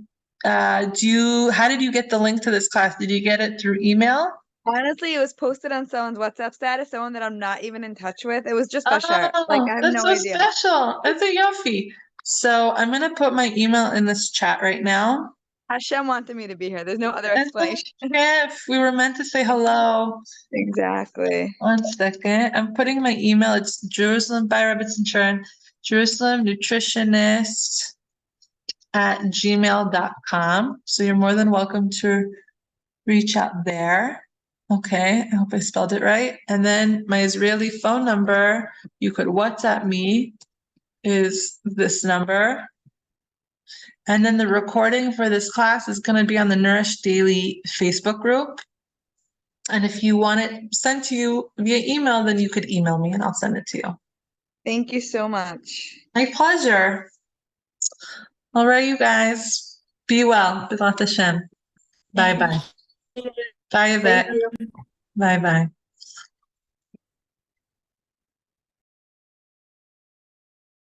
did you get the link to this class? Did you get it through email? Honestly, it was posted on someone's WhatsApp status, someone that I'm not even in touch with. It was just Bashar. Like, I have That's no so idea. special. That's a yofi. So I'm gonna put my email in this chat right now. Hashem wanted me to be here. There's no other And explanation. if we were meant to say hello. Exactly. 1 second. I'm putting my email. It's Jerusalem by Robertson Churn, Jerusalem Nutritionist at gmail.com. So you're more than welcome to reach out there. Okay, I hope I spelled it right. And then my Israeli phone number, you could WhatsApp me, is this number. And then the recording for this class is going to be on the Nourish Daily Facebook group. And if you want it sent to you via email, then you could email me and I'll send it to you. Thank you so much. My pleasure. All right, you guys. Be well. B'ezrat Hashem. Bye-bye. Bye, Yvette. Bye-bye.